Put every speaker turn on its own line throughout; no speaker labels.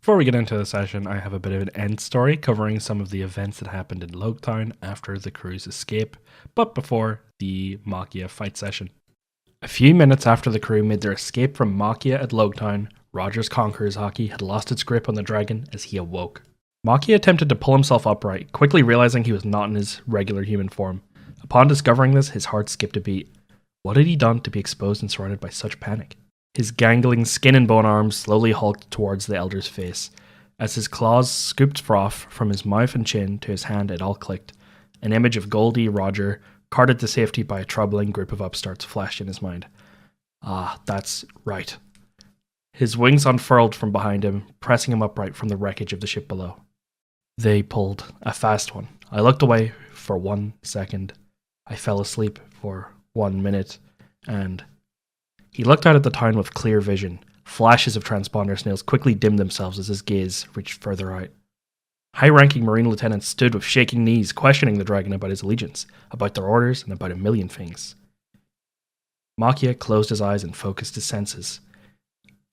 Before we get into the session, I have a bit of an end story covering some of the events that happened in Logtown after the crew's escape, but before the Machia fight session. A few minutes after the crew made their escape from Machia at Logtown, Roger's Conqueror's Hockey had lost its grip on the dragon as he awoke. Machia attempted to pull himself upright, quickly realizing he was not in his regular human form. Upon discovering this, his heart skipped a beat. What had he done to be exposed and surrounded by such panic? His gangling skin and bone arms slowly hulked towards the elder's face. As his claws scooped froth from his mouth and chin to his hand, it all clicked. An image of Goldie Roger, carted to safety by a troubling group of upstarts, flashed in his mind. Ah, that's right. His wings unfurled from behind him, pressing him upright from the wreckage of the ship below. They pulled a fast one. I looked away for 1 second. I fell asleep for 1 minute, and he looked out at the town with clear vision. Flashes of transponder snails quickly dimmed themselves as his gaze reached further out. High-ranking Marine lieutenants stood with shaking knees, questioning the dragon about his allegiance, about their orders, and about a million things. Machia closed his eyes and focused his senses.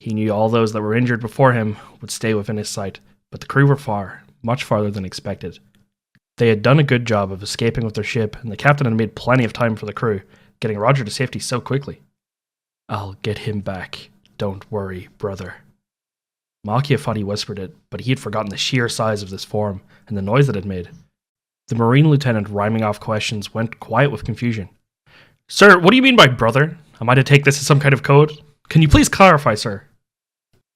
He knew all those that were injured before him would stay within his sight, but the crew were far, much farther than expected. They had done a good job of escaping with their ship, and the captain had made plenty of time for the crew, getting Roger to safety so quickly. I'll get him back. Don't worry, brother. Machia thought he whispered it, but he had forgotten the sheer size of this form and the noise it had made. The Marine lieutenant, rhyming off questions, went quiet with confusion. Sir, what do you mean by brother? Am I to take this as some kind of code? Can you please clarify, sir?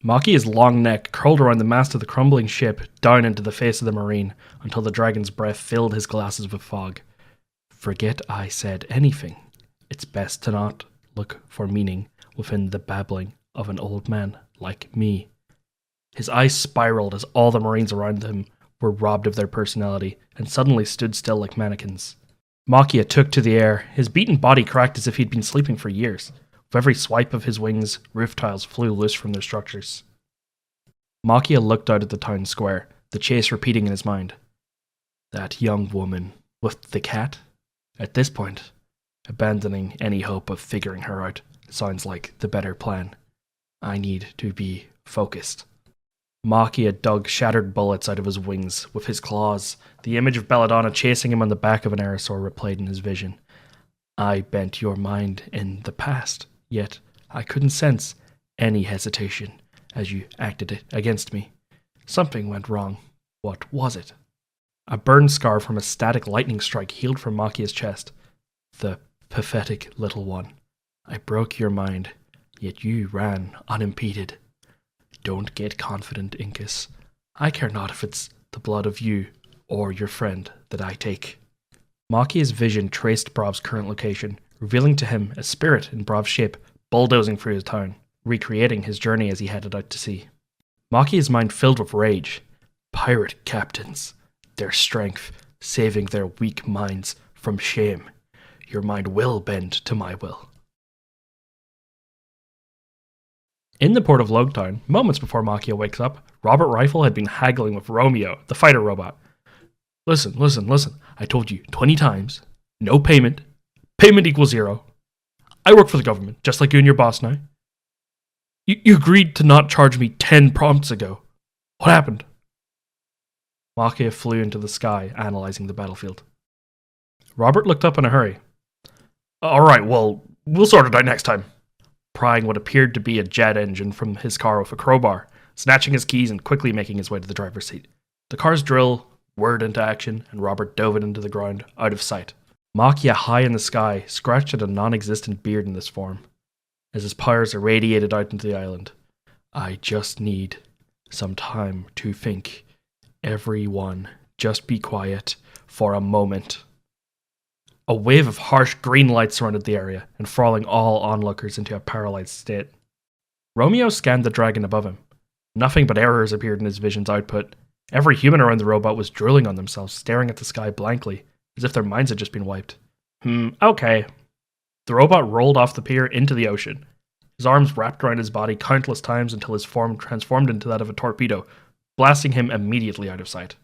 Machia's long neck curled around the mast of the crumbling ship, down into the face of the Marine, until the dragon's breath filled his glasses with fog. Forget I said anything. It's best to not look for meaning within the babbling of an old man like me. His eyes spiraled as all the Marines around him were robbed of their personality and suddenly stood still like mannequins. Machia took to the air. His beaten body cracked as if he'd been sleeping for years. With every swipe of his wings, roof tiles flew loose from their structures. Machia looked out at the town square, the chase repeating in his mind. That young woman with the cat? At this point, abandoning any hope of figuring her out sounds like the better plan. I need to be focused. Machia dug shattered bullets out of his wings with his claws. The image of Belladonna chasing him on the back of an aerosaur replayed in his vision. I bent your mind in the past, yet I couldn't sense any hesitation as you acted it against me. Something went wrong. What was it? A burn scar from a static lightning strike healed from Machia's chest. The pathetic little one. I broke your mind, yet you ran unimpeded. Don't get confident, Incus. I care not if it's the blood of you or your friend that I take. Machia's vision traced Bravv's current location, revealing to him a spirit in Bravv's shape, bulldozing through his town, recreating his journey as he headed out to sea. Machia's mind filled with rage. Pirate captains, their strength, saving their weak minds from shame. Your mind will bend to my will. In the port of Logtown, moments before Machia wakes up, Robert Rifle had been haggling with Romeo, the fighter robot. Listen. I told you 20 times. No payment. Payment equals 0. I work for the government, just like you and your boss now. You agreed to not charge me 10 prompts ago. What happened? Machia flew into the sky, analyzing the battlefield. Robert looked up in a hurry. Alright, well, we'll sort it out next time. Prying what appeared to be a jet engine from his car with a crowbar, snatching his keys and quickly making his way to the driver's seat. The car's drill whirred into action, and Robert dove it into the ground, out of sight. Machia, high in the sky, scratched at a non-existent beard in this form, as his powers irradiated out into the island. I just need some time to think. Everyone, just be quiet for a moment. A wave of harsh green light surrounded the area, enthralling all onlookers into a paralyzed state. Romeo scanned the dragon above him. Nothing but errors appeared in his vision's output. Every human around the robot was drooling on themselves, staring at the sky blankly, as if their minds had just been wiped. Okay. The robot rolled off the pier into the ocean. His arms wrapped around his body countless times until his form transformed into that of a torpedo, blasting him immediately out of sight.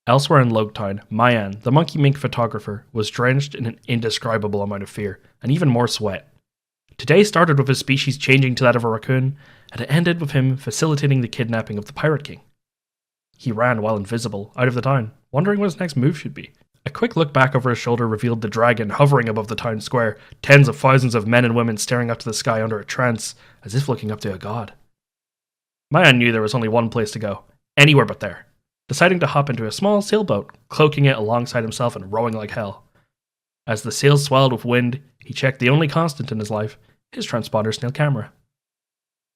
Elsewhere in Logtown, Mayan, the monkey mink photographer, was drenched in an indescribable amount of fear, and even more sweat. Today started with his species changing to that of a raccoon, and it ended with him facilitating the kidnapping of the Pirate King. He ran while invisible, out of the town, wondering what his next move should be. A quick look back over his shoulder revealed the dragon hovering above the town square, tens of thousands of men and women staring up to the sky under a trance, as if looking up to a god. Maya knew there was only one place to go, anywhere but there, deciding to hop into a small sailboat, cloaking it alongside himself and rowing like hell. As the sails swelled with wind, he checked the only constant in his life, his transponder snail camera.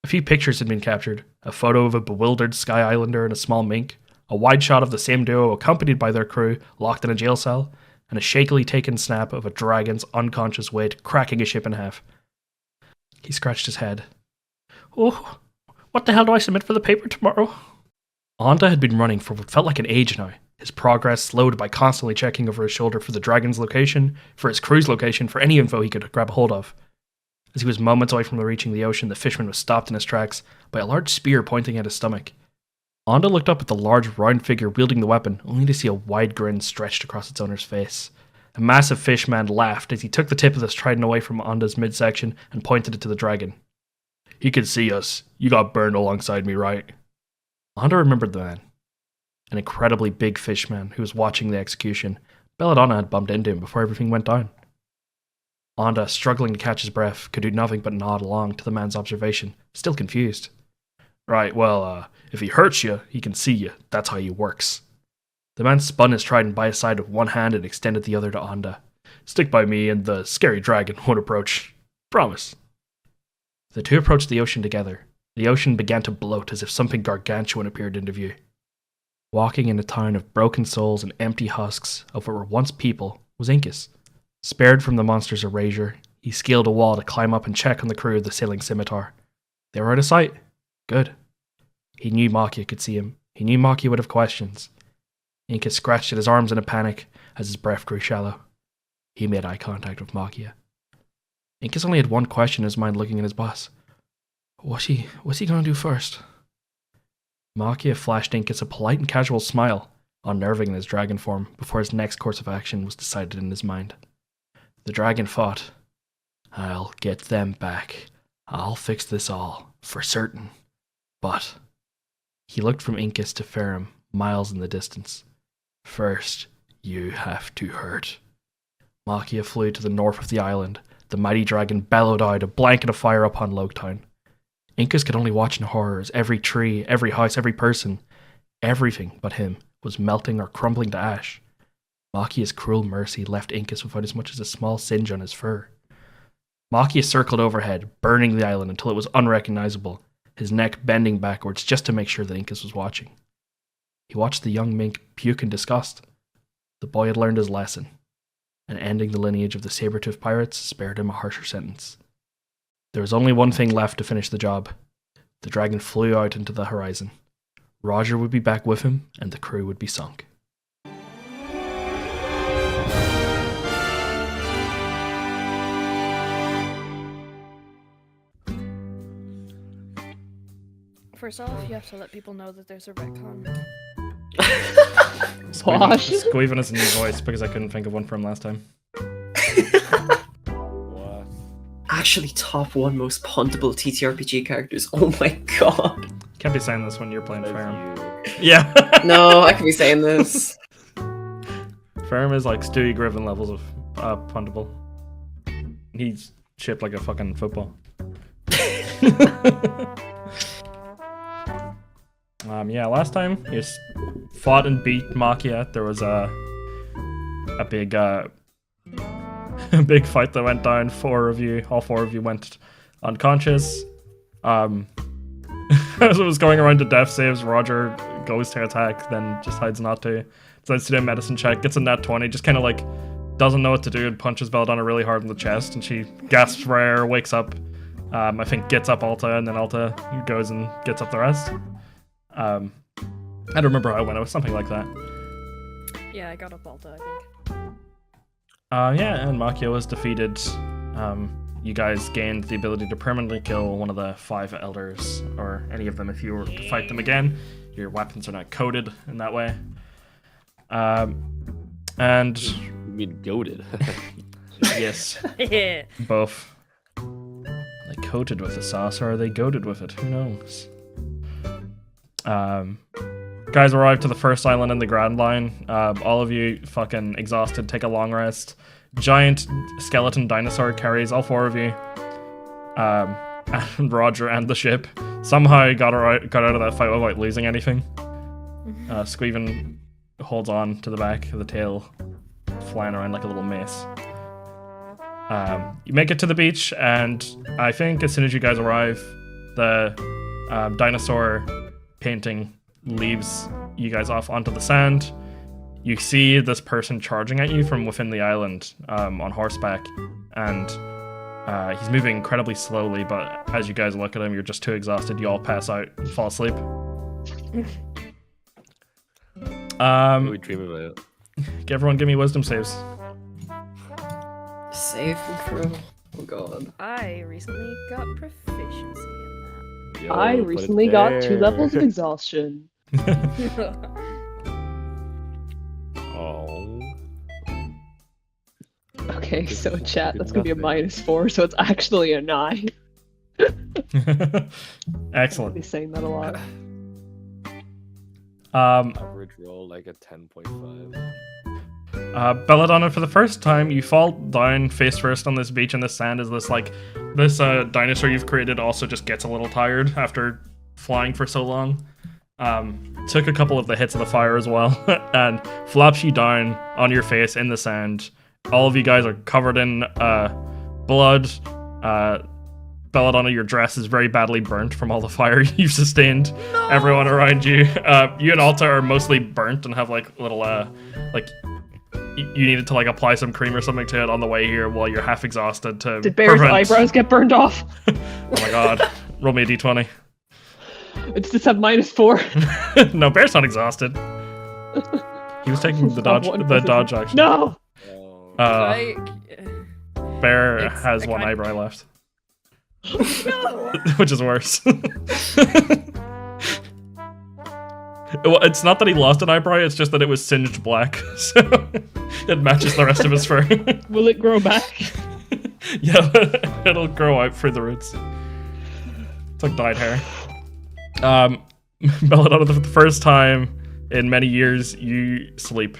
A few pictures had been captured, a photo of a bewildered Sky Islander and a small mink, a wide shot of the same duo accompanied by their crew locked in a jail cell, and a shakily taken snap of a dragon's unconscious weight cracking a ship in half. He scratched his head. Oh, what the hell do I submit for the paper tomorrow? Anda had been running for what felt like an age now, his progress slowed by constantly checking over his shoulder for the dragon's location, for his crew's location, for any info he could grab a hold of. As he was moments away from reaching the ocean, the fisherman was stopped in his tracks by a large spear pointing at his stomach. Anda looked up at the large round figure wielding the weapon, only to see a wide grin stretched across its owner's face. A massive fish man laughed as he took the tip of his trident away from Anda's midsection and pointed it to the dragon. He could see us. You got burned alongside me, right? Anda remembered the man. An incredibly big fish man who was watching the execution. Belladonna had bumped into him before everything went down. Anda, struggling to catch his breath, could do nothing but nod along to the man's observation, still confused. Right, well, if he hurts you, he can see you. That's how he works. The man spun his trident by his side with one hand and extended the other to Anda. Stick by me and the scary dragon won't approach. Promise. The two approached the ocean together. The ocean began to bloat as if something gargantuan appeared into view. Walking in a town of broken souls and empty husks of what were once people was Incus. Spared from the monster's erasure, he scaled a wall to climb up and check on the crew of the sailing scimitar. They were out of sight. Good. He knew Makia could see him. He knew Makia would have questions. Incus scratched at his arms in a panic as his breath grew shallow. He made eye contact with Makia. Incus only had one question in his mind looking at his boss. What's he going to do first? Makia flashed Incus a polite and casual smile, unnerving in his dragon form, before his next course of action was decided in his mind. The dragon fought. I'll get them back. I'll fix this all, for certain. But he looked from Incus to Ferrum, miles in the distance. First, you have to hurt. Makia flew to the north of the island. The mighty dragon bellowed out, a blanket of fire upon Loketown. Incus could only watch in horror as every tree, every house, every person, everything but him, was melting or crumbling to ash. Makia's cruel mercy left Incus without as much as a small singe on his fur. Makia circled overhead, burning the island until it was unrecognizable, his neck bending backwards just to make sure that Incus was watching. He watched the young mink puke in disgust. The boy had learned his lesson, and ending the lineage of the saber-toothed pirates spared him a harsher sentence. There was only one thing left to finish the job. The dragon flew out into the horizon. Roger would be back with him, and the crew would be sunk.
First off, you have to let people know that there's a retcon.
Squeeving us a new voice because I couldn't think of one from last time.
What?
Actually, top one most puntable TTRPG characters. Oh my god.
Can't be saying this when you're playing
That's
Ferrum.
you.
Yeah.
No, I could be saying this.
Ferrum is like Stewie Griffin levels of puntable. He's shaped like a fucking football. Yeah, last time he fought and beat Makia. There was a big a big fight that went down. All four of you went unconscious. As it was going around to death saves, Roger goes to attack, then just hides not to. Decides to do a medicine check, gets a nat 20, just kind of like doesn't know what to do and punches Belladonna really hard in the chest, and she gasps for air, wakes up. I think gets up Alta, and then Alta goes and gets up the rest. I don't remember how it went. It was something like that.
Yeah, I got up Alta, I think.
Yeah, and Makia was defeated. You guys gained the ability to permanently kill one of the 5 elders, or any of them if you were to fight them again. Your weapons are not coded in that way. And
You mean goated?
yes,
Yeah.
both. Like coated with the sauce or are they goated with it? Who knows? Guys arrive to the first island in the Grand Line. All of you fucking exhausted, take a long rest. Giant skeleton dinosaur carries all 4 of you. And Roger and the ship somehow got out of that fight without losing anything. Squeven holds on to the back of the tail, flying around like a little mace. You make it to the beach, and I think as soon as you guys arrive, the dinosaur painting leaves you guys off onto the sand. You see this person charging at you from within the island on horseback, and he's moving incredibly slowly, but as you guys look at him, you're just too exhausted. You all pass out and fall asleep.
We dream about it.
Everyone give me wisdom saves.
Save throw. Oh god.
I recently got proficiency in
Yo,
I
put it
recently got 2
there.
levels of exhaustion.
that.
Oh.
Okay,
This
so
is
chat,
good
that's gonna be a
nothing.
-4, so it's actually a 9. I'll
Excellent.
be saying that a lot.
Average roll like a 10.5.
Belladonna, for the first time, you fall down face first on this beach in the sand as this dinosaur you've created also just gets a little tired after flying for so long. Took a couple of the hits of the fire as well, and flops you down on your face in the sand. All of you guys are covered in blood. Belladonna, your dress is very badly burnt from all the fire you've sustained. No! Everyone around you. You and Alta are mostly burnt and have like little you needed to like apply some cream or something to it on the way here while you're half exhausted to
Did Bear's
prevent...
eyebrows get burned off?
Oh my god. Roll me a d20.
It's just at -4.
No, Bear's not exhausted. He was taking the dodge action.
No!
Oh.
Bear has one eyebrow left.
No!
Which is worse. Well, it's not that he lost an eyebrow, it's just that it was singed black, so it matches the rest of his fur.
Will it grow back?
Yeah, it'll grow out through the roots. It's like dyed hair. Belladonna, for the first time in many years, you sleep.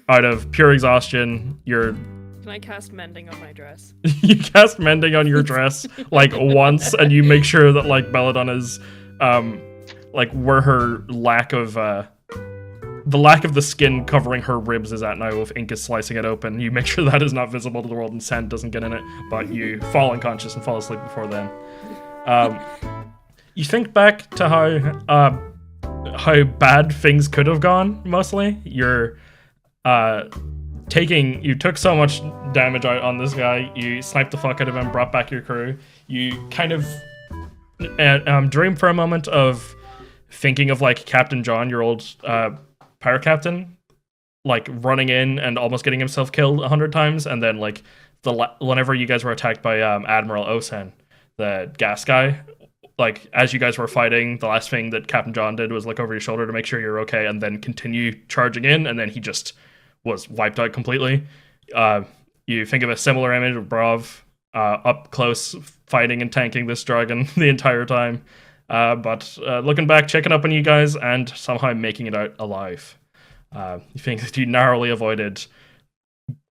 Out of pure exhaustion,
Can I cast mending on my dress?
you cast mending on your dress like once, and you make sure that like Belladonna's like where her lack of the skin covering her ribs is at now, with ink is slicing it open. You make sure that is not visible to the world and sand doesn't get in it, but you fall unconscious and fall asleep before then. You think back to how bad things could have gone. Mostly, you took so much damage out on this guy. You sniped the fuck out of him, brought back your crew. You kind of dream for a moment of thinking of like Captain John, your old pirate captain, like running in and almost getting himself killed 100 times, and then like whenever you guys were attacked by Admiral Osen, the gas guy. Like, as you guys were fighting, the last thing that Captain John did was look over your shoulder to make sure you're okay, and then continue charging in, and then he just was wiped out completely. You think of a similar image of Bravv up close fighting and tanking this dragon the entire time. But looking back, checking up on you guys, and somehow making it out alive. You think that you narrowly avoided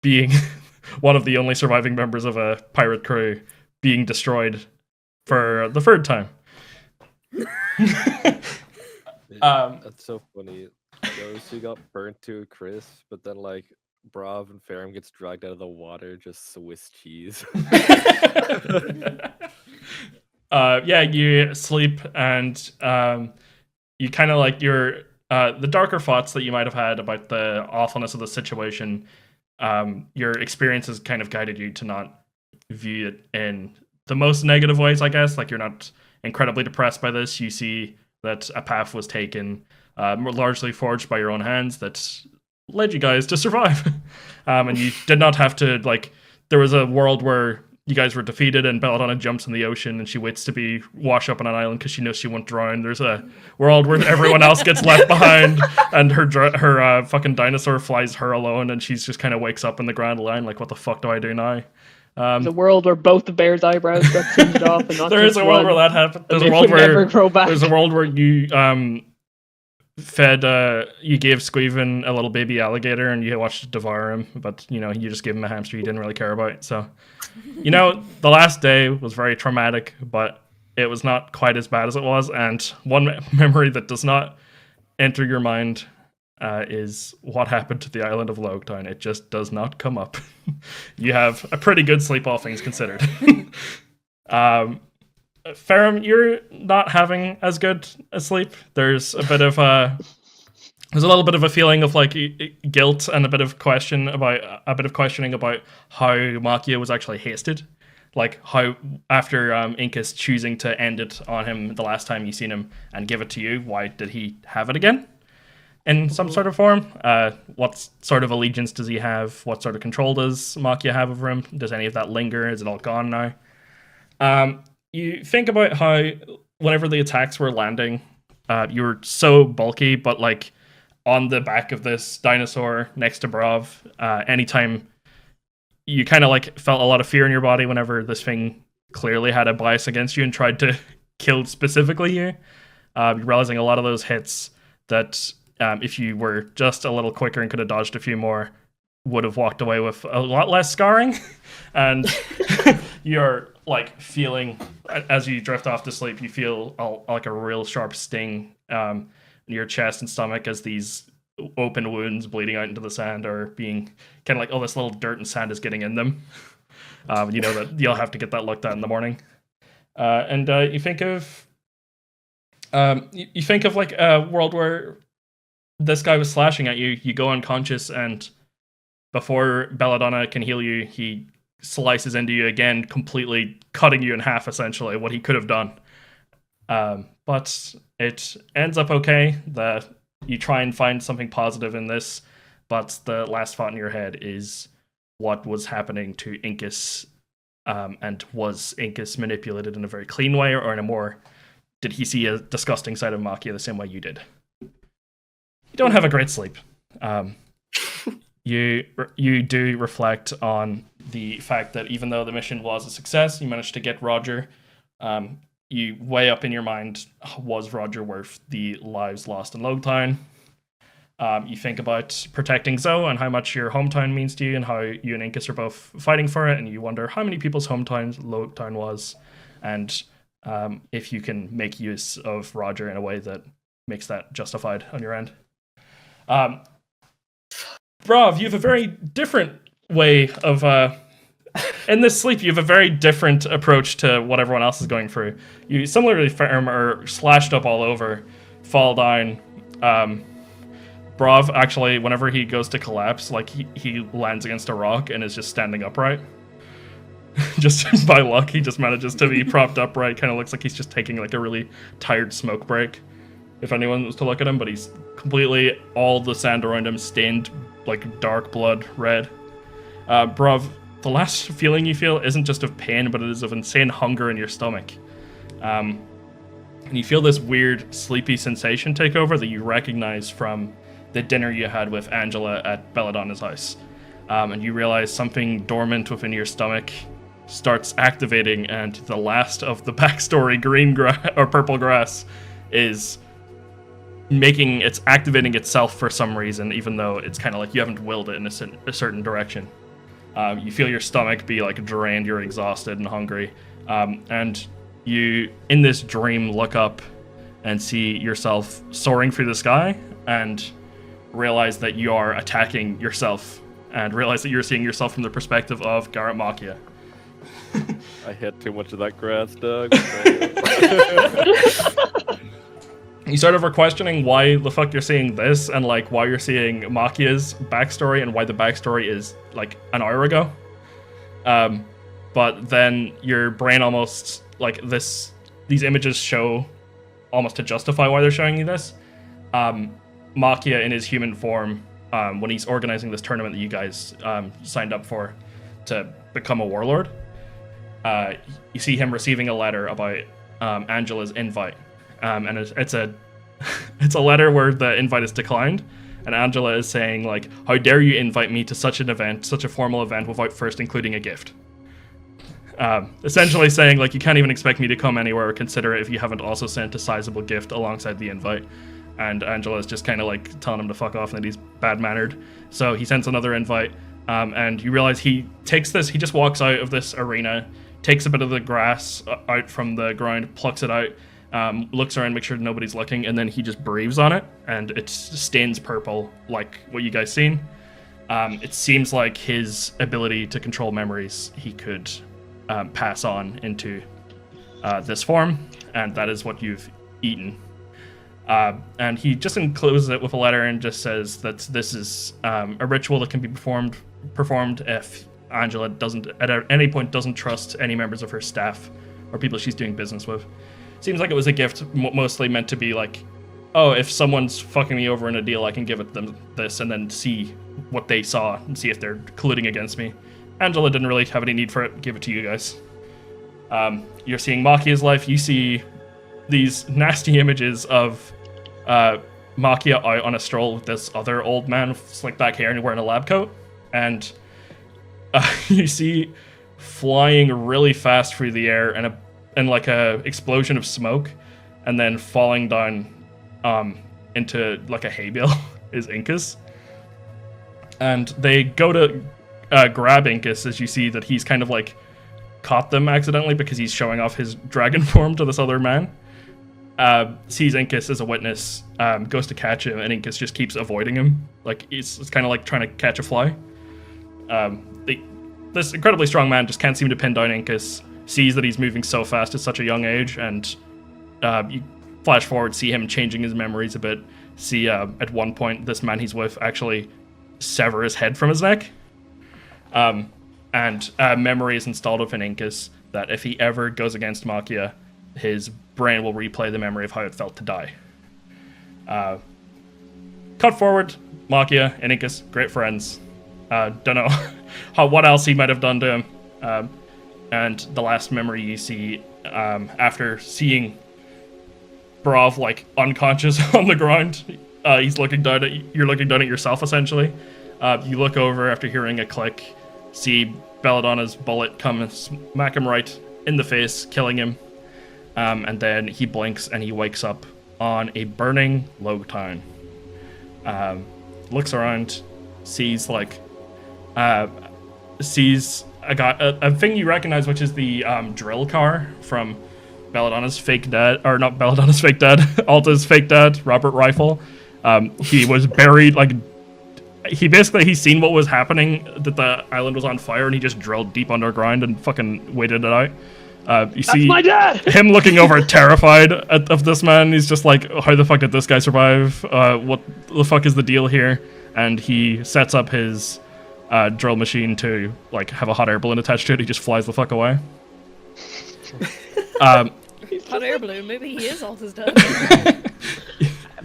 being one of the only surviving members of a pirate crew being destroyed for the third time.
That's so funny. Those who got burnt to a crisp, but then like Bravv and Ferrum gets dragged out of the water, just Swiss cheese.
Yeah, you sleep, and you kind of like the darker thoughts that you might have had about the awfulness of the situation. Your experiences kind of guided you to not view it in the most negative ways, I guess. Like, you're not incredibly depressed by this. You see that a path was taken, largely forged by your own hands, that led you guys to survive. And you did not have to, like, there was a world where you guys were defeated and Belladonna jumps in the ocean and she waits to be washed up on an island because she knows she won't drown. There's a world where everyone else gets left behind and her fucking dinosaur flies her alone, and she's just kind of wakes up in the Grand Line like, what the fuck do I do now?
There's a world where both the bear's eyebrows got singed off, and not
There is
just
a world
one,
where that happened.
and
There's a
they
world
would never
where
grow back.
there's a world where you you gave Squeven a little baby alligator and you watched it devour him, but you just gave him a hamster you didn't really care about. So, the last day was very traumatic, but it was not quite as bad as it was. And one memory that does not enter your mind is what happened to the island of Logtown. It just does not come up. You have a pretty good sleep, all things considered. Ferrum, you're not having as good a sleep. There's a bit of little bit of a feeling of like guilt and a bit of questioning about how Makia was actually hasted. Like how after Incus choosing to end it on him the last time you seen him and give it to you, why did he have it again in some sort of form? What sort of allegiance does he have? What sort of control does Makia have over him? Does any of that linger? Is it all gone now? You think about how whenever the attacks were landing, you were so bulky, but like on the back of this dinosaur next to Bravv, anytime you kind of like felt a lot of fear in your body whenever this thing clearly had a bias against you and tried to kill specifically you. You're realizing a lot of those hits that if you were just a little quicker and could have dodged a few more, would have walked away with a lot less scarring. And you're like feeling, as you drift off to sleep, you feel like a real sharp sting in your chest and stomach as these open wounds bleeding out into the sand are being kind of like, oh, this little dirt and sand is getting in them. You know that you'll have to get that looked at in the morning. And you think of like a world where this guy was slashing at you. You go unconscious, and before Belladonna can heal you, he slices into you again, completely cutting you in half, essentially, what he could have done. But it ends up okay. You try and find something positive in this, but the last thought in your head is what was happening to Incus, and was Incus manipulated in a very clean way, or in a more, did he see a disgusting side of Makia the same way you did? You don't have a great sleep. You do reflect on the fact that even though the mission was a success, you managed to get Roger. You weigh up in your mind, was Roger worth the lives lost in Logtown? You think about protecting Zoe and how much your hometown means to you and how you and Incus are both fighting for it, and you wonder how many people's hometown Logtown was, and if you can make use of Roger in a way that makes that justified on your end. Bravv, you have a very different way of in this sleep, you have a very different approach to what everyone else is going through. You similarly are slashed up all over, fall down. Bravv, actually, whenever he goes to collapse, like he lands against a rock and is just standing upright. Just by luck, he just manages to be propped upright. Kind of looks like he's just taking like a really tired smoke break, if anyone was to look at him. But he's completely, all the sand around him stained like dark blood red. Bravv, the last feeling you feel isn't just of pain, but it is of insane hunger in your stomach. And you feel this weird sleepy sensation take over that you recognize from the dinner you had with Angela at Belladonna's house. And you realize something dormant within your stomach starts activating, and the last of the backstory green grass or purple grass is activating itself for some reason, even though it's kind of like you haven't willed it in a certain direction. You feel your stomach be like drained, you're exhausted and hungry. And you, in this dream, look up and see yourself soaring through the sky and realize that you are attacking yourself and realize that you're seeing yourself from the perspective of Garrett Makia.
I hit too much of that grass, Doug.
You sort of are questioning why the fuck you're seeing this and like why you're seeing Makia's backstory and why the backstory is like an hour ago. But then your brain almost like these images show almost to justify why they're showing you this. Makia in his human form, when he's organizing this tournament that you guys signed up for to become a warlord, you see him receiving a letter about Angela's invite. And it's a letter where the invite is declined, and Angela is saying like, how dare you invite me to such an event, such a formal event, without first including a gift. essentially saying, like, you can't even expect me to come anywhere or consider it if you haven't also sent a sizable gift alongside the invite. And Angela's just kind of like telling him to fuck off and that he's bad-mannered. So he sends another invite, and you realize he just walks out of this arena, takes a bit of the grass out from the ground, plucks it out, looks around, makes sure nobody's looking, and then he just breathes on it, and it stains purple, like what you guys seen. It seems like his ability to control memories he could pass on into this form, and that is what you've eaten. And he just encloses it with a letter and just says that this is a ritual that can be performed if Angela at any point doesn't trust any members of her staff or people she's doing business with. Seems like it was a gift mostly meant to be like, oh, if someone's fucking me over in a deal, I can give it them this and then see what they saw and see if they're colluding against me. Angela didn't really have any need for it. Give it to you guys. You're seeing Machia's life. You see these nasty images of Machia out on a stroll with this other old man with slick back hair and wearing a lab coat. And you see flying really fast through the air and like a explosion of smoke, and then falling down into like a hay bale is Incus. And they go to grab Incus as you see that he's kind of like caught them accidentally because he's showing off his dragon form to this other man. Sees Incus as a witness, goes to catch him, and Incus just keeps avoiding him. Like it's kind of like trying to catch a fly. This incredibly strong man just can't seem to pin down Incus, sees that he's moving so fast at such a young age, and you flash forward, see him changing his memories a bit, see at one point this man he's with actually sever his head from his neck. And memory is installed within Incus that if he ever goes against Machia, his brain will replay the memory of how it felt to die. Cut forward, Machia and Incus, great friends. Don't know what else he might have done to him. And the last memory you see, after seeing Bravv like unconscious on the ground, you're looking down at yourself essentially. You look over after hearing a click, see Belladonna's bullet come and smack him right in the face, killing him. And then he blinks and he wakes up on a burning log town. Looks around, sees a thing you recognize, which is the drill car from Belladonna's fake dad, or not Belladonna's fake dad, Alta's fake dad, Robert Rifle. He was buried, like, he's seen what was happening, that the island was on fire, and he just drilled deep underground and fucking waited it out. You see
my dad!
Him looking over terrified of this man. He's just like, how the fuck did this guy survive? What the fuck is the deal here? And he sets up his drill machine to like have a hot air balloon attached to it. He just flies the fuck away.
Hot air balloon, maybe he is Alta's dad.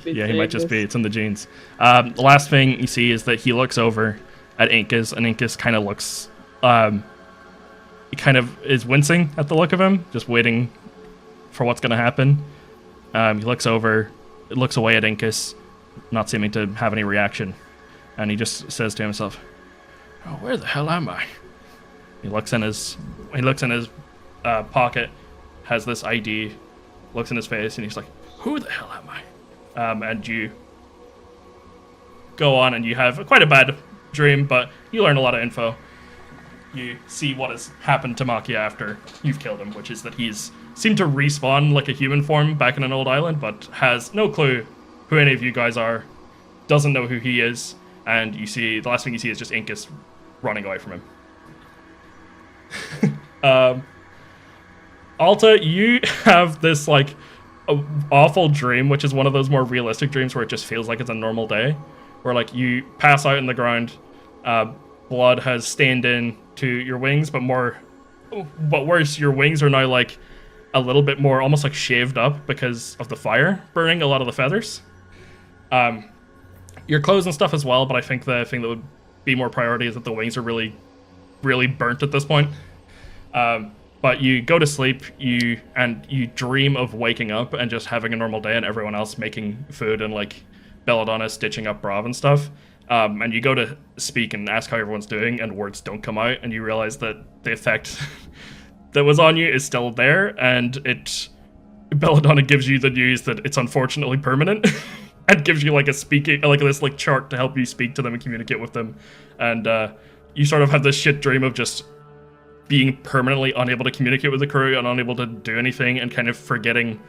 Yeah, he might just be. It's in the genes. The last thing you see is that he looks over at Incus, and Incus kind of looks... he kind of is wincing at the look of him, just waiting for what's going to happen. He looks away at Incus, not seeming to have any reaction. And he just says to himself, "Oh, where the hell am I?" He looks in his pocket, has this ID, looks in his face, and he's like, "Who the hell am I?" And you go on and you have quite a bad dream, but you learn a lot of info. You see what has happened to Machia after you've killed him, which is that he's seemed to respawn like a human form back in an old island, but has no clue who any of you guys are, doesn't know who he is, and you see, the last thing you see is just Incus running away from him. Alta, you have this like awful dream, which is one of those more realistic dreams where it just feels like it's a normal day, where like you pass out in the ground, blood has stained in to your wings, but worse, your wings are now like a little bit more almost like shaved up because of the fire burning a lot of the feathers. Your clothes and stuff as well, but I think the thing that would be more priority is that the wings are really, really burnt at this point. But you go to sleep, you dream of waking up and just having a normal day and everyone else making food and like Belladonna stitching up Bravv and stuff. And you go to speak and ask how everyone's doing, and words don't come out, and you realize that the effect that was on you is still there, and Belladonna gives you the news that it's unfortunately permanent, and gives you like a speaking, like this like chart to help you speak to them and communicate with them, and you sort of have this shit dream of just being permanently unable to communicate with the crew and unable to do anything, and kind of forgetting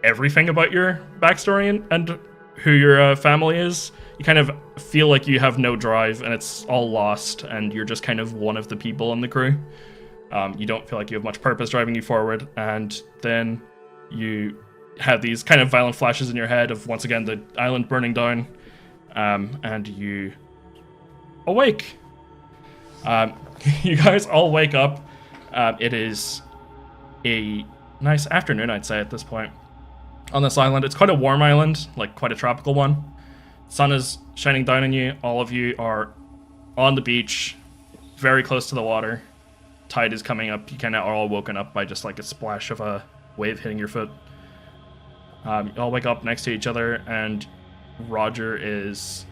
everything about your backstory and who your family is. You kind of feel like you have no drive and it's all lost, and you're just kind of one of the people in the crew. You don't feel like you have much purpose driving you forward, and then you have these kind of violent flashes in your head of, once again, the island burning down, and you awake. You guys all wake up. It is a nice afternoon, I'd say, at this point. On this island, it's quite a warm island, like quite a tropical one. Sun is shining down on you. All of you are on the beach, very close to the water. Tide is coming up. You kind of are all woken up by just like a splash of a wave hitting your foot. You all wake up next to each other, and Roger is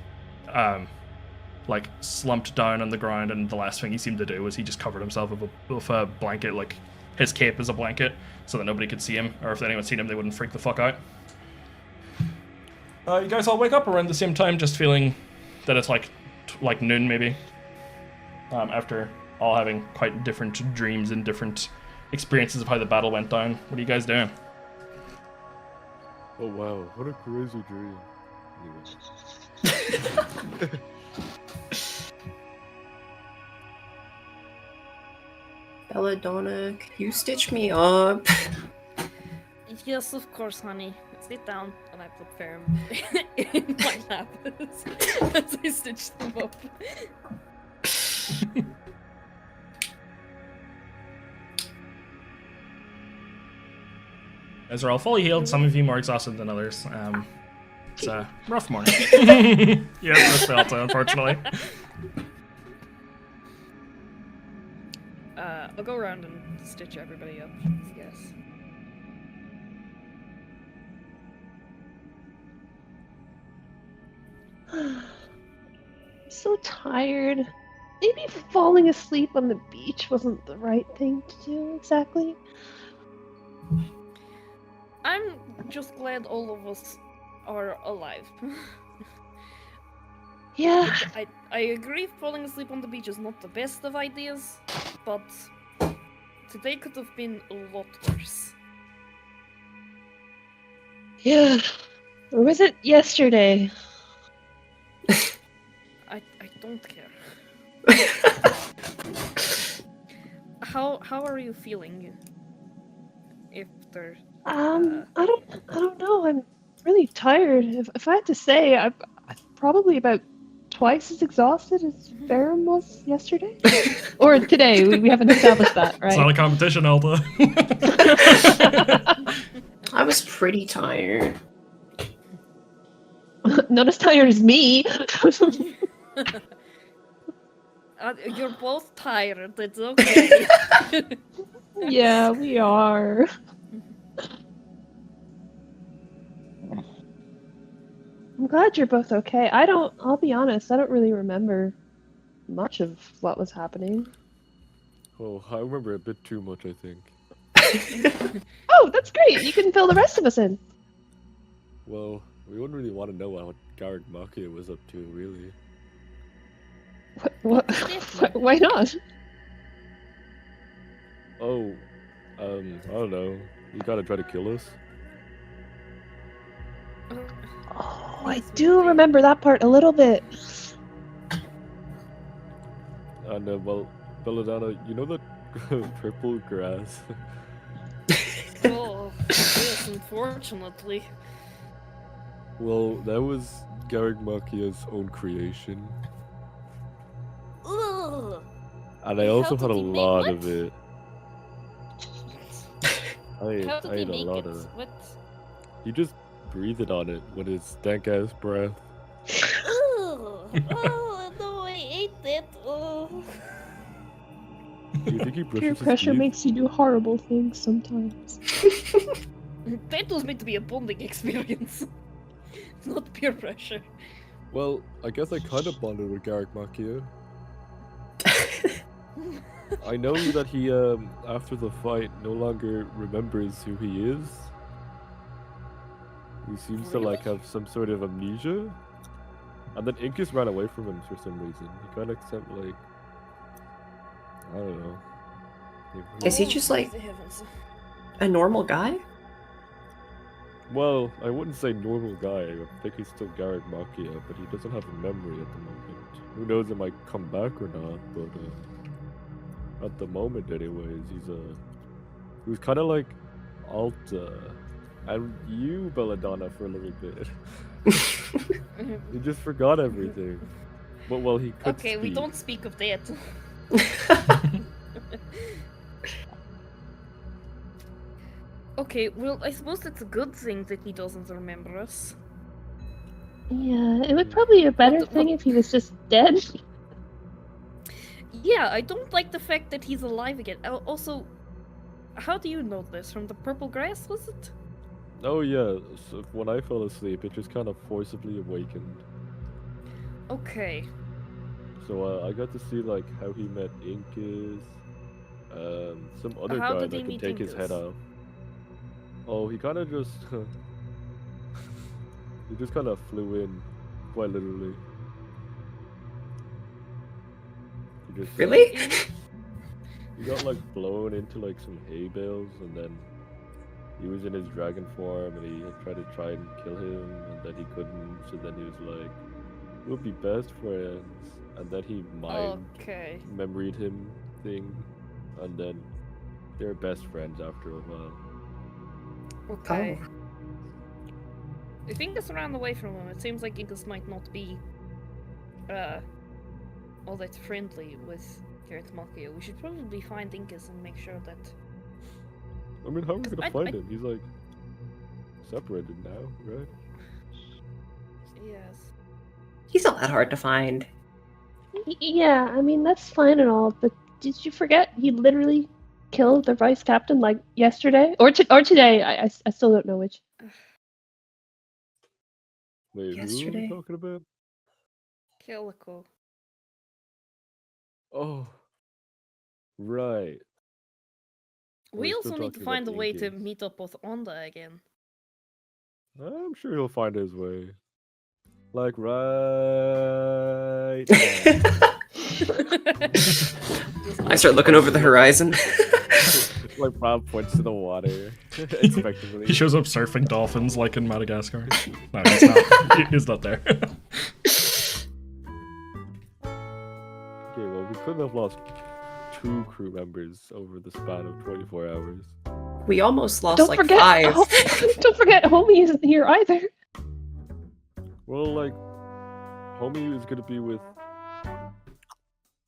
like slumped down on the ground, and the last thing he seemed to do was he just covered himself with a blanket, like his cape is a blanket, so that nobody could see him, or if anyone seen him, they wouldn't freak the fuck out. You guys all wake up around the same time, just feeling that it's like noon maybe, after all having quite different dreams and different experiences of how the battle went down. What are you guys doing?
Oh wow, what a crazy dream.
Belladonna, could you stitch me up?
Yes, of course, honey. Sit down, and I put Ferrum in my lap as I stitch them up.
You guys are all fully healed, some of you more exhausted than others. It's a rough morning. Yes, Miss Alta, unfortunately.
I'll go around and stitch everybody up, yes.
I'm so tired. Maybe falling asleep on the beach wasn't the right thing to do exactly.
I'm just glad all of us are alive.
Yeah.
I agree falling asleep on the beach is not the best of ideas, but today could have been a lot worse.
Yeah. Or was it yesterday?
I don't care. How are you feeling? After
I don't know. I'm really tired. If I had to say, I'm probably about twice as exhausted as Ferrum was yesterday. Or today. We haven't established that, right?
It's not a competition, Alta.
I was pretty tired.
Not as tired as me.
you're both tired. It's okay.
Yeah, we are. I'm glad you're both okay. I'll be honest, I don't really remember much of what was happening.
Oh, I remember a bit too much, I think.
Oh, that's great. You can fill the rest of us in.
Well, we wouldn't really want to know what Garrett Makia was up to, really.
What? Why not?
Oh, I don't know. You gotta try to kill us?
Oh, I do remember that part a little bit.
And, well, Belladonna, you know that purple grass?
Oh, yes, unfortunately.
Well, that was Garrett Makia's own creation.
Ugh.
And I
How
also
did
had a
he make
lot
what?
of it.
How
I
did he
ate a
make
lot
it?
of it.
What?
He just breathed on it with his stank ass breath.
Oh, no, I ate that. Oh.
Do you think he brushes
Peer
his
pressure
teeth?
makes you do horrible things sometimes.
That was meant to be a bonding experience. Not peer pressure.
Well, I guess I kind of bonded with Garrett Makia. I know that he, after the fight, no longer remembers who he is. He seems to like
Really?
have some sort of amnesia. And then Incus ran away from him for some reason. He kind of like, I don't know.
Is he just like
the heavens.
a normal guy?
Well, I wouldn't say normal guy. I think he's still Garrett Makia, but he doesn't have a memory at the moment. Who knows, it might come back or not, but at the moment anyways, he was kind of like Alta, and you, Belladonna, for a little bit. He just forgot everything. But well, he could
Okay, we
speak.
don't speak of that. Okay, well, I suppose it's a good thing that he doesn't remember us.
Yeah, it would probably be a better
What-
thing if he was just dead.
Yeah, I don't like the fact that he's alive again. Also, how do you know this? From the purple grass, was it?
Oh yeah, so when I fell asleep, it just kind of forcibly awakened.
Okay.
So I got to see like how he met Incus, some other
How
guy
did
that
he
can
meet
take his head
Incus?
off. Oh, he kind of just he just kind of flew in, quite literally. He just
Really?
he got like blown into like some hay bales, and then he was in his dragon form, and he had tried to kill him, and then he couldn't. So then he was like, "We'll be best friends," and then he
Okay.
memoried him thing, and then they're best friends after a while.
Okay.
Oh.
I think Incus ran away from him. It seems like Incus might not be all that friendly with Garrett Makio. We should probably find Incus and make sure that
I mean, how are we gonna
I-
find him? He's like separated now, right?
yes.
He's not that hard to find.
Yeah, I mean, that's fine and all, but did you forget he literally killed the vice captain like yesterday? Or today? I still don't know which.
Wait, who are
Yesterday.
we talking about?
Calico.
Oh, right.
We
We're
also
still
need to
talking
find a
about
way to
Incus.
meet up with Onda again.
I'm sure he'll find his way. Like right now.
I start looking over the horizon.
Like Bravv points to the water expectantly.
He shows up surfing dolphins like in Madagascar. No, he's not. He's not there.
Okay, well, we couldn't have lost 2 crew members over the span of 24 hours.
We almost lost
Don't
like
forget,
5.
don't forget, Homie isn't here either.
Well, like, Homie is gonna be with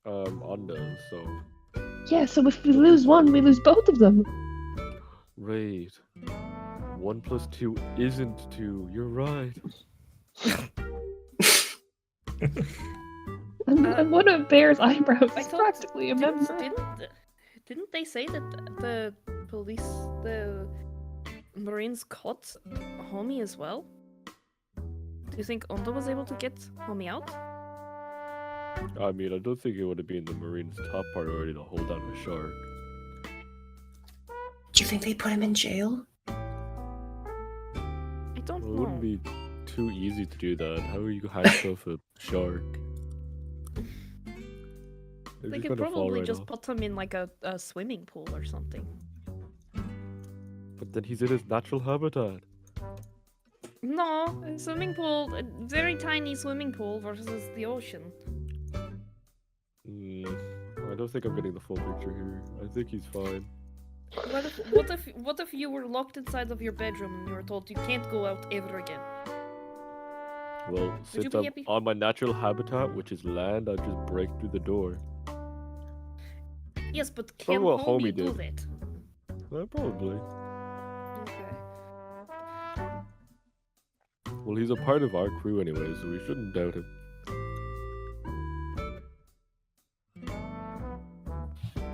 Onda, so
Yeah, so if we lose one, we lose both of them.
right. 1 plus 2 isn't 2. You're right.
And one of Bear's eyebrows
I
is
thought-
practically a member.
Didn't they say that the Marines caught Homie as well? Do you think Onda was able to get Homie out?
I mean, I don't think it would have been the Marines' top priority to hold down a shark.
Do you think they put him in jail?
I don't
Well, it
know.
wouldn't be too easy to do that. How are you handcuff a shark? They're
They
just
could
gonna fall
probably
right
just
off.
put him in like a swimming pool or something.
But then he's in his natural habitat.
No, a swimming pool, a very tiny swimming pool versus the ocean.
I don't think I'm getting the full picture here. I think he's fine.
What if you were locked inside of your bedroom and you were told you can't go out ever again?
Well,
you
since
be
I'm
happy?
on my natural habitat, which is land, I'll just break through the door.
Yes, but
That's
can
what
Homie
Homie
do
did.
that?
Probably.
Okay.
Well, he's a part of our crew anyway, so we shouldn't doubt him.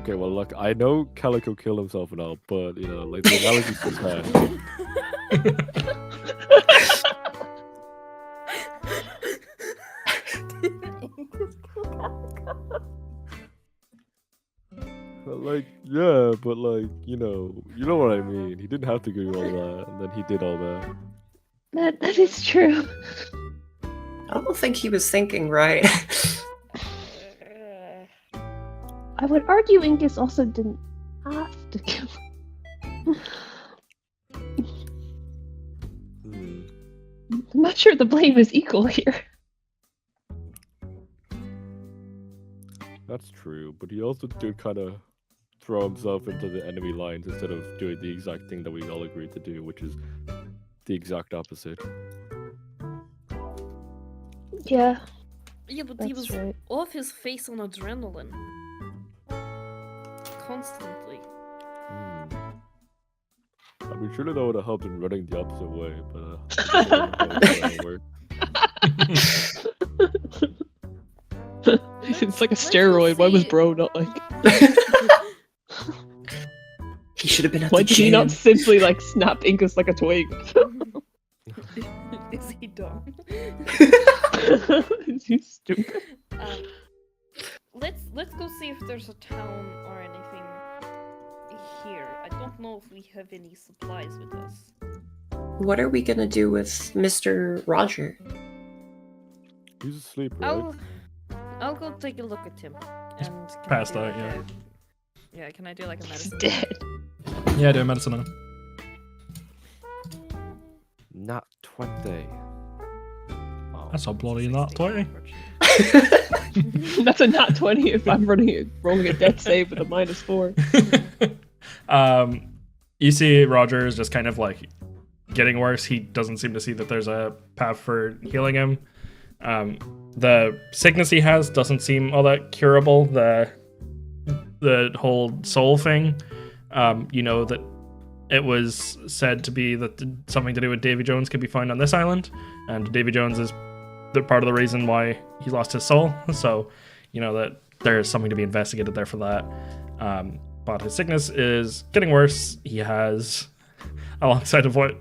Okay, well, look, I know Calico killed himself and all, but, you know, like, the analogy's just bad. Like, yeah, but like, you know what I mean. He didn't have to do all that, and then he did all that.
That is true.
I don't think he was thinking right.
I would argue Ingus also didn't have to kill him. I'm not sure the blame is equal here.
That's true, but he also did kind of throw himself into the enemy lines instead of doing the exact thing that we all agreed to do, which is the exact opposite.
Yeah,
Yeah, but he
that's
was
right.
off his face on adrenaline. Constantly.
I mean, surely that would have helped in running the opposite way, but it work.
It's like a steroid. Why was bro not like?
He should have been at
Why
the
did he
gym.
not simply like snap Ingus like a twig?
Is he dumb?
Is he stupid?
Let's go see if there's a town or anything here. I don't know if we have any supplies with us.
What are we gonna do with Mr. Roger?
He's asleep, right?
I'll go take a look at him. And can I
Passed
do,
out,
like,
yeah.
Yeah, can I do like a
He's
medicine?
dead.
Yeah, do a medicine on him.
Not 20. Oh,
That's a bloody not 20.
That's a nat 20 if I'm rolling a death save with a -4.
You see Roger is just kind of like getting worse. He doesn't seem to see that there's a path for healing him. The sickness he has doesn't seem all that curable. The whole soul thing, you know that it was said to be that something to do with Davy Jones could be found on this island, and Davy Jones is the part of the reason why he lost his soul. So, you know that there's something to be investigated there for that. But his sickness is getting worse. He has, alongside of what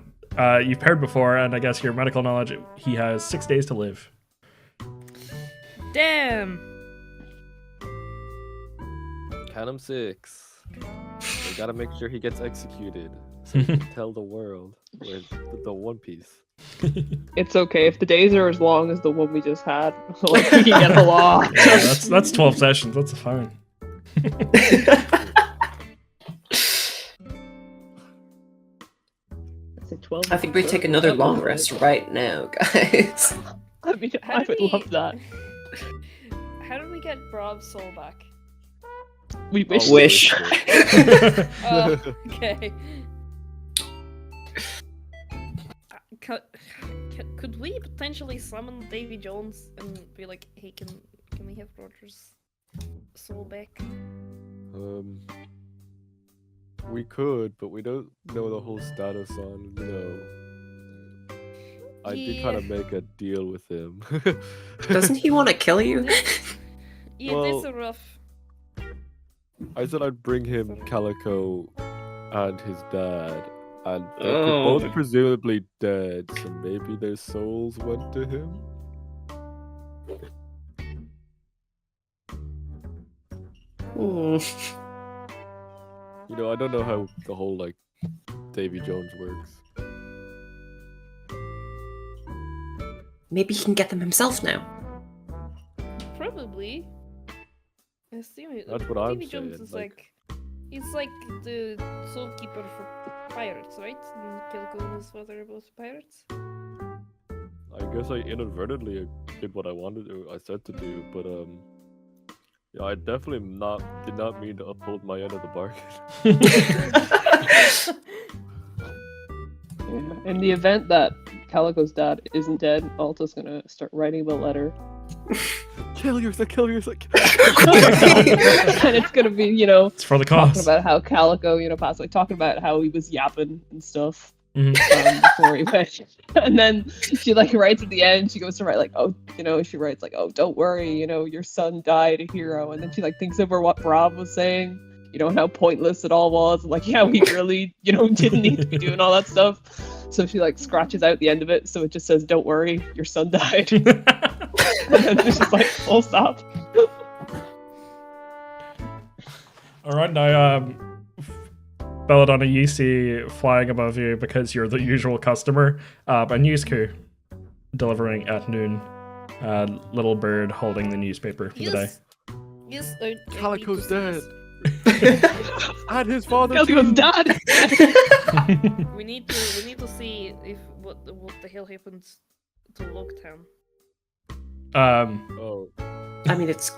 you've heard before, and I guess your medical knowledge, he has 6 days to live.
Damn!
Count him 6. We gotta make sure he gets executed so he can tell the world where the One Piece.
It's okay if the days are as long as the one we just had. Like we can get a lot.
Yeah, that's 12 sessions. That's fine.
I think we take another long rest right now, guys.
I mean, I would love that.
How do we get Bravv's soul back?
We wish.
Wish.
Oh, okay. Could we potentially summon Davy Jones and be like, hey, can we have Roger's soul back?
We could, but we don't know the whole status on, I did kind of make a deal with him.
Doesn't he want to kill you?
Yeah,
Well,
this is rough.
I said I'd bring him Calico and his dad, and they're
Oh.
both presumably dead, so maybe their souls went to him?
Hmm.
I don't know how the whole, Davy Jones works.
Maybe he can get them himself now.
Probably. I assume
That's what I'm
Davy Jones
saying,
is he's like the soul keeper for pirates, right? And Calico and his father are both pirates.
I guess I inadvertently did what I said to do, but yeah, I definitely did not mean to uphold my end of the bargain.
Yeah. In the event that Calico's dad isn't dead, Alta's gonna start writing him a letter.
Kill yourself.
And it's gonna be,
It's for the
talking
cause.
about how Calico, passed away, talking about how he was yapping and stuff
Mhm.
before he went. And then she writes at the end, she goes to write she writes oh, don't worry, your son died a hero. And then she thinks over what Bravv was saying, and how pointless it all was, and how he really, didn't need to be doing all that stuff. So she scratches out the end of it, so it just says, "Don't worry, your son died." And then it's just full stop.
All right, now, Belladonna, you see flying above you because you're the usual customer, a news crew delivering at noon. Little bird holding the newspaper for the day.
Yes.
Calico's dead. And his father
Calico's
too.
dad.
We need to see if what the hell happens to Logtown.
Oh.
I mean, it's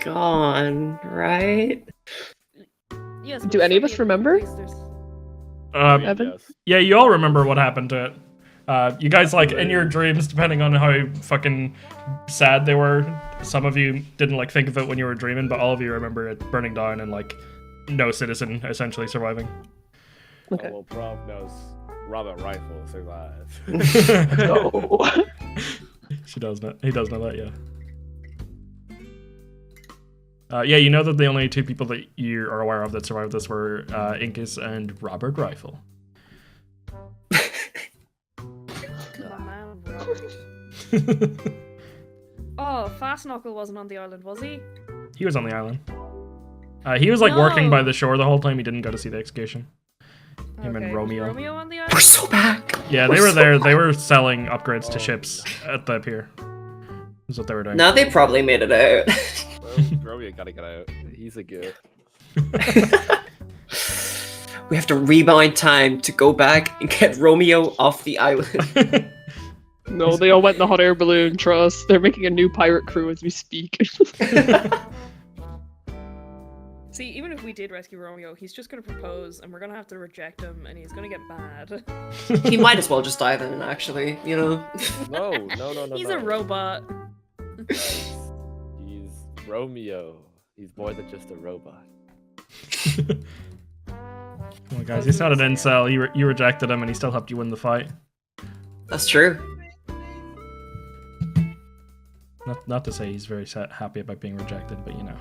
gone, right?
Yes.
Do any of us remember? Evan?
Yes.
Yeah, you all remember what happened to it. You guys, like, in your dreams, depending on how fucking sad they were, some of you didn't, like, think of it when you were dreaming, but all of you remember it burning down and, like, no citizen essentially surviving.
Okay.
Oh, well, Bravv knows Robert Rifle survived.
No.
He does know that, yeah. Yeah, you know that the only two people that you are aware of that survived this were Incus and Robert Rifle.
Oh, Fast Knuckle wasn't on the island, was he?
He was on the island. He was like working
No.
by the shore the whole time. He didn't go to see the execution. Him and
Was
Romeo.
Romeo on the island?
We're so back.
Yeah, they were there. They were selling upgrades to ships at the pier. That's what they were doing.
Now they probably made it out.
Well, Romeo gotta get out. He's a good.
We have to rewind time to go back and get Romeo off the island.
No, they all went in the hot air balloon, trust. They're making a new pirate crew as we speak.
See, even if we did rescue Romeo, he's just gonna propose, and we're gonna have to reject him, and he's gonna get mad.
He might as well just die then, actually, you know?
No.
He's a robot.
Guys, he's Romeo. He's more than just a robot.
Well, guys, he's not an incel. You rejected him, and he still helped you win the fight.
That's true.
Not to say he's very happy about being rejected, but you know.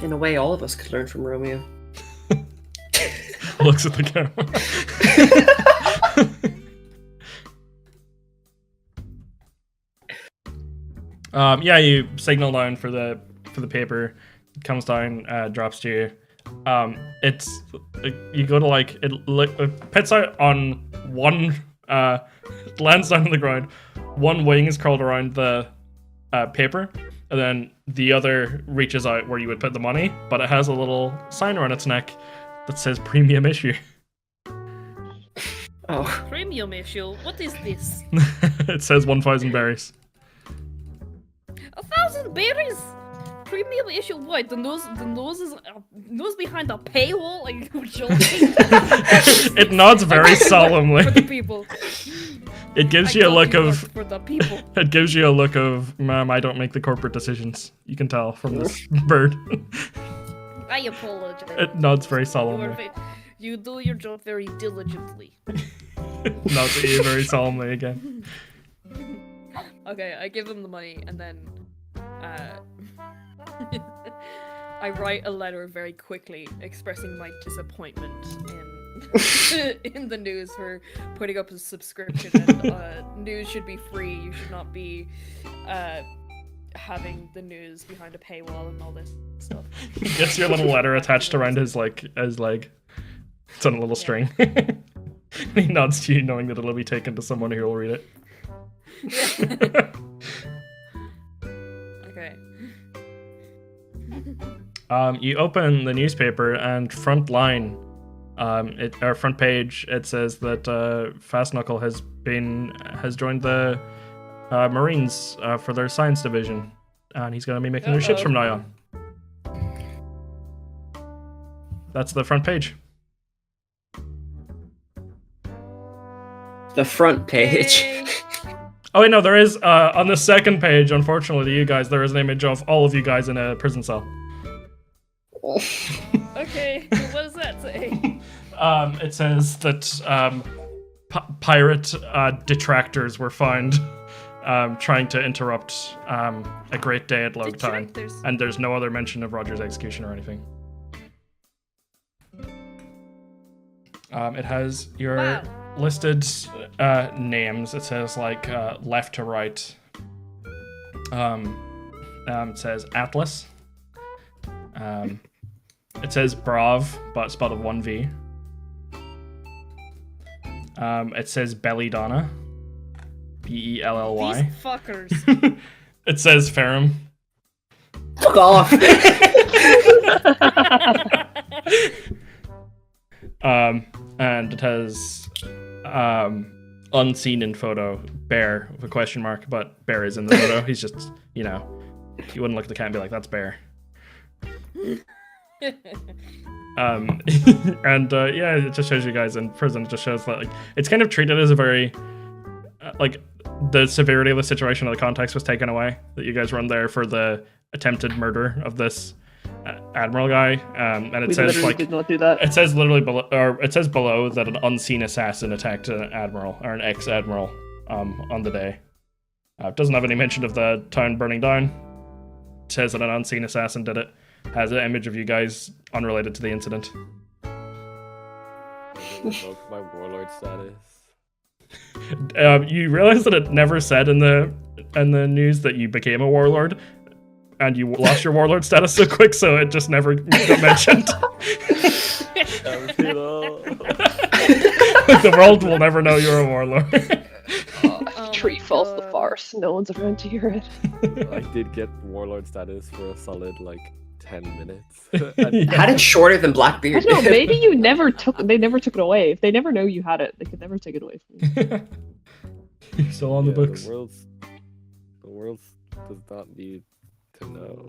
In a way, all of us could learn from Romeo.
Looks at the camera. Yeah, you signal down for the paper. It comes down, drops to you. It's you go to like it pits out on one, lands down on the ground. One wing is curled around the paper, and then the other reaches out where you would put the money, but it has a little sign around its neck that says premium issue.
Oh.
Premium issue? What is this?
It says 1,000 berries.
1,000 berries? Premium issue? What? The nose is nose behind a paywall? Like, you're joking?
It nods very solemnly.
For the people.
It gives
I
you a
thought
look
you
of.
worked for the people.
It gives you a look of, ma'am, I don't make the corporate decisions. You can tell from this bird.
I apologize.
It nods very
You,
solemnly.
you do your job very diligently.
Nods at you very solemnly again.
Okay, I give him the money, and then I write a letter very quickly expressing my disappointment in the news for putting up a subscription, and news should be free. You should not be having the news behind a paywall and all this stuff.
He gets your little letter attached around his leg. It's on a little string. He nods to you, knowing that it'll be taken to someone who will read it.
Okay.
You open the newspaper, and front line, front page, it says that Fast Knuckle has joined the Marines for their science division, and he's going to be making new ships from now on. That's the front page.
The front page.
Yay.
Oh wait, no, there is on the second page. Unfortunately, to you guys, there is an image of all of you guys in a prison cell.
Okay, what does that say?
It says that pirate detractors were found trying to interrupt a great day at Logtown,
Detractors?
and there's no other mention of Roger's execution or anything. It has your
Wow.
listed names. It says like left to right. It says Atlas. It says Bravv, but spelled with 1 V. It says Belladonna. Belly.
These fuckers.
It says Ferrum.
Fuck off.
And it has unseen in photo bear with a question mark, but bear is in the photo. He's just, you wouldn't look at the cat and be like, that's bear. And yeah, it just shows you guys in prison. It just shows that like it's kind of treated as a very like the severity of the situation of the context was taken away. That you guys run there for the attempted murder of this admiral guy, and it says like
did not do that.
it says literally below, or it says below that an unseen assassin attacked an admiral or an ex-admiral on the day. It doesn't have any mention of the town burning down. It says that an unseen assassin did it. Has an image of you guys unrelated to the incident.
Revoke my warlord status.
You realize that it never said in the news that you became a warlord, and you lost your warlord status so quick, so it just never got mentioned. The world will never know you're a warlord.
Tree falls the farce. No one's around to hear it.
I did get warlord status for a solid like 10 minutes.
Had it shorter than Blackbeard.
I don't know, maybe they never took it away. If they never know you had it, they could never take it away from you.
You're still on the books.
The world does not need to know.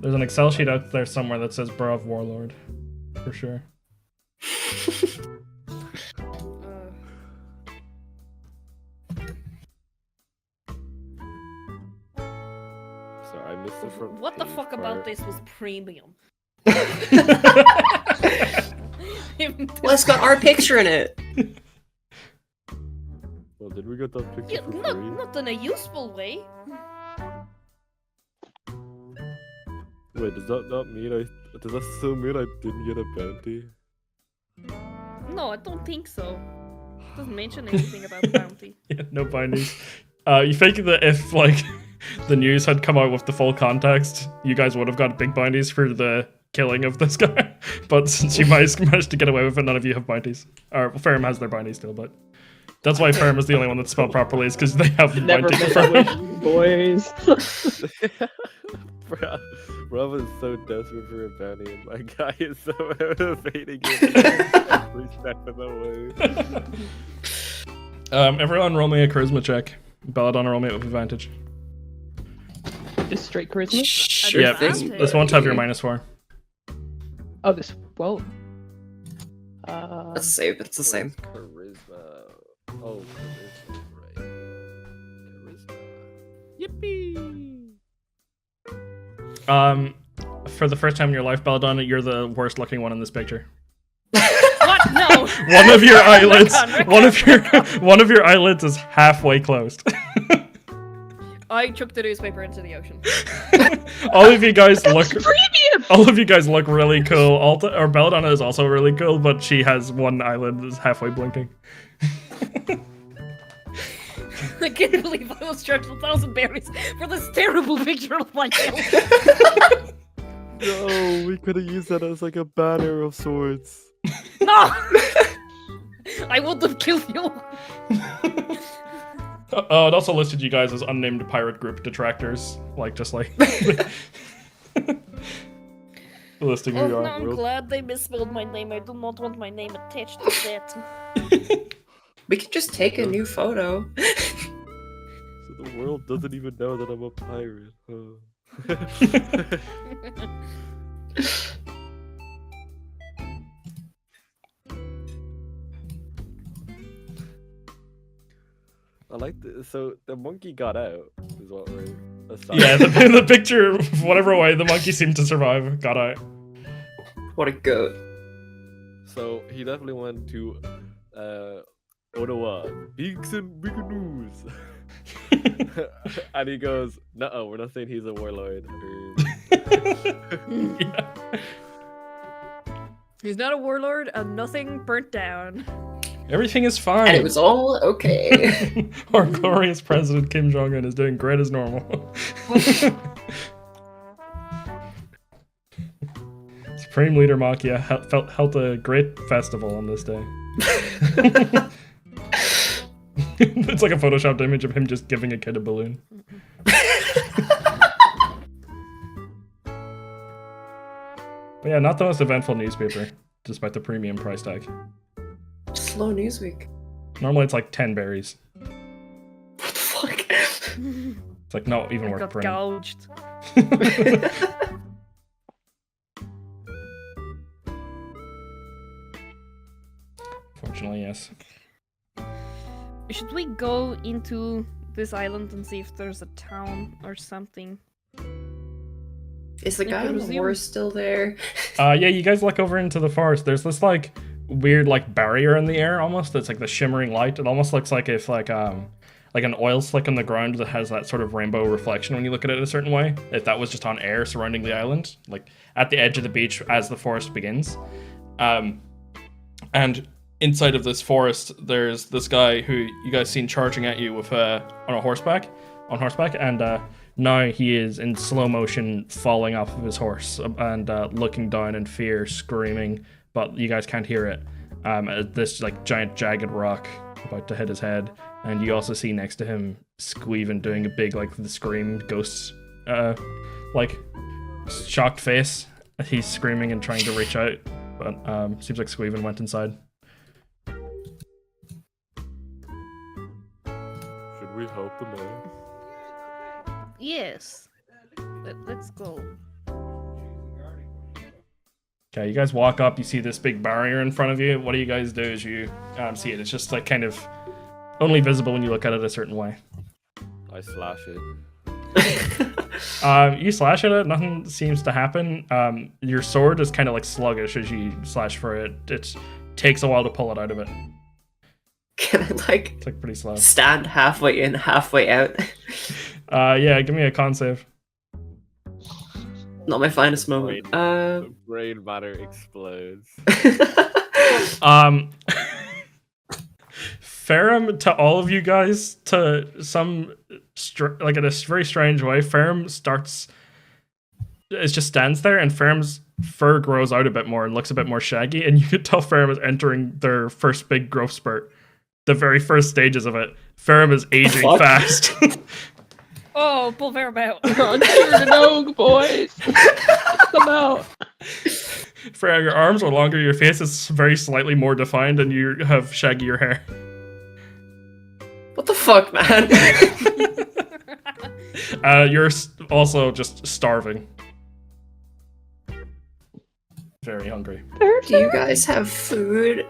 There's an Excel sheet out there somewhere that says Bravv Warlord. For sure.
Sorry, I missed the front
What the
page
fuck
part.
about this was premium?
Well, it's got our picture in it.
Well, did we get that picture
Yeah,
for
not,
free?
not in a useful way.
Wait, does that not mean does that still mean I didn't get a bounty?
No, I don't think so. It doesn't mention anything about bounty.
Yeah, no bindings. You think that if like the news had come out with the full context, you guys would have got big bounties for the killing of this guy. But since you managed to get away with it, none of you have bounties. Or Ferrum has their bounties still, but that's why Ferrum is the only one that's spelled properly, is because they have
Never
bounties.
been away from you, boys.
Bravv is so desperate for a bounty, and my guy is so motivating it every step of the way.
Everyone roll me a charisma check. Belladonna, roll me it with advantage.
Just straight charisma?
Sure
Yeah,
thing.
this won't have your -4.
Oh, this. Whoa.
That's the same. It's the same.
Charisma. Oh, charisma, right. Charisma. Yippee!
For the first time in your life, Belladonna, you're the worst looking one in this picture.
What? No.
One of your eyelids,
Retcon.
one of your eyelids is halfway closed.
I chucked the newspaper into the ocean.
All of you guys look.
Premium!
All of you guys look really cool. Or Belladonna is also really cool, but she has one eyelid that's halfway blinking.
I can't believe I was charged 1,000 berries for this terrible picture of myself.
No, we could have used that as like a banner of sorts.
No! I would have killed you.
It also listed you guys as unnamed pirate group detractors, just like listing who you
Oh,
are.
no, I'm glad they misspelled my name. I do not want my name attached to that.
We could just take a new photo.
So the world doesn't even know that I'm a pirate. I like so the monkey got out is what we're
Yeah, the picture, whatever way the monkey seemed to survive, got out.
What a goat.
So he definitely went to Ottawa. Big news. And he goes, "No, we're not saying he's a warlord."
Yeah.
He's not a warlord and nothing burnt down.
Everything is fine.
And it was all okay.
Our glorious president Kim Jong-un is doing great as normal. It's Supreme Leader Makia held a great festival on this day. It's like a photoshopped image of him just giving a kid a balloon. But yeah, not the most eventful newspaper, despite the premium price tag.
Slow news week.
Normally it's like 10 berries.
What the fuck?
It's like not even
I
worth
got
printing.
gouged.
Fortunately, yes.
Should we go into this island and see if there's a town or something?
Is the guy on the
presume-
horse still there?
Yeah, you guys look over into the forest. There's this like weird like barrier in the air almost. It's like the shimmering light. It almost looks like if like an oil slick on the ground that has that sort of rainbow reflection when you look at it a certain way. If that was just on air surrounding the island, like at the edge of the beach as the forest begins. And inside of this forest, there's this guy who you guys seen charging at you with on horseback, and now he is in slow motion falling off of his horse and looking down in fear, screaming, but you guys can't hear it. This like giant jagged rock about to hit his head, and you also see next to him Squeven doing a big like the scream ghost like shocked face. He's screaming and trying to reach out, but seems like Squeven went inside.
Should we help the man?
Yes. Let's go.
Okay, you guys walk up, you see this big barrier in front of you. What do you guys do as you see it? It's just like kind of only visible when you look at it a certain way.
I slash it.
You slash at it, nothing seems to happen. Your sword is kind of like sluggish as you slash for it. It takes a while to pull it out of it.
Can I like
It's like pretty slow.
stand halfway in, halfway out?
Yeah, give me a con save.
Not my finest moment.
The brain matter explodes.
Ferrum, to all of you guys, to some like in a very strange way, Ferrum just stands there, and Ferrum's fur grows out a bit more and looks a bit more shaggy, and you could tell Ferrum is entering their first big growth spurt. The very first stages of it. Ferrum is aging
Fuck.
fast.
Oh, pull Ferrum out.
Run through the dog, boys. Get them out.
Ferrum, your arms are longer, your face is very slightly more defined, and you have shaggier hair.
What the fuck, man?
You're also just starving. Very hungry.
Do you guys have food?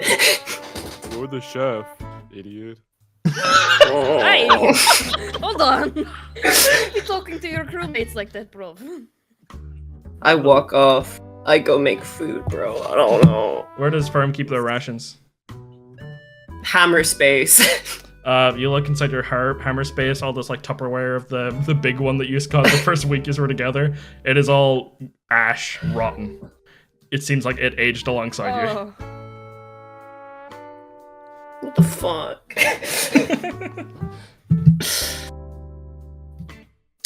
You're the chef, idiot.
Hey! Hold on! You're talking to your crewmates like that, bro.
I walk off. I go make food, bro. I don't know.
Where does Ferrum keep their rations?
Hammer space.
You look inside your hammer space, all this like Tupperware of the big one that you got the first week you were together. It is all ash, rotten. It seems like it aged alongside
Oh.
What the fuck?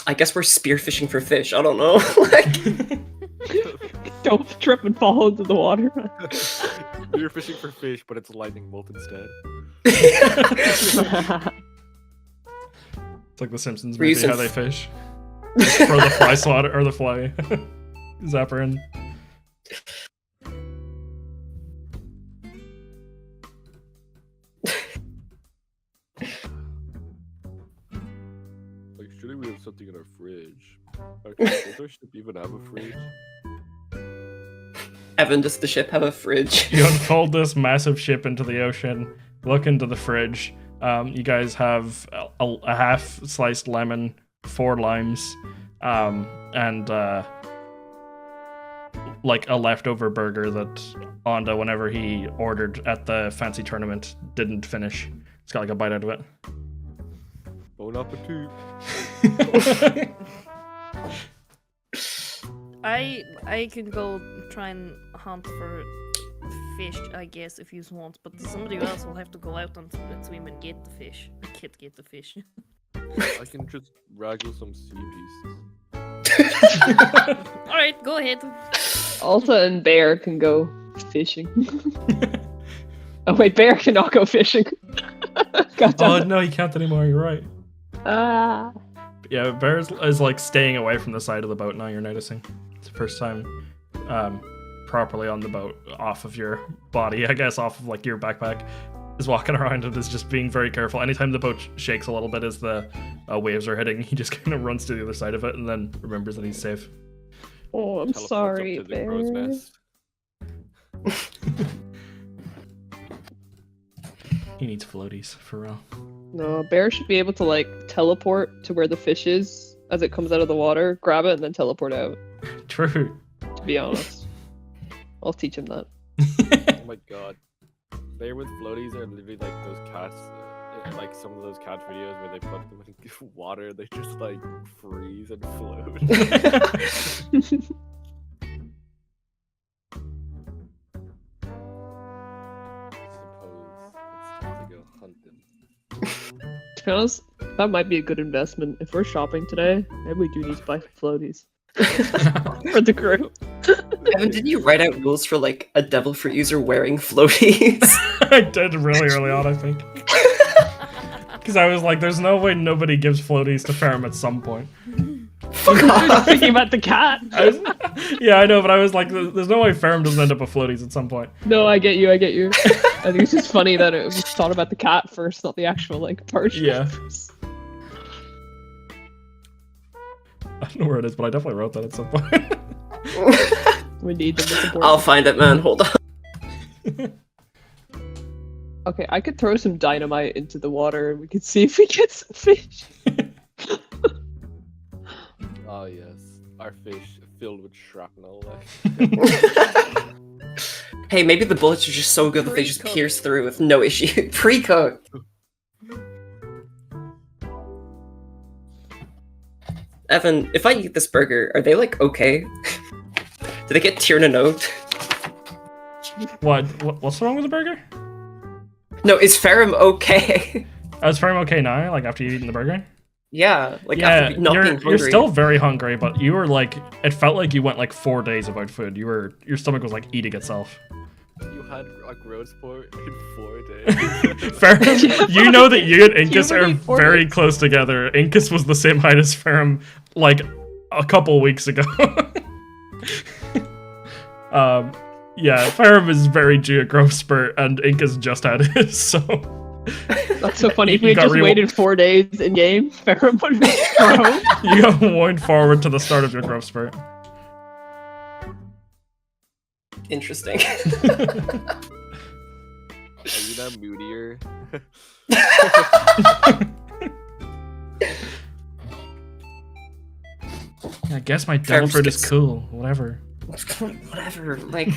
I guess we're spearfishing for fish. I don't know. Like,
Don't trip and fall into the water.
You're fishing for fish, but it's lightning bolt instead.
It's like the Simpsons movie,
Reason
how they fish. Just throw the fly slaughter or the fly zapper in.
Like, surely we have something in our fridge. Actually, does our ship even have a fridge?
Evan, does the ship have a fridge?
You unfold this massive ship into the ocean, look into the fridge. You guys have a half sliced lemon, 4 limes, and like a leftover burger that Onda, whenever he ordered at the fancy tournament, didn't finish. It's got like a bite out of it.
Bon appetit.
I can go try and hunt for fish, I guess, if you want, but somebody else will have to go out and swim and get the fish. I can't get the fish.
I can just wrangle some sea beasts.
Alright, go ahead.
Alta and Bear can go fishing. Oh wait, Bear cannot go fishing. God damn
Oh
it.
no, he can't anymore. You're right.
Ah.
Yeah, Bear is like staying away from the side of the boat now. You're noticing. It's the first time properly on the boat, off of your body, I guess, off of like your backpack. Is walking around and is just being very careful. Anytime the boat shakes a little bit as the waves are hitting, he just kind of runs to the other side of it and then remembers that he's safe.
Oh, I'm
Teleports up
sorry,
to the
Bear.
crow's nest.
He needs floaties, for real.
No, Bear should be able to like teleport to where the fish is as it comes out of the water, grab it, and then teleport out.
True.
To be honest, I'll teach him that.
Oh my god. Bear with floaties are literally like those cats, like some of those cat videos where they put them in water, they just like freeze and float. Suppose it's time to go hunting.
To be honest, that might be a good investment. If we're shopping today, maybe we do need to buy floaties for the crew.
Evan, didn't you write out rules for like a devil fruit user wearing floaties?
I did really early on, I think. Because I was like, there's no way nobody gives floaties to Ferrum at some point.
Fuck
I was
off.
thinking about the cat.
Yeah, I know, but I was like, there's no way Ferrum doesn't end up with floaties at some point.
No, I get you. I think it's just funny that it was thought about the cat first, not the actual like purchase.
Yeah. I don't know where it is, but I definitely wrote that at some point.
We need them. It's important.
I'll find it, man. Hold on.
Okay, I could throw some dynamite into the water and we could see if we get some fish.
Oh yes, our fish filled with shrapnel.
Hey, maybe the bullets are just so good that they just
Pre-cooked.
pierce through with no issue. Pre-cooked. Evan, if I eat this burger, are they like okay? Do they get tiered a note?
What's wrong with the burger?
No, is Ferrum okay?
Is Ferrum okay now, like after you've eaten the burger?
Yeah, like
Yeah,
after not being
you're
hungry.
still very hungry, but you were like, it felt like you went like 4 days without food. Your stomach was like eating itself.
You had like road sport in 4 days.
Ferrum, you know that you and Incus are
Puberty 4
very
days.
close together. Incus was the same height as Ferrum like a couple weeks ago. Yeah, Ferrum is very due a growth spurt, and Incus just had his, so...
That's so funny. If we
You
had
got
just
real-
waited 4 days in game, Ferrum would be grown.
You got wind forward to the start of your growth spurt.
Interesting.
Are you that moodier?
I guess my devil
Ferrum's
fruit is
gets-
cool. Whatever.
Whatever, like...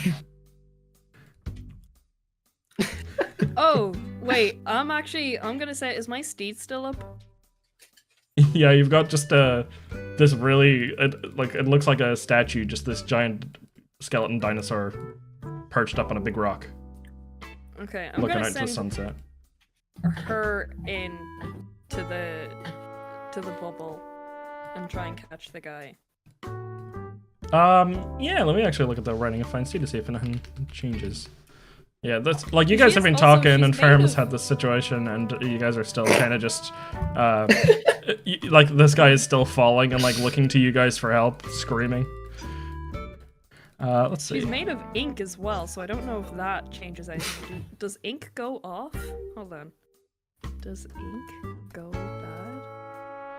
Oh, wait. I'm gonna say, is my steed still up?
Yeah, you've got just this really it looks like a statue, just this giant skeleton dinosaur perched up on a big rock,
Okay, I'm
looking
gonna
out to the
send
sunset.
her in to the bubble and try and catch the guy.
Yeah, let me actually look at the writing of Fine Steed to see if anything changes. Yeah, that's like you
She's
guys have been
also-
talking,
she's
and Ferrum has
native.
had this situation, and you guys are still kind of just like this guy is still falling and like looking to you guys for help, screaming. Let's see.
She's made of ink as well, so I don't know if that changes anything. Does ink go off? Hold on. Does ink go bad?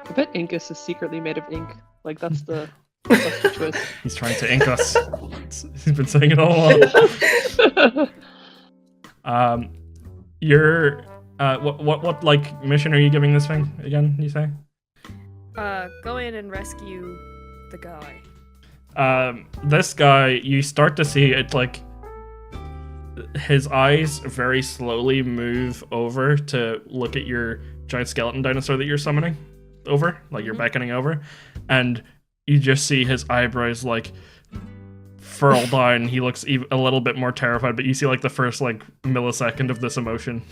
I bet Incus is secretly made of ink. Like that's the twist.
He's trying to ink us. He's been saying it all along. You're what like mission are you giving this thing again? You say?
Go in and rescue the guy.
This guy, you start to see it like his eyes very slowly move over to look at your giant skeleton dinosaur that you're summoning over, like you're beckoning over, and you just see his eyebrows like furl down. He looks a little bit more terrified, but you see like the first like millisecond of this emotion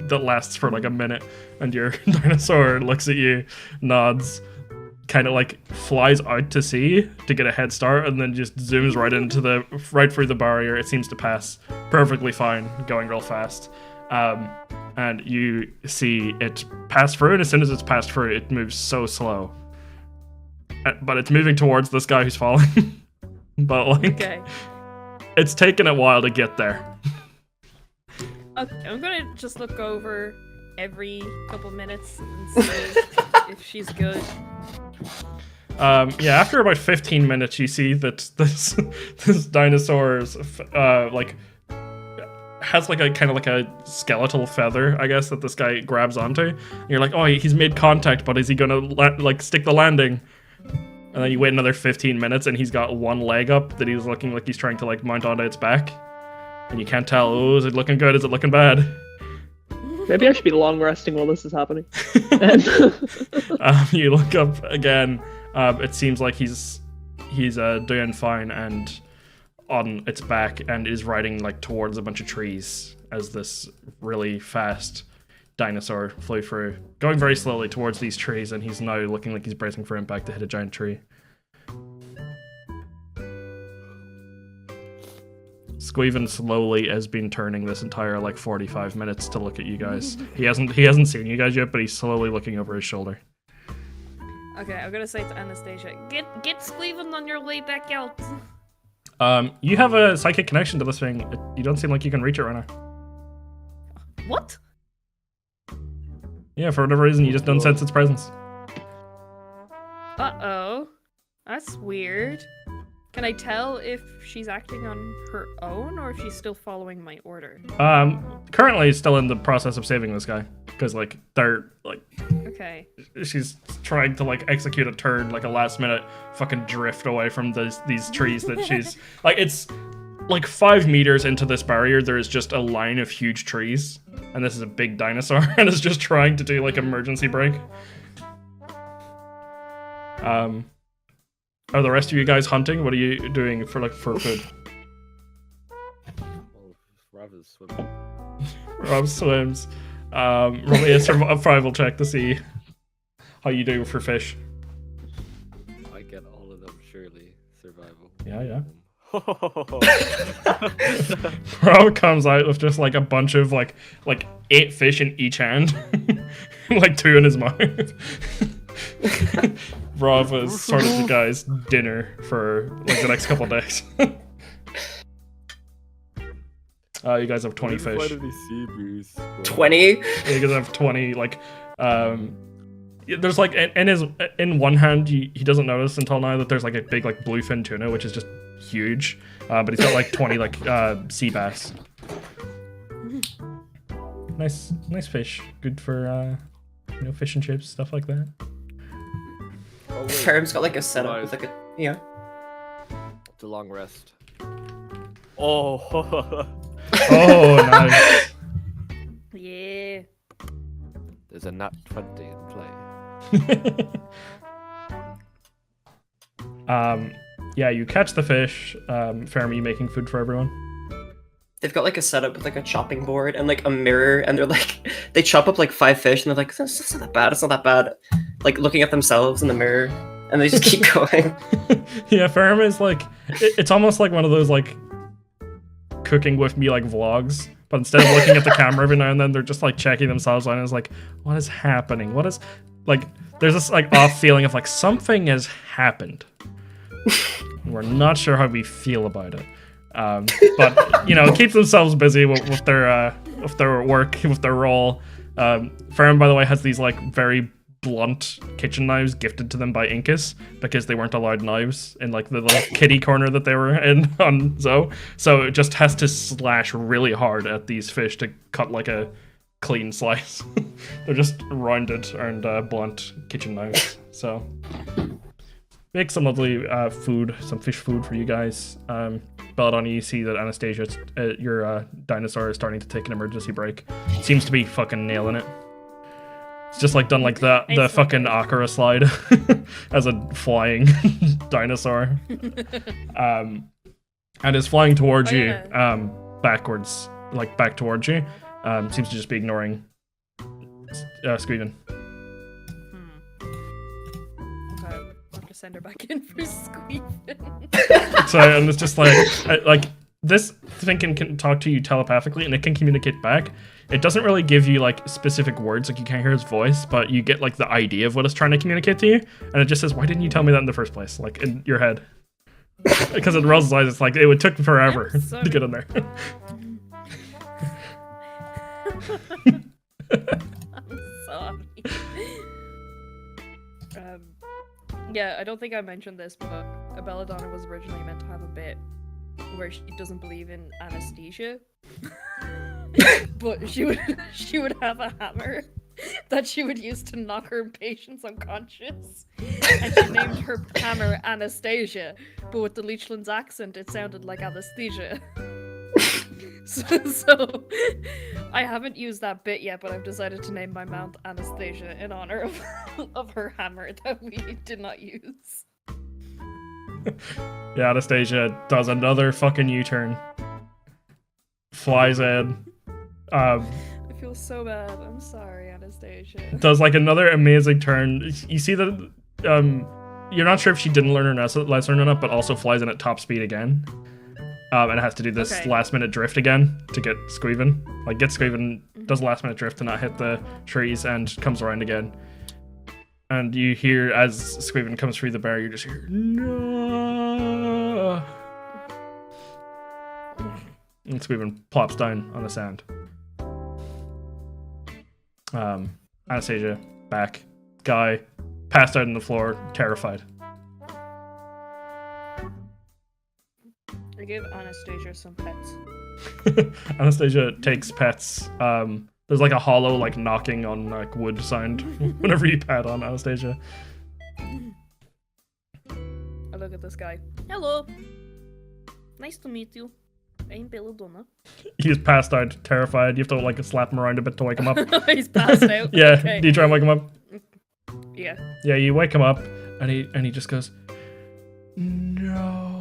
that lasts for like a minute, and your dinosaur looks at you, nods, kind of like flies out to sea to get a head start, and then just zooms right through the barrier. It seems to pass perfectly fine, going real fast. And you see it pass through, and as soon as it's passed through, it moves so slow. But it's moving towards this guy who's falling. But like,
Okay.
it's taken a while to get there.
Okay, I'm gonna just look over every couple minutes and see if she's good.
Yeah, after about 15 minutes, you see that this dinosaur's like has like a kind of like a skeletal feather, I guess, that this guy grabs onto. And you're like, oh, he's made contact, but is he gonna like stick the landing? And then you wait another 15 minutes, and he's got one leg up that he's looking like he's trying to like mount onto its back. And you can't tell, oh, is it looking good? Is it looking bad?
Maybe I should be long resting while this is happening.
You look up again. It seems like he's doing fine and on its back, and is riding like towards a bunch of trees as this really fast dinosaur flew through, going very slowly towards these trees, and he's now looking like he's bracing for impact to hit a giant tree. Squeven slowly has been turning this entire like 45 minutes to look at you guys. He hasn't seen you guys yet, but he's slowly looking over his shoulder.
Okay, I'm gonna say to Anastasia, get Squeven on your way back out.
You have a psychic connection to this thing. You don't seem like you can reach it right now.
What?
Yeah, for whatever reason, you just don't sense its presence.
Uh-oh. That's weird. Can I tell if she's acting on her own, or if she's still following my order?
Currently still in the process of saving this guy, because like they're like,
Okay.
she's trying to like execute a turn, like a last minute fucking drift away from these trees that she's like, it's like 5 meters into this barrier, there is just a line of huge trees, and this is a big dinosaur, and it's just trying to do like emergency brake. Are the rest of you guys hunting? What are you doing for food?
Well, Bravv is swimming.
Rob swims. Roll me a survival check to see how you do for fish.
I get all of them, surely. Survival.
Yeah. Rob comes out with just like a bunch of like 8 fish in each hand, like 2 in his mouth. Bravv is sort of the guy's dinner for like the next couple of days. You guys have 20 fish.
Why did he see Bruce?
20?
You guys have 20 like there's like in one hand he doesn't notice until now that there's like a big like bluefin tuna, which is just huge, but he's got like 20 like sea bass. Nice fish, good for fish and chips, stuff like that.
Oh, wait.
Ferrum's got like a setup with like a
It's a long rest. Oh,
Oh, nice.
Yeah.
there's a nat 20 in play.
Yeah, you catch the fish. Ferrum, you making food for everyone?
They've got like a setup with like a chopping board and like a mirror, and they're like, they chop up like 5 fish, and they're like, it's not that bad, it's not that bad. Like looking at themselves in the mirror, and they just keep going.
Yeah, Ferrum is like, it's almost like one of those like cooking with me like vlogs, but instead of looking at the camera every now and then, they're just like checking themselves out, and it's like, what is happening? What is, like, there's this like off feeling of like something has happened. We're not sure how we feel about it. But keep themselves busy with their work, with their role. Ferrum, by the way, has these like very blunt kitchen knives gifted to them by Incas because they weren't allowed knives in like the little kiddie corner that they were in on Zoe. So it just has to slash really hard at these fish to cut like a clean slice. They're just rounded and blunt kitchen knives. So make some lovely food, some fish food for you guys. Belladonna, you see that Anastasia, your dinosaur, is starting to take an emergency break. Seems to be fucking nailing it. It's just like done like the fucking Akira slide as a flying dinosaur. And is flying towards you, backwards, like back towards you. Seems to just be ignoring Squeven.
Okay. send her back in for squeezing.
So, and it's just like this thing can talk to you telepathically, and it can communicate back. It doesn't really give you like specific words, like you can't hear his voice, but you get like the idea of what it's trying to communicate to you, and it just says, "Why didn't you tell me that in the first place?" Like in your head, because it rolls its eyes. It's like it took forever to get in there.
I'm sorry. Yeah, I don't think I mentioned this, but Belladonna was originally meant to have a bit where she doesn't believe in anesthesia, but she would have a hammer that she would use to knock her patients unconscious, and she named her hammer Anastasia, but with the Leechland's accent, it sounded like anesthesia. So I haven't used that bit yet, but I've decided to name my mount Anastasia in honor of her hammer that we did not use.
Yeah, Anastasia does another fucking U-turn. Flies in.
I feel so bad. I'm sorry, Anastasia.
Does like another amazing turn. You see that you're not sure if she didn't learn her lesson or not, but also flies in at top speed again. And it has to do this last minute drift again to get Squeven. Like gets Squeven, does last minute drift to not hit the trees, and comes around again. And you hear as Squeven comes through the barrier, you just hear no. And Squeven plops down on the sand. Anastasia back. Guy passed out on the floor, terrified.
I gave Anastasia some pets.
Anastasia takes pets. There's like a hollow like knocking on like wood sound whenever you pat on Anastasia.
I look at this guy. Hello. Nice to meet you. I'm Belladonna.
He's passed out, terrified. You have to like slap him around a bit to wake him up.
He's passed out.
Yeah.
Okay.
Do you try and wake him up?
Yeah.
Yeah, you wake him up, and he just goes, no.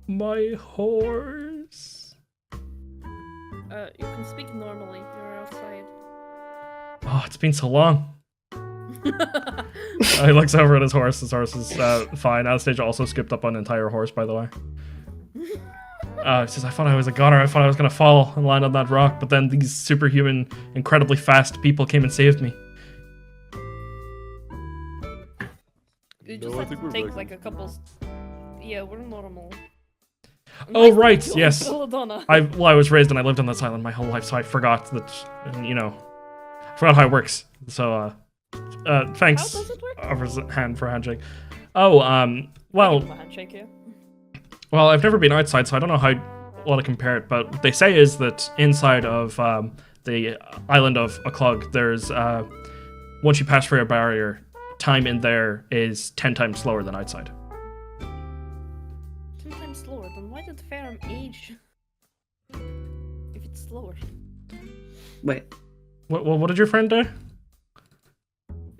My horse.
You can speak normally. You're outside.
Oh, it's been so long. He looks over at his horse. His horse is fine. Anastasia also skipped up on an entire horse, by the way. He says, I thought I was a goner. I thought I was going to fall and land on that rock, but then these superhuman, incredibly fast people came and saved me.
You just have to take like a couple... Yeah, we're normal.
Oh, right, yes.
Belladonna.
I was raised and I lived on this island my whole life, so I forgot that, I forgot how it works. So, thanks.
How does it work?
Offers a hand for a handshake. Oh, well...
I give him a handshake, yeah.
Well, I've never been outside, so I don't know how to compare it, but what they say is that inside of the island of Aclog, there's, once you pass through a barrier, time in there is 10 times slower than outside.
10 times slower? Then why did the Ferrum age? If it's slower.
Wait.
What did your friend do?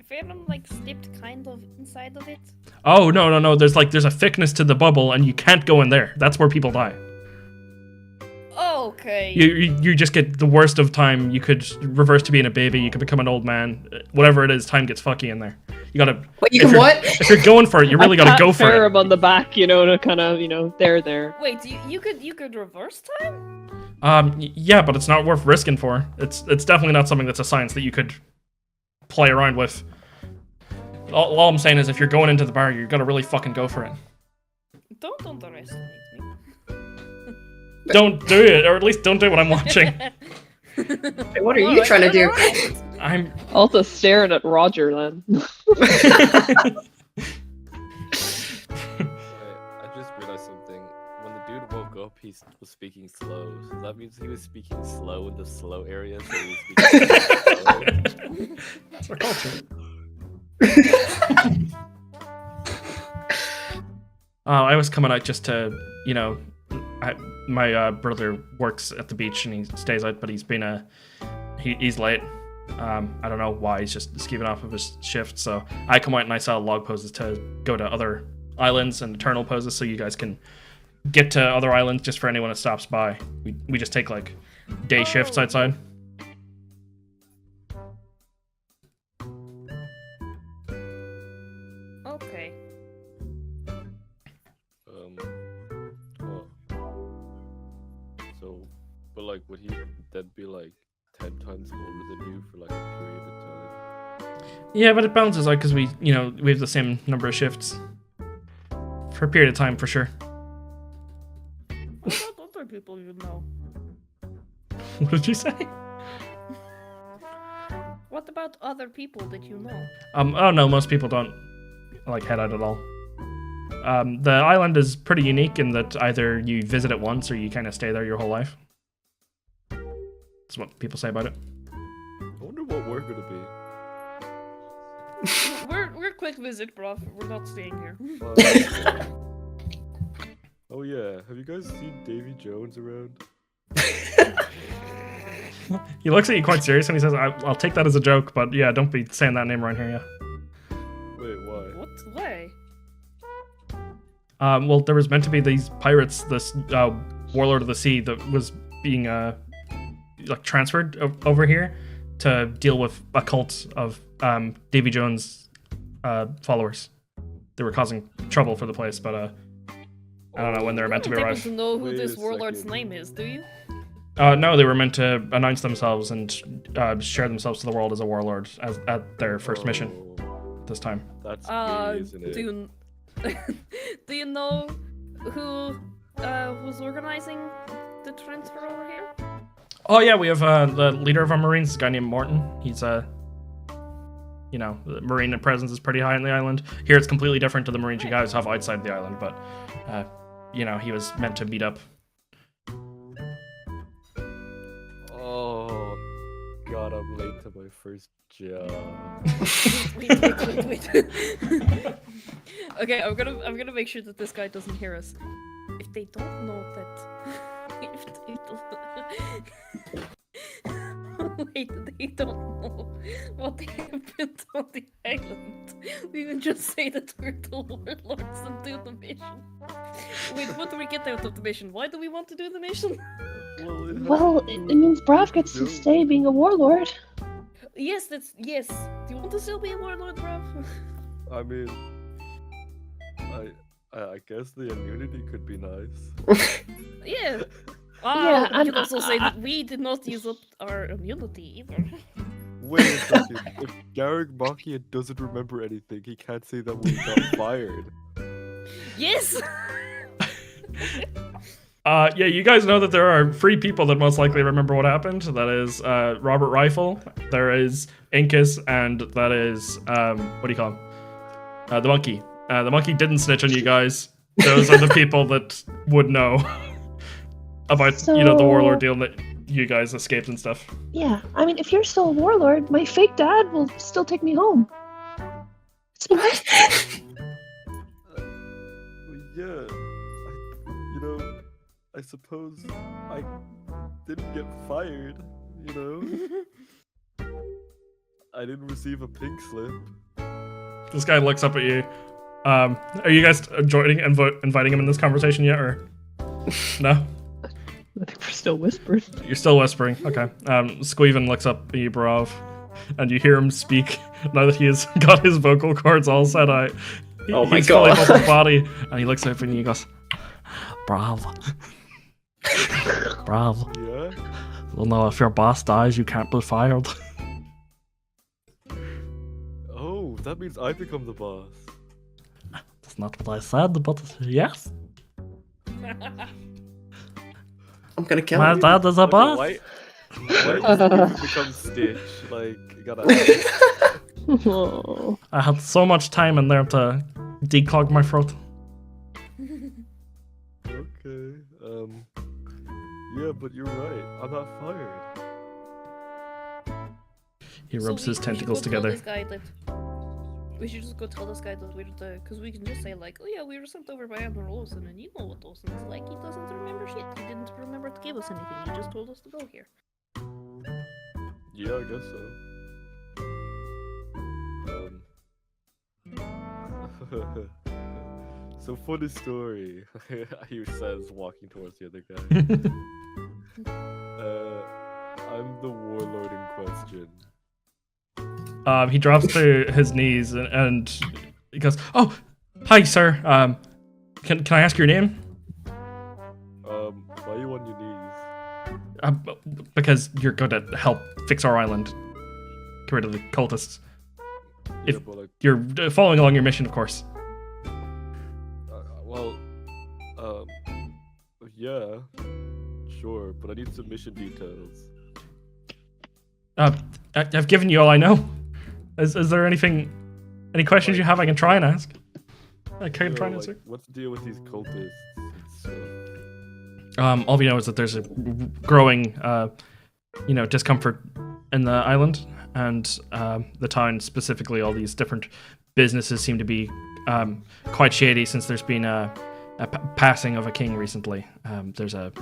Ferrum, like, slipped kind of inside of it.
Oh, no. There's a thickness to the bubble, and you can't go in there. That's where people die.
Okay.
You just get the worst of time. You could reverse to being a baby. You could become an old man. Whatever it is, time gets fucky in there. You gotta.
Wait, you can what?
If you're going for it, you really gotta go for it.
Ferrum on the back, to kind of, there.
Wait, you could reverse time?
Yeah, but it's not worth risking for. It's definitely not something that's a science that you could play around with. All I'm saying is, if you're going into the bar, you gotta really fucking go for it.
Don't underestimate me.
Don't do it, or at least don't do what I'm watching.
Hey, what are you trying to do?
I'm
Also staring at Roger, then.
I just realized something. When the dude woke up, he was speaking slow. So that means he was speaking slow in the slow area. So he was speaking slow.
That's our culture. I was coming out just to, my brother works at the beach and he stays out, but he's been he's late. I don't know why, he's just skeeving off of his shift. So I come out and I sell log poses to go to other islands and eternal poses, so you guys can get to other islands just for anyone that stops by. We just take like day shifts outside.
Okay.
Well, so, but like, would he then be like 10 times older than you for like a period of time?
Yeah, but it balances out because we have the same number of shifts for a period of time for sure.
What about other people you know?
What did you say?
What about other people that you know?
Oh no, most people don't like head out at all. The island is pretty unique in that either you visit it once or you kind of stay there your whole life. That's what people say about it.
I wonder what we're gonna be.
We're quick visit, Bravv. We're not staying here.
Oh yeah, have you guys seen Davy Jones around?
He looks at you quite serious and he says, I'll take that as a joke, but yeah, don't be saying that name around here, yeah.
Wait, why?
What way?
Well, there was meant to be these pirates, this warlord of the sea that was being like transferred over here to deal with a cult of Davy Jones followers. They were causing trouble for the place, but I don't know when they were meant to be
You don't
arrived.
happen to know who
Wait
this
a
warlord's
second.
name is, do you?
No, they were meant to announce themselves and share themselves to the world as a warlord at their first mission
Oh,
this time.
that's me, isn't it?
Do you know who was organizing the transfer over here?
Oh yeah, we have the leader of our Marines, this guy named Morton. He's the Marine presence is pretty high on the island. Here it's completely different to the Marines you guys have outside the island, but he was meant to meet up.
Oh, God, I'm late to my first job.
Wait. Okay, I'm gonna make sure that this guy doesn't hear us. If they don't know that, wait, they don't know what happened on the island. We can just say that we're the warlords and do the mission. Wait, what do we get out of the mission? Why do we want to do the mission?
Well, it means Bravv gets to stay being a warlord.
Yes. Do you want to still be a warlord, Bravv?
I mean, I guess the immunity could be nice.
Yeah.
Yeah,
You
and
can also say that we did not use up our immunity either.
Wait a second. If Garrick Makia doesn't remember anything, he can't say that we got fired.
Yes.
Yeah, you guys know that there are 3 people that most likely remember what happened. That is Robert Rifle, there is Incus, and that is what do you call him? The monkey. The monkey didn't snitch on you guys. Those are the people that would know about the warlord deal that you guys escaped and stuff.
Yeah, I mean, if you're still a warlord, my fake dad will still take me home.
Yeah, I suppose I didn't get fired, I didn't receive a pink slip.
This guy looks up at you. Are you guys joining and inviting him in this conversation yet, or no?
I think we're still whispering.
You're still whispering. Okay. Squeven looks up at you, Bravv, and you hear him speak. Now that he has got his vocal cords all set out,
Oh my
he's
God.
fully full body, and he looks up at you and he goes, "Bravv, Bravv.
Yeah?
Well, no, if your boss dies, you can't be fired."
Oh, that means I become the boss.
That's not what I said, but yes,
I'm gonna kill
my
him.
dad is a
Okay,
boss.
why did you become Stitch? Like, you gotta...
Oh.
I had so much time in there to declog my throat.
Okay, yeah, but you're right. I'm not fired.
He rubs
So
his
we should
tentacles
go tell
together.
this guy that we should just go tell this guy that we're because we can just say like, oh yeah, we were sent over by Admiral Olsen, and you know what Olsen is like. He doesn't remember shit. He didn't remember to give us anything. He just told us to go here.
Yeah, I guess so. So funny story, he says, walking towards the other guy. I'm the warlord in question.
He drops to his knees and he goes, "Oh, hi, sir. Can I ask your name?"
Why are you on your knees?
Because you're going to help fix our island, get rid of the cultists.
Yeah,
If
but like,
you're following along your mission, of course.
well, yeah, sure, but I need some mission details.
I've given you all I know. Is there any questions you have I can try and ask? I can try and answer.
What's the deal with these cultists and stuff?
All we know is that there's a growing, discomfort in the island, and the town specifically. All these different businesses seem to be quite shady since there's been a passing of a king recently. There's a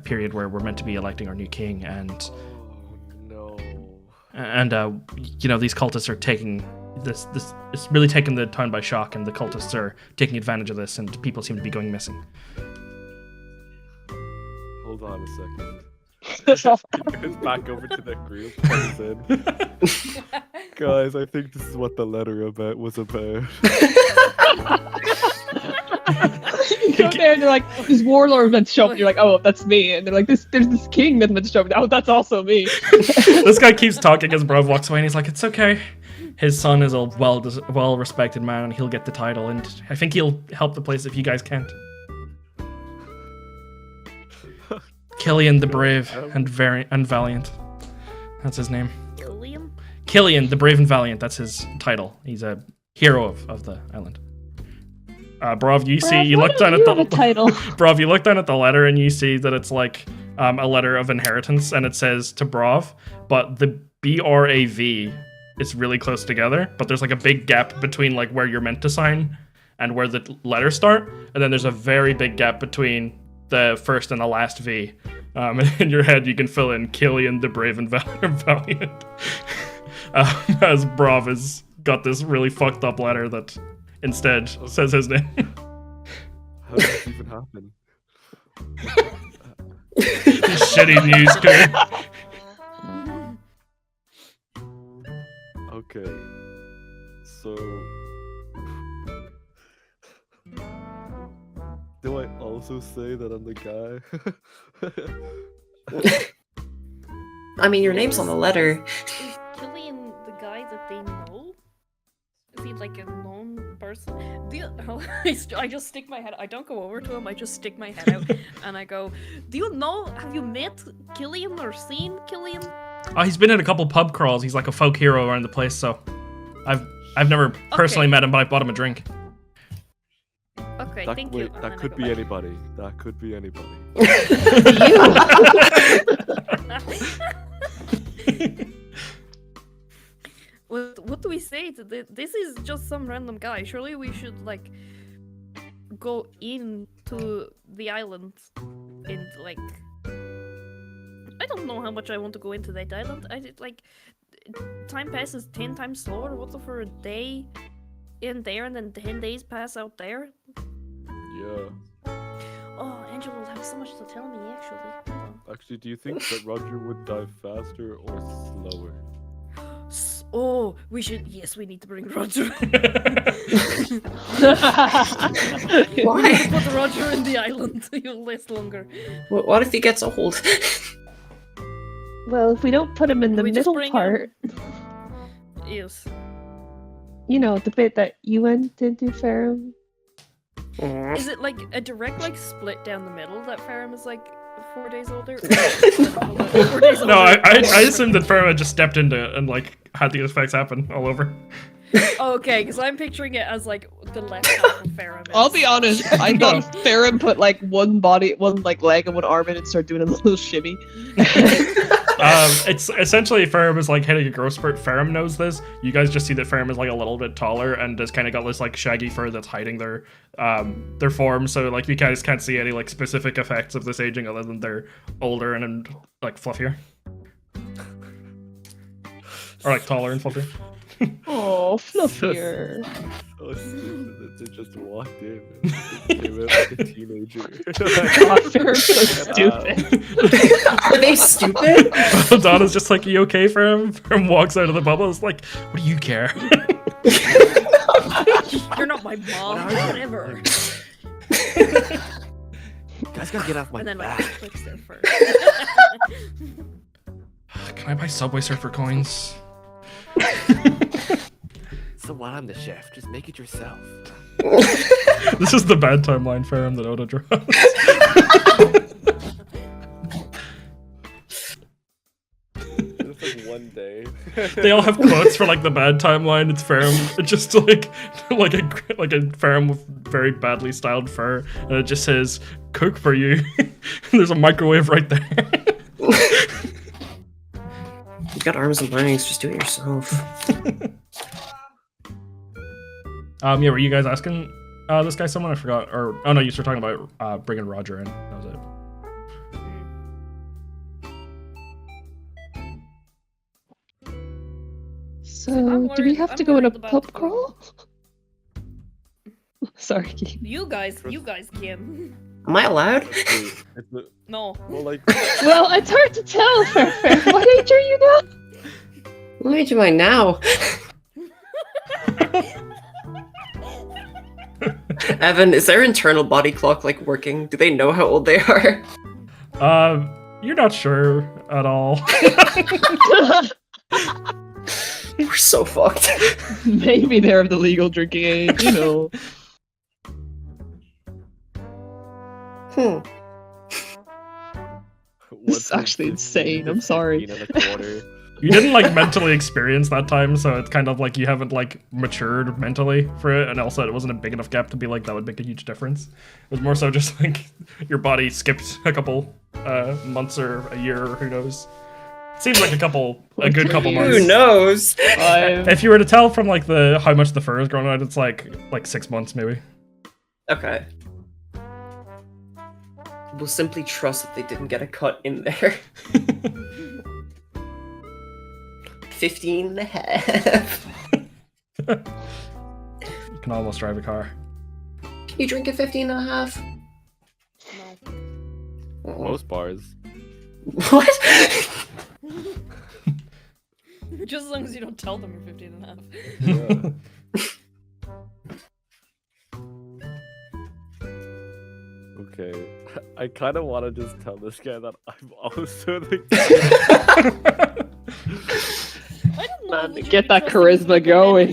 period where we're meant to be electing our new king, and these cultists are taking this. It's really taken the town by shock, and the cultists are taking advantage of this, and people seem to be going missing.
Hold on a second. Goes back over to the group. Comes in. Guys, I think this is what the letter was about.
You go there and they're like, this warlord meant to show up. And you're like, oh, that's me. And they're like, there's this king that meant to show up. Oh, that's also me.
This guy keeps talking as Bravv walks away, and he's like, it's okay. His son is a well-respected man, and he'll get the title, and I think he'll help the place if you guys can't. Killian the Brave and Valiant. That's his name. Killian the Brave and Valiant. That's his title. He's a hero of the island. Bravv, you look down at the
title.
Bravv, you look down at the letter and you see that it's like a letter of inheritance, and it says to Bravv, but the BRAV is really close together, but there's like a big gap between like where you're meant to sign and where the letters start, and then there's a very big gap between the first and the last V. In your head, you can fill in Killian the Brave and Valiant. As Bravv has got this really fucked up letter that instead says his name.
How did this even happen?
Shitty news, Kurt.
Okay. So... do I also say that I'm the guy?
I mean, your name's on the letter.
Is Killian the guy that they know? Is he like a known person? I just stick my head. I don't go over to him. I just stick my head out and I go, "Do you know? Have you met Killian or seen Killian?"
He's been in a couple pub crawls. He's like a folk hero around the place. So, I've never personally met him, but I bought him a drink.
Okay, thank you.
That could be anybody. That could be anybody.
What do we say to this? This is just some random guy. Surely we should like go into the island and like I don't know how much I want to go into that island. I did like time passes 10 times slower. What for a day in there and then 10 days pass out there?
Yeah.
Oh, Angela will have so much to tell me actually.
Actually, do you think that Roger would die faster or slower?
Oh, we need to bring Roger.
Why?
Put Roger in the island. He'll last longer.
What if he gets old?
Well, if we don't put him in the
We just
middle
bring
part,
Yes.
you know, the bit that you went into, Ferrum.
Is it like a direct like split down the middle that Ferrum is like 4 days older? 4 days older.
No, I assumed that Ferrum had just stepped into and like had the effects happen all over.
Okay, because I'm picturing it as like the left half of Ferrum.
I'll be honest, I thought Ferrum put like one leg and one arm in and started doing a little shimmy.
It's essentially Ferrum is like hitting a growth spurt. Ferrum knows this. You guys just see that Ferrum is like a little bit taller and has kind of got this like shaggy fur that's hiding their form. So like you guys can't see any like specific effects of this aging other than they're older and like fluffier, or like taller and fluffier.
Oh, fluffier.
So stupid that they just walked in and came out like a teenager.
God, Ferrum's so stupid.
Are they stupid?
Donna's just like, you okay, Ferrum? Ferrum walks out of the bubble. It's like, what do you care?
You're not my mom. Whatever.
You guys gotta get off my
And then
back.
like clicks there first.
Can I buy Subway Surfer coins?
So while I'm the chef, just make it yourself.
This is the bad timeline Ferrum that Oda draws.
Just like one day.
They all have quotes for like the bad timeline. It's Ferrum. It's just like a Ferrum with very badly styled fur, and it just says "cook for you." There's a microwave right there.
You've got arms and legs, just do it yourself.
Yeah, were you guys asking this guy someone? I forgot. Or oh no, you were talking about bringing Roger in. That was it.
So, do we have to go in a pub crawl? Sorry.
You guys can.
Am I allowed?
No.
Well, like,
Well, it's hard to tell, Fair. What age are you now?
What age am I now? Evan, is their internal body clock like working? Do they know how old they are?
You're not sure at all.
We're so fucked.
Maybe they're of the legal drinking age, you know. This is actually insane, I'm sorry.
You didn't like mentally experience that time, so it's kind of like you haven't like matured mentally for it, and also it wasn't a big enough gap to be like that would make a huge difference. It was more so just like your body skipped a couple months or a year, or who knows. Seems like a good couple months.
Who knows?
If you were to tell from like how much the fur is growing out, it's like 6 months maybe.
Okay. We'll simply trust that they didn't get a cut in there. 15 and a half.
You can almost drive a car.
Can you drink a 15 and a half?
No.
Most bars.
What?
Just as long as you don't tell them you're 15 and a half.
Yeah. Okay. I kind of want to just tell this guy that I'm also the
I don't know.
Man,
would you
get
be
that
trusting
charisma
people
going.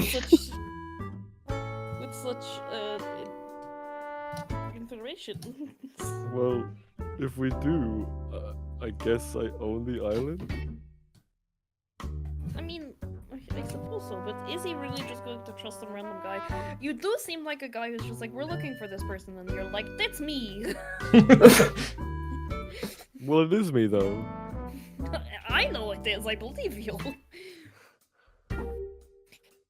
With such information.
Well, if we do, I guess I own the island.
I mean, I suppose so, but is he really just going to trust some random guy? You do seem like a guy who's just like, we're looking for this person, and you're like, that's me!
Well, it is me though.
I know it is, I believe you.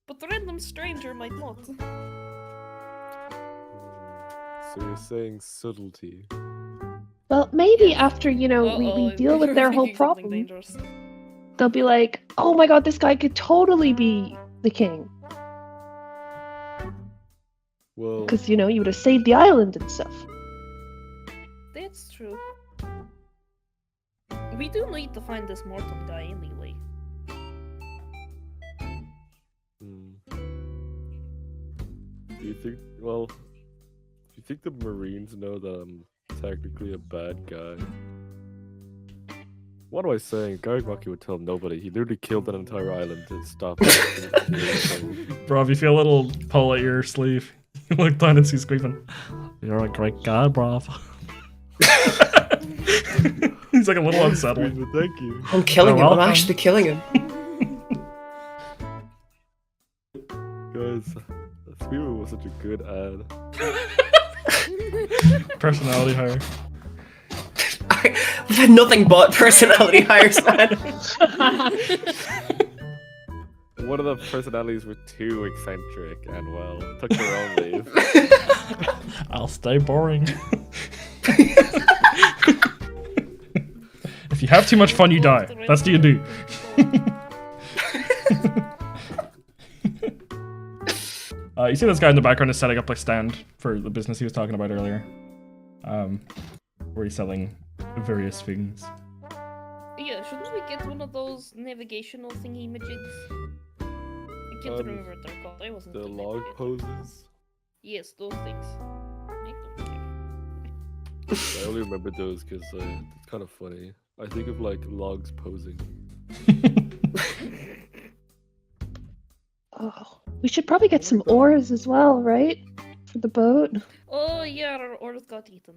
But the random stranger might not.
So you're saying subtlety?
Well, maybe after, we deal with their whole
Thinking something
problem,
dangerous.
they'll be like, oh my god, this guy could totally be the king.
Well,
Because, you would have saved the island and stuff.
That's true. We do need to find this mortal guy anyway.
do you think? Well, do you think the Marines know that I'm technically a bad guy? What am I saying? Garrett Maki would tell nobody. He literally killed an entire island to stop it.
Bro, if you feel a little pull at your sleeve, you look down and see Squeepin. You're a great guy, Bravv. He's like a little unsettled.
Thank you.
I'm killing him. I'm
welcome.
actually killing him.
Guys, Squealer was such a good ad.
Personality hire.
We've had nothing but personality hires, man.
One of the personalities were too eccentric and, well, took their own leave.
I'll stay boring. If you have too much fun, you die. That's D&D. You see this guy in the background is setting up a stand for the business he was talking about earlier. Where he's selling various things.
Yeah, shouldn't we get one of those navigational thingy midgets? I can't remember what they're called. what? I wasn't.
The
too
log
nitpicky.
poses.
Yes, those things. Make them
I only remember those because it's kind of funny. I think of like logs posing.
Oh, we should probably get some oars as well, right? For the boat.
Oh yeah, our orders got eaten.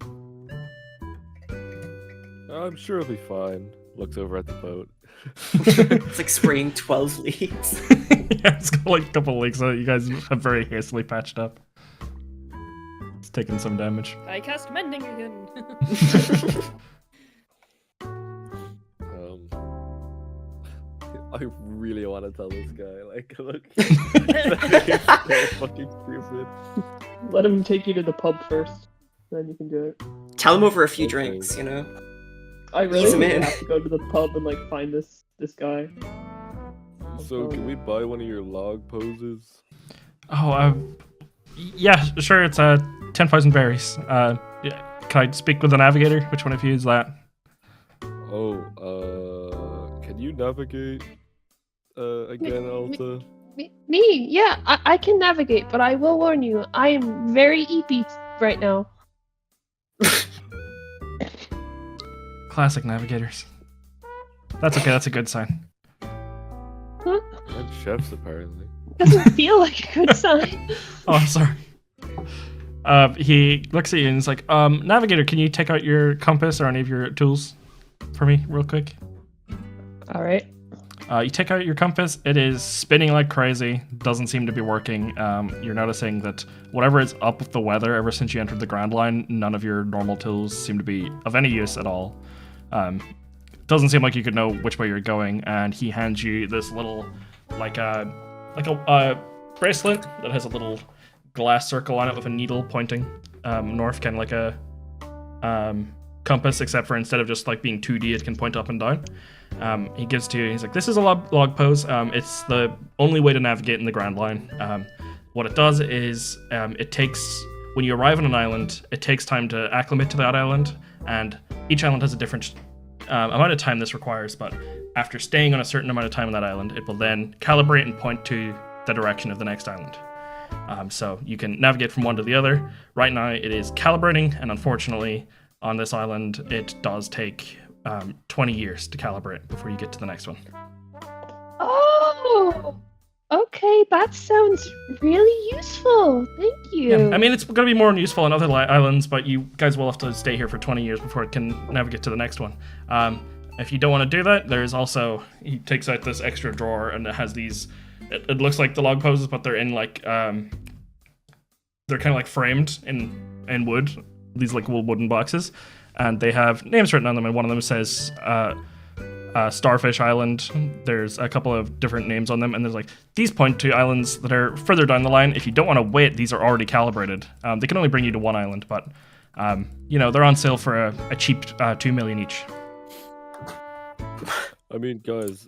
I'm sure it'll be fine. Looks over at the boat.
It's like spraying 12 leaves.
Yeah, it's got like a couple leaks that you guys have very hastily patched up. It's taking some damage.
I cast mending again.
I really want to tell this guy, like, look, it's so fucking stupid.
Let him take you to the pub first, then you can do it.
Tell him over a few
Okay.
drinks, you know?
I
really Ease him in.
have to go to the pub and like find this guy.
So can we buy one of your log poses?
Oh, yeah, sure. It's 10,000 berries. Yeah, can I speak with the navigator? Which one of you is that?
Oh, can you navigate again, Alta?
Me? Yeah, I can navigate, but I will warn you, I am very eepy right now.
Classic navigators. That's okay. That's a good sign.
Huh?
And chefs, apparently.
Doesn't feel like a good sign.
Oh, I'm sorry. He looks at you and is like, navigator, can you take out your compass or any of your tools for me real quick?
All right.
You take out your compass. It is spinning like crazy. Doesn't seem to be working. You're noticing that whatever is up with the weather ever since you entered the Grand Line, none of your normal tools seem to be of any use at all. Doesn't seem like you could know which way you're going. And he hands you this little, like a bracelet that has a little glass circle on it with a needle pointing north, kind of like a compass, except for instead of just like being 2D, it can point up and down. He gives to you. He's like, "This is a log pose. It's the only way to navigate in the Grand Line. What it does is it takes, when you arrive on an island, it takes time to acclimate to that island, and each island has a different amount of time this requires. But after staying on a certain amount of time on that island, it will then calibrate and point to the direction of the next island. So you can navigate from one to the other. Right now, it is calibrating, and unfortunately, on this island, it does take 20 years to calibrate before you get to the next one."
Oh, okay. That sounds really useful. Thank you.
Yeah, I mean, it's going to be more useful on other islands, but you guys will have to stay here for 20 years before it can navigate to the next one. If you don't want to do that, there's also, he takes out this extra drawer, and it has these, it looks like the log poses, but they're in like, they're kind of like framed in wood, these like wooden boxes. And they have names written on them, and one of them says Starfish Island. There's a couple of different names on them, and there's like, these point to islands that are further down the line. If you don't want to wait, these are already calibrated. They can only bring you to one island, but they're on sale for a cheap 2 million each.
I mean, guys,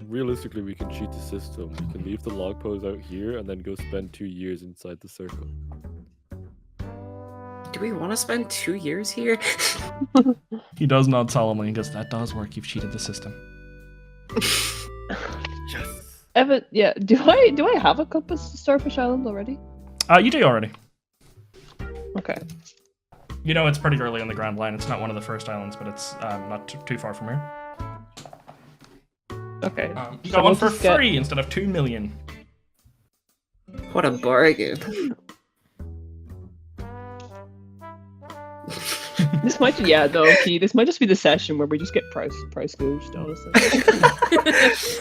realistically, we can cheat the system. We can leave the log pose out here and then go spend 2 years inside the circle.
Do we want to spend 2 years here?
He does nod solemnly and goes, "That does work. You've cheated the system."
Yes.
Evan, yeah. Do I have a compass to Starfish Island already?
You do already.
Okay.
You know, it's pretty early on the Grand Line. It's not one of the first islands, but it's not too far from here.
Okay.
You
So
got one
we'll
for
just get-
free instead of 2 million.
What a bargain.
This might, yeah, no, okay. This might just be the session where we just get price gouged, honestly.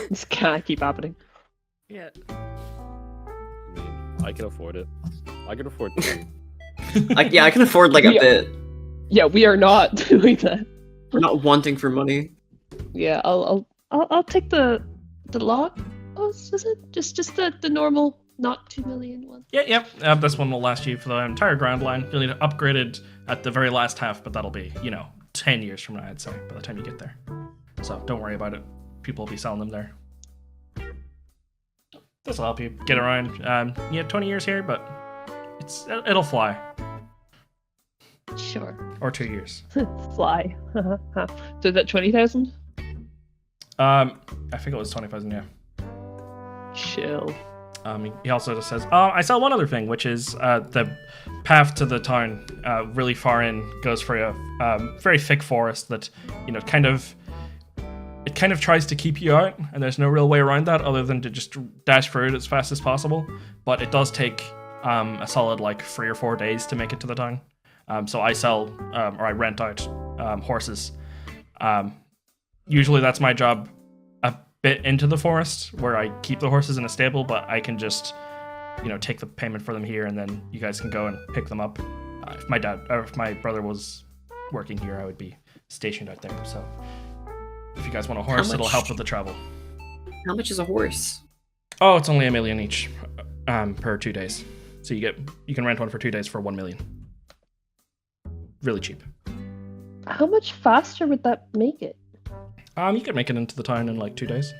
This can't keep happening.
Yeah.
I mean, I can afford it. I can afford 2.
I can afford like a bit.
Yeah, we are not doing that.
We're not wanting for money.
Yeah, I'll take the log. Oh, is it just the normal, not 2 million one?
Yeah. This one will last you for the entire Grand Line. You'll need to upgrade it at the very last half, but that'll be, 10 years from now, I'd say, by the time you get there. So don't worry about it. People will be selling them there. This will help you get around. You have 20 years here, but it'll fly.
Sure.
Or 2 years.
Fly. So is that 20,000?
I think it was 20,000, yeah.
Chill.
He also just says, "Oh, I sell one other thing, which is the path to the town. Really far in goes for a very thick forest that, kind of tries to keep you out, and there's no real way around that other than to just dash through it as fast as possible. But it does take a solid 3 or 4 days to make it to the town. So I sell or I rent out horses. Usually that's my job a bit into the forest where I keep the horses in a stable, but I can just take the payment for them here, and then you guys can go and pick them up. If my brother was working here, I would be stationed out there. So if you guys want a horse, it'll help with the travel.
How much is a horse?
Oh, it's only $1 million each per 2 days. So you can rent one for 2 days for $1 million. Really cheap.
How much faster would that make it?
You could make it into the town in 2 days.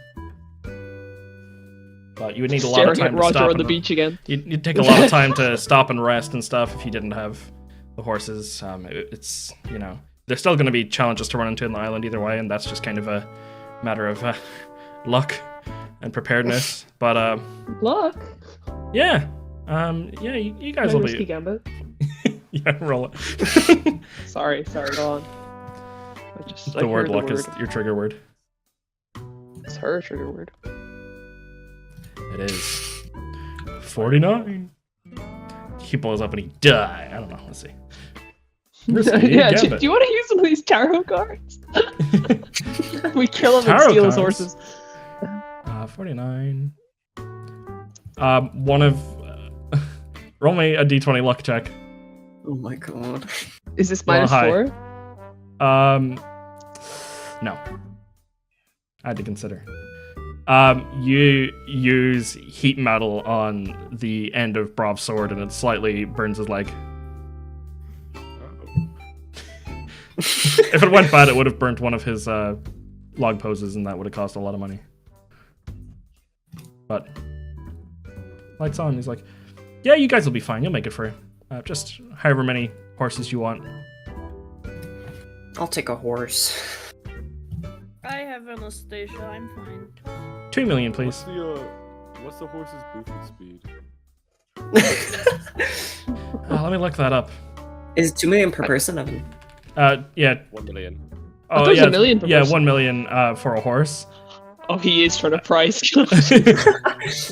But you would need a lot of time to
Roger
stop
on the beach again.
You'd take a lot of time to stop and rest and stuff if you didn't have the horses. It's there's still going to be challenges to run into in the island either way, and that's just kind of a matter of luck and preparedness. But
Luck?
yeah, you guys will
Risky
be.
gambit.
Yeah, roll it.
Sorry, go on.
The word luck is your trigger word.
It's her trigger word.
It is 49. He blows up and he die. I don't know. Let's see. Risky
Yeah, do
gambit.
you want to use some of these tarot cards? We kill him and
Tarot
steal his
cards?
horses.
49. One of roll me a d20 luck check.
Oh my god.
Is this
Well,
minus
hi.
4?
No. I had to consider. You use heat metal on the end of Bravv's sword, and it slightly burns his leg. If it went bad, it would have burnt one of his log poses, and that would have cost a lot of money. But lights on. He's like, "Yeah, you guys will be fine. You'll make it free. Just however many horses you want."
I'll take a horse.
I have Anastasia, I'm fine.
2 million, please.
What's the horse's movement speed?
Let me look that up.
Is 2 million per person, Evan?
Yeah.
1 million.
I thought
Oh,
it was
yeah.
$1 million per
Yeah,
person.
1 million for a horse.
Oh, he is trying to price.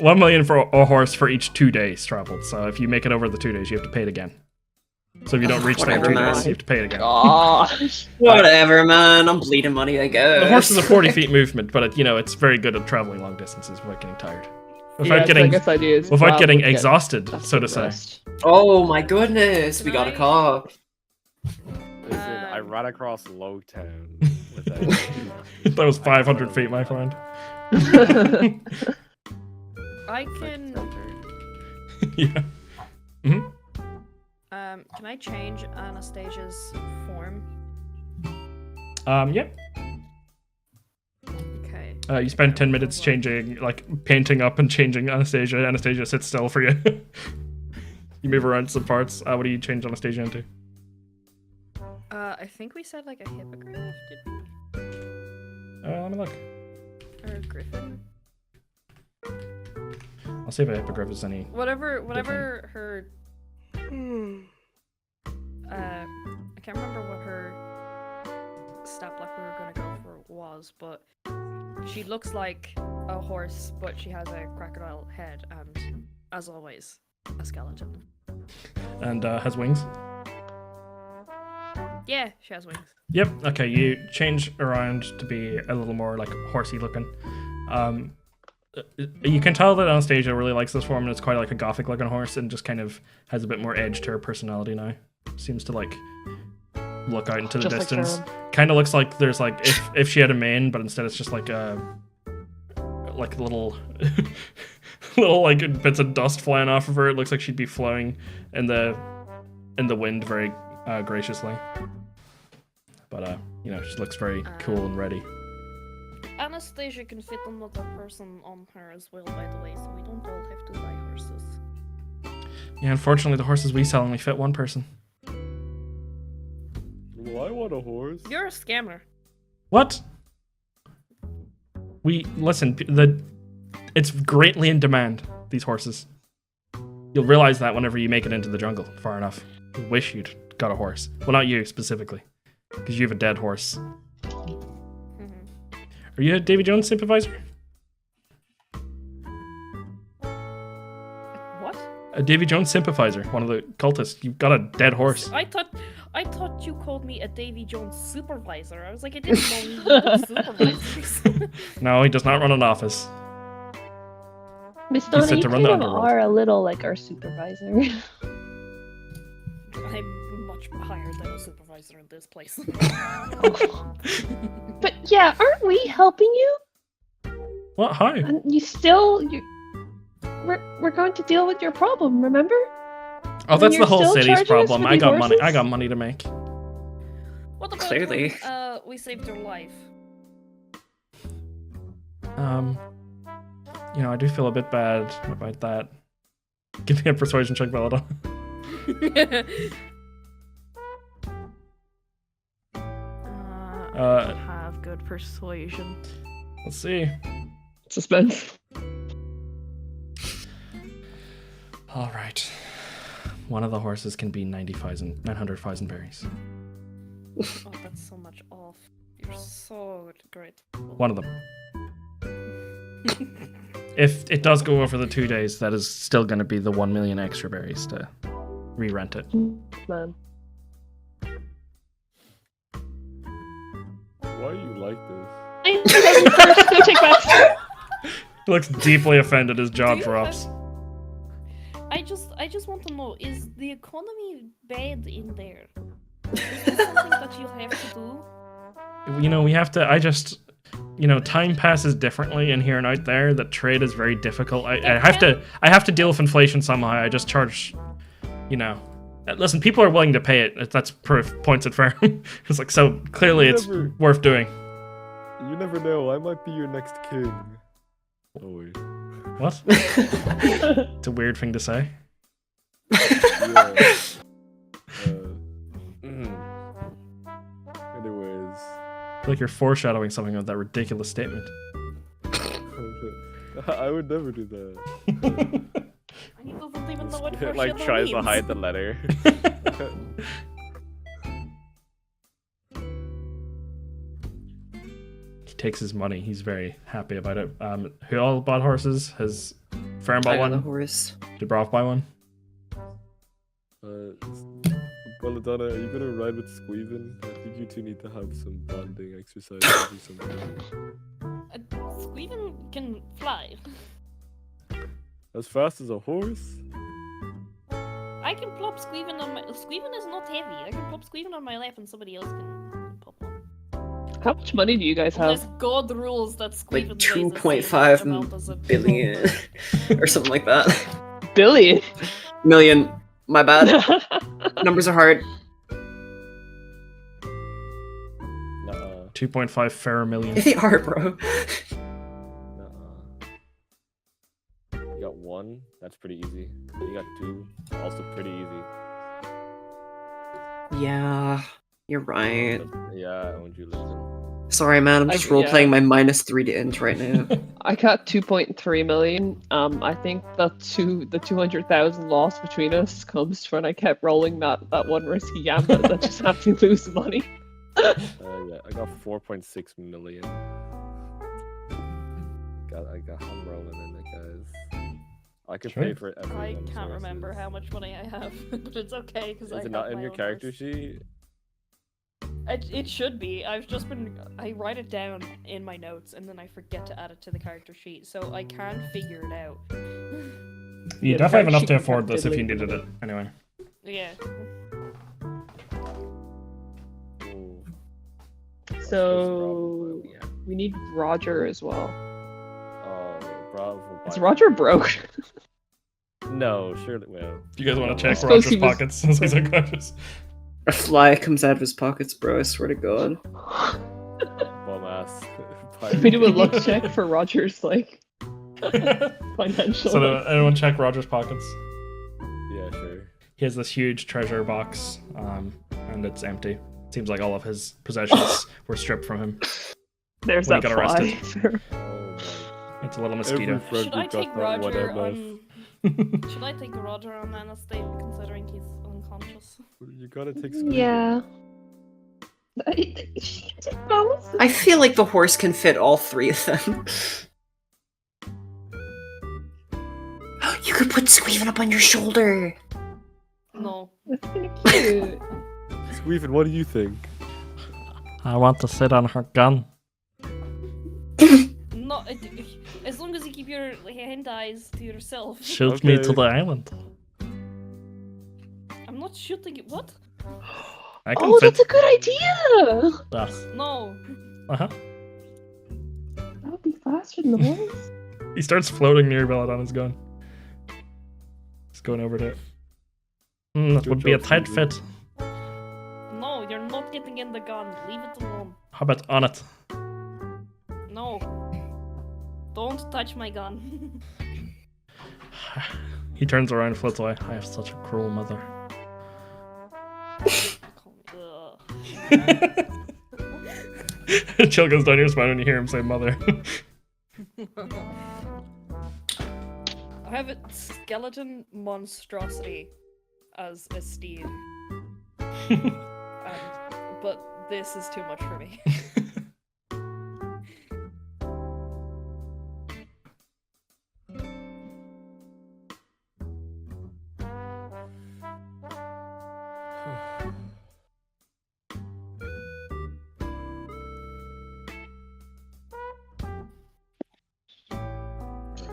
1 million for a horse for each 2 days traveled. So if you make it over the 2 days, you have to pay it again. So if you don't reach the
Whatever,
2
man.
days, you have to pay it again.
Gosh.
Whatever, man. I'm bleeding money, I guess.
The horse is a 40 feet movement, but it's very good at traveling long distances without getting tired. Without
I guess the idea is
without
Bravv
getting
would get
exhausted,
a
so to
good
say.
rest.
Oh my goodness, we got a
Can I-
car.
Listen, I ran across Lowtown without.
That was 500 feet, my friend.
I can
Yeah.
can I change Anastasia's form?
Yep.
Okay.
You spend 10 minutes changing, painting up and changing Anastasia. Anastasia sits still for you. You move around some parts. What do you change Anastasia into?
I think we said a hippogriff, did we?
Let me look.
Or a griffin?
I'll see if a hippogriff is any.
Whatever her I can't remember what her stat block we were gonna go for was, but she looks like a horse, but she has a crocodile head and, as always, a skeleton.
And has wings.
Yeah, she has wings.
Yep. Okay. You change around to be a little more horsey looking. You can tell that Anastasia really likes this form, and it's quite a gothic looking horse, and just kind of has a bit more edge to her personality now. Seems to look out into the
Just like
distance.
Ferrum.
Kind of looks like there's if she had a mane, but instead it's just little bits of dust flying off of her. It looks like she'd be flowing in the wind very graciously. But she looks very cool and ready.
Anastasia can fit another person on her as well, by the way, so we don't all have to buy horses.
Yeah, unfortunately, the horses we sell only fit one person.
Well, I want a horse.
You're a scammer.
What? Listen. It's greatly in demand. these horses. You'll realize that whenever you make it into the jungle far enough. You wish you'd got a horse. Well, not you specifically, because you have a dead horse. Are you a Davy Jones sympathizer?
What?
A Davy Jones sympathizer, one of the cultists. You've got a dead horse.
I thought you called me a Davy Jones supervisor. I was like, I didn't know we were supervisors.
No, he does not run an office.
Miss
He's
Donna,
said
you
to run
kind
the
of
underworld.
are a little like our supervisor.
I'm much higher than a supervisor in this place.
But yeah, aren't we helping you?
What? How?
And we're going to deal with your problem, remember?
Oh, that's the
you're
whole
still
city's
charging us
problem.
for
I
these
got money. I
horses?
got money to make.
What about
Clearly.
when, we saved your life?
You know, I do feel a bit bad about that. Give me a persuasion check, Belladonna.
I have good persuasion.
Let's see.
Suspense.
All right. One of the horses can be 900,000 berries.
Oh, that's so much off. You're so great.
One of them. If it does go over the 2 days, that is still going to be the 1 million extra berries to re-rent it.
Man.
Why are you like this?
Go take back.
He looks deeply offended. His jaw
Do you
drops.
I just want to know, is the economy bad in there? Is this something that you have to do?
You know, we have to. Time passes differently in here and out there. That trade is very difficult. I have to deal with inflation somehow. I just charge, listen, people are willing to pay it. That's proof. Points at Ferrum. It's like, so clearly it's worth doing.
You never know. I might be your next king. Oh wait.
What? It's a weird thing to say.
Yeah. Anyways.
I feel like you're foreshadowing something with that ridiculous statement.
I would never do that.
He doesn't even know what
It,
foreshadow
tries to
means.
hide the letter.
He takes his money. He's very happy about it. Who all bought horses? Has Ferrum bought
I got a
one?
horse.
Did Bravv buy one?
Belladonna, are you gonna ride with Squeeven? I think you two need to have some bonding exercises or something.
Squeeven can fly.
As fast as a horse?
I can plop Squeeven on my... Squeeven is not heavy. I can plop Squeeven on my lap and somebody else can pop one.
How much money do you guys
Unless
have?
God rules that Squeeven
Like
weighs the same
2.5
amount as a
billion or something like that.
Billion.
Million. My bad. Numbers are hard.
Nuh-uh.
2.5 Ferrum million.
They are, bro.
Nuh-uh. You got one? That's pretty easy. You got two? Also pretty easy.
Yeah, you're right.
Yeah, won't you listen?
Sorry, man. I'm just
yeah.
role-playing my -3 to int right now.
I got 2.3 million. I think the 200,000 loss between us comes when I kept rolling that one risky gambit that just had me lose money.
Yeah, I got 4.6 million. I got home rolling in it, guys. I could
Sure.
pay for every
I
one
can't remember
sources.
how much money I have, but it's okay because I
Is it
have
not in
my
your
own
character
horse.
sheet?
It should be. I write it down in my notes and then I forget to add it to the character sheet, so I can't figure it out.
You
Yeah,
definitely have enough
she
to
can
afford this if you
diddly.
needed it. Anyway.
Yeah.
Ooh.
So
Yeah.
we need Roger as well.
Oh, Bravv will
Is
buy-
Roger broke?
No, surely. Well,
Do you guys want to check
suppose
Roger's
he was-
pockets? These are questions.
A fly comes out of his pockets, bro. I swear to God.
bum ass.
Can we do a luck check for Roger's financial?
So anyone check Roger's pockets?
Yeah, sure.
He has this huge treasure box, and it's empty. Seems like all of his possessions were stripped from him.
There's
when
that
he got
fly.
Oh my.
It's a little
Every
mosquito.
friend
Should
we
I
got
take
that one
Roger
MF.
on? Should I take Roger on Mana State considering he's unconscious?
You gotta take Squeaky.
Yeah.
I feel like the horse can fit all three of them. You could put Squeaven up on your shoulder.
No.
That's kind of cute.
Squeaven, what do you think?
I want to sit on her gun.
No. As long as you keep your hand eyes to yourself.
Shoot me to
Okay.
the island.
I'm not shooting it. What?
I can
Oh,
fit.
that's a good idea!
Yes.
No.
Uh-huh.
That would be faster than the horse.
He starts floating near Belladonna's gun. Just going over to it. That
Good
would be a
job,
tight
Squeaky.
fit.
No, you're not getting in the gun. Leave it alone.
How about on it?
No. Don't touch my gun.
He turns around and floats away. I have such a cruel mother. Chill goes down your spine when you hear him say mother.
I have a skeleton monstrosity as a steed. But this is too much for me.
So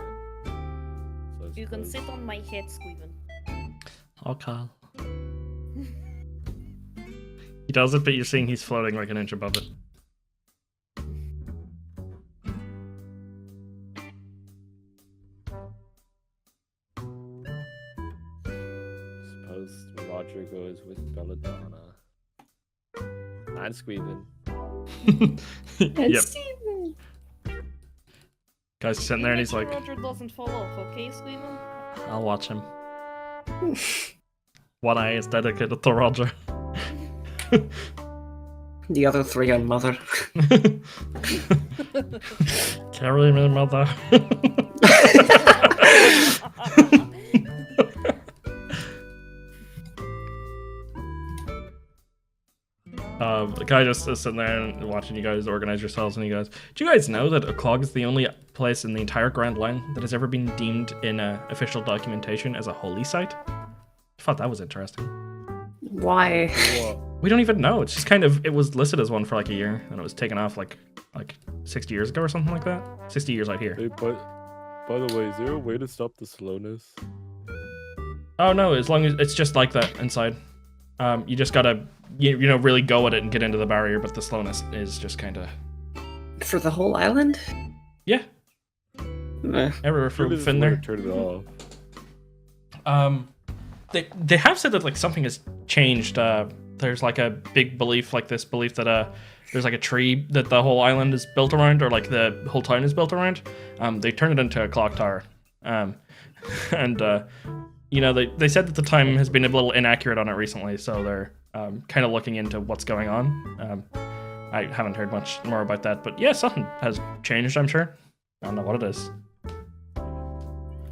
I
You can
suppose-
sit on my head, Squeaven.
Okay. He does it, but you're seeing he's floating like an inch above it.
Suppose Roger goes with Belladonna. And Squeaven.
Yep. Guy's sitting there and he's like,
Roger doesn't fall off, okay, Squeaven?
I'll watch him. One eye is dedicated to Roger.
The other three on Mother.
Carry me, mother. The guy just is sitting there and watching you guys organize yourselves, and he goes, "Do you guys know that O'Clog is the only place in the entire Grand Line that has ever been deemed in official documentation as a holy site?" I thought that was interesting.
Why?
What?
We don't even know. It's just kind of, it was listed as one for like a year, and it was taken off like 60 years ago or something like that. 60 years out here.
Hey, but by the way, is there a way to stop the slowness?
Oh no, as long as it's just like that inside. You just gotta, you know, really go at it and get into the barrier, but the slowness is just kind of,
For the whole island?
yeah.
Meh.
Ever for
Maybe there's a
Finn
way to
there?
turn it off.
They have said that like something has changed. There's like a big belief, like this belief that there's like a tree that the whole island is built around, or like the whole town is built around. They turned it into a clock tower, and you know, they said that the time has been a little inaccurate on it recently, so they're kind of looking into what's going on. I haven't heard much more about that, but yeah, something has changed, I'm sure. I don't know what it is.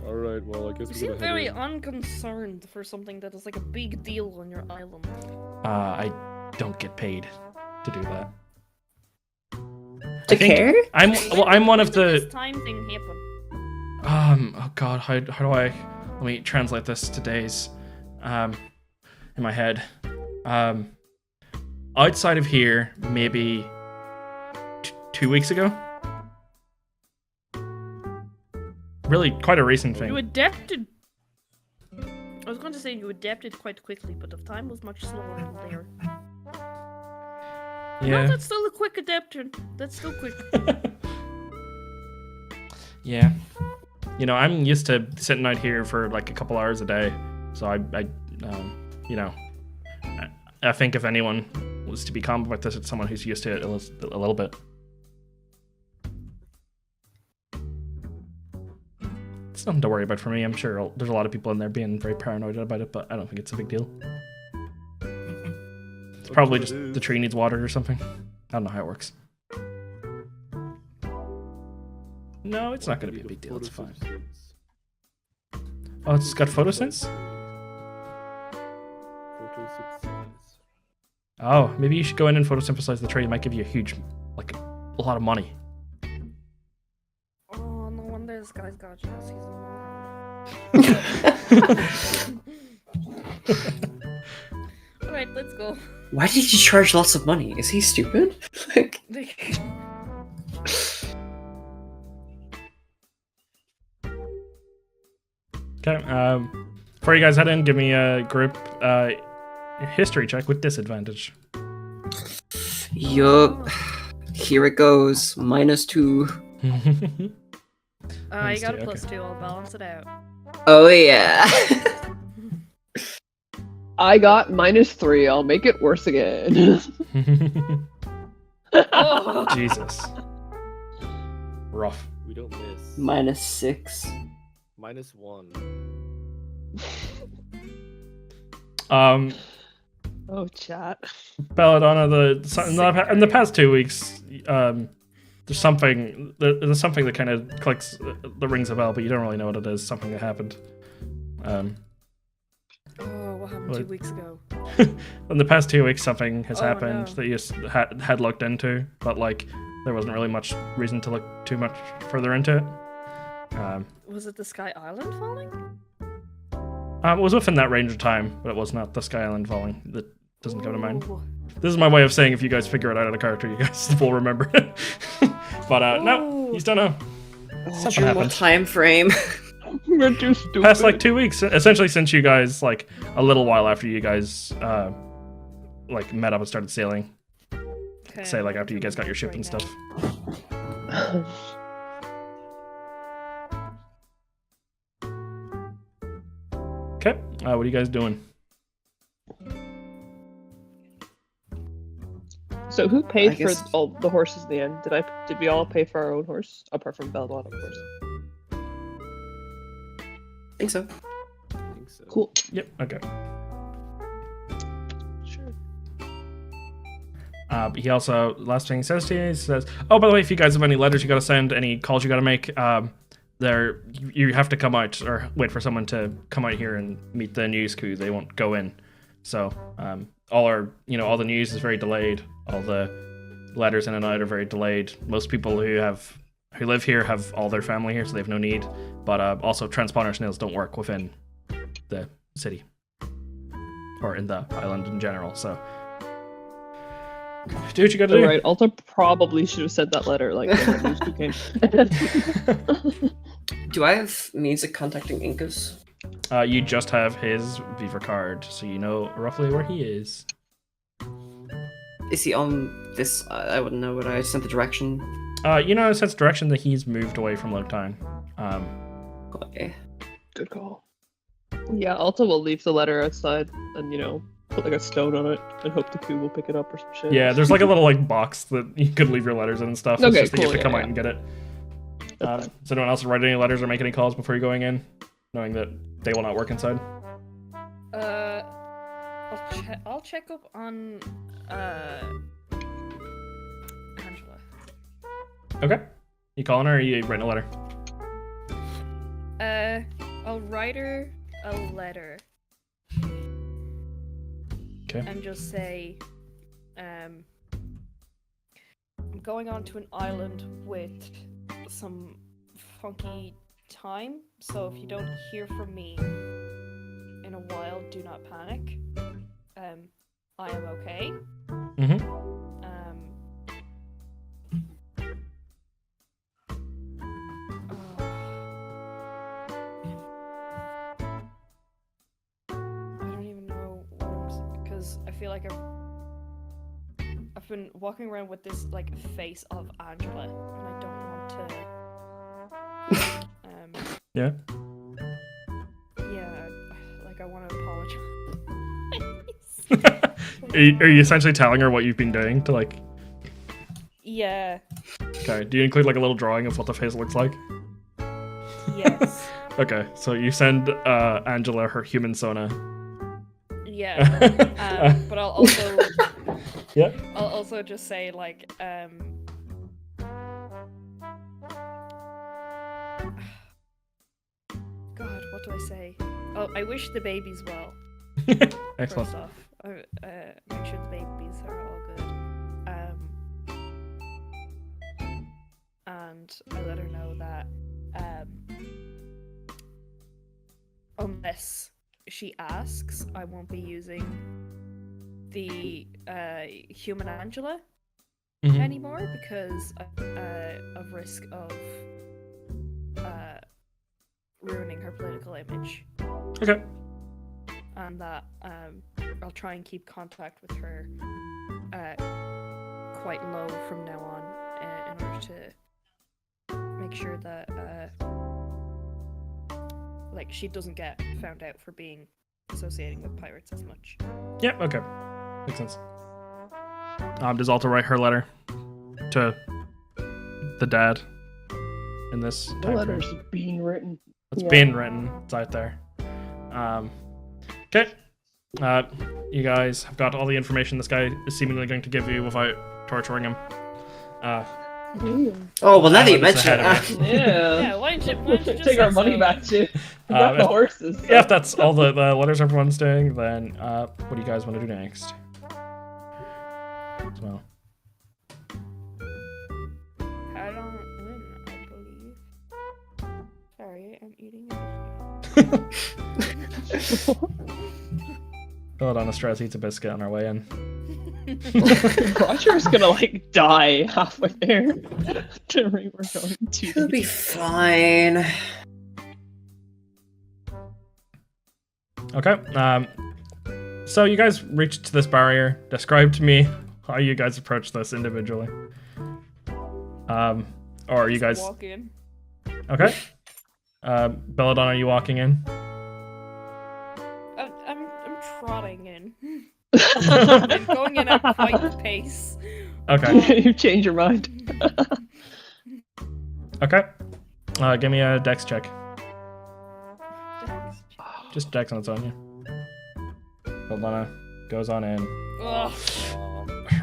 Alright, well, I guess
You
we're
seem
gonna
very
head in.
unconcerned for something that is like a big deal on your island.
I don't get paid to do that.
To
I think-
care?
I'm one of
When did
the
this time thing happen?
oh god, how do I, let me translate this to days in my head. Outside of here, maybe 2 weeks ago. Really quite a recent
You
thing.
adapted. I was going to say you adapted quite quickly, but the time was much slower than there. No,
Yeah.
that's still a quick adapter. That's still quick.
Yeah. You know, I'm used to sitting out here for like a couple hours a day, so I you know, I think if anyone was to be calm about this, it's someone who's used to it a little bit. It's nothing to worry about for me. I'm sure there's a lot of people in there being very paranoid about it, but I don't think it's a big deal. It's probably just the tree needs watered or something. I don't know how it works. No, it's not going to be a big deal. It's fine.
Photosynthesis.
Oh, it's got photosynths?
Photosynthesis.
Oh, maybe you should go in and photosynthesize the tree. It might give you a huge, like, a lot of money.
Oh, no wonder this guy's got jazz. He's a moron. Alright, let's go.
Why did he charge lots of money? Is he stupid? Like,
Okay, before you guys head in, give me a group history check with disadvantage.
yup. Here it goes. -2.
You got a
Okay.
+2. I'll balance it out.
Oh yeah.
I got -3. I'll make it worse again.
Oh,
Jesus. Rough.
We don't miss.
-6.
-1.
Oh, chat.
Belladonna, in the past 2 weeks, there's something that kind of clicks, that rings a bell, but you don't really know what it is. Something that happened.
oh, what happened
What?
2 weeks ago?
In the past 2 weeks, something has
Oh,
happened
no.
that you had looked into, but like there wasn't really much reason to look too much further into it.
Was it the Sky Island falling?
It was within that range of time, but it was not the Sky Island falling. That doesn't come to mind.
Ooh.
This is my way of saying if you guys figure it out of the character, you guys will remember it. But no,
Ooh.
you still know. Something
What
happened.
time frame?
You're too stupid.
Past like 2 weeks, essentially since you guys, like a little while after you guys like met up and started sailing.
Okay,
Say like
I'm
after you guys got your ship
right
and
now.
stuff. Okay, what are you guys doing?
So who paid
I
for
guess-
all the horses in the end? Did we all pay for our own horse? Apart from Belladonna, of course.
I think so.
I think so.
Cool.
Yep. Okay.
Sure.
But he also, last thing he says to you, he says, "Oh, by the way, if you guys have any letters you got to send, any calls you got to make, you have to come out or wait for someone to come out here and meet the news crew. They won't go in. So all the news is very delayed. All the letters in and out are very delayed. Most people who live here have all their family here, so they have no need. But also transponder snails don't work within the city or in the island in general. So do what you got to do."
Right. Alta probably should have sent that letter like when the news crew came.
Do I have means of contacting Incas?
You just have his Viva card, so you know roughly where he is.
Is he on this? I wouldn't know. Would I send the direction?
You know, in a sense direction that he's moved away from Lopetine.
Okay.
Good call. Yeah, Alta will leave the letter outside and, put like a stone on it and hope the crew will pick it up or some shit.
Yeah, there's like a little like box that you could leave your letters in and stuff. It's
Okay,
just that you have
cool,
to come
yeah,
out and get it.
That's fine.
Does anyone else write any letters or make any calls before you're going in, knowing that they will not work inside?
I'll check up on Angela.
Okay. You calling her or you writing a letter?
I'll write her a letter
Okay.
and just say, I'm going on to an island with some funky time, so if you don't hear from me in a while, do not panic. I am okay.
Mm-hmm.
I don't even know what because I feel like I've been walking around with this like face of Angela, and I don't want to.
Yeah.
Yeah, like I want to apologize.
Are you essentially telling her what you've been doing to like?
Yeah.
Okay. Do you include like a little drawing of what the face looks like?
Yes.
Okay. So you send Angela her human Sona.
Yeah. But I'll also.
Yeah.
I'll also just say like do I say? Oh, I wish the babies well.
Excellent.
First off, make sure the babies are all good. And I let her know that unless she asks, I won't be using the human Angela
Mhm.
anymore because of risk of ruining her political image.
Okay.
And that I'll try and keep contact with her quite low from now on in order to make sure that like she doesn't get found out for being associating with pirates as much.
Yeah, okay. Makes sense. Does Alta write her letter to the dad in this
The
time frame?
letter's being written.
It's
Yeah.
being written. It's out there. Okay. You guys have got all the information this guy is seemingly going to give you without torturing him.
Oh, well, now that you
Alan is
mention
ahead
it,
of me.
Yeah.
Yeah, why don't you just
Take our
say
money
so?
back too. We got
Uh,
the horses.
Yeah, if that's all the letters everyone's doing, then what do you guys want to do next? So,
I don't I believe. Sorry, I'm eating a
Belladonna Strauss eats a biscuit on our way in.
Roger's gonna like die halfway there. We're going to.
it'll be fine.
Okay. So you guys reached this barrier. Describe to me how you guys approach this individually. Or are you guys
walk in.
okay? Belladonna, are you walking in?
I'm trotting in. I'm going in at quite a pace.
Okay.
You change your mind.
Okay. Give me a dex check.
Thanks.
Just dex on its own. Yeah. Belladonna goes on in.
Ugh.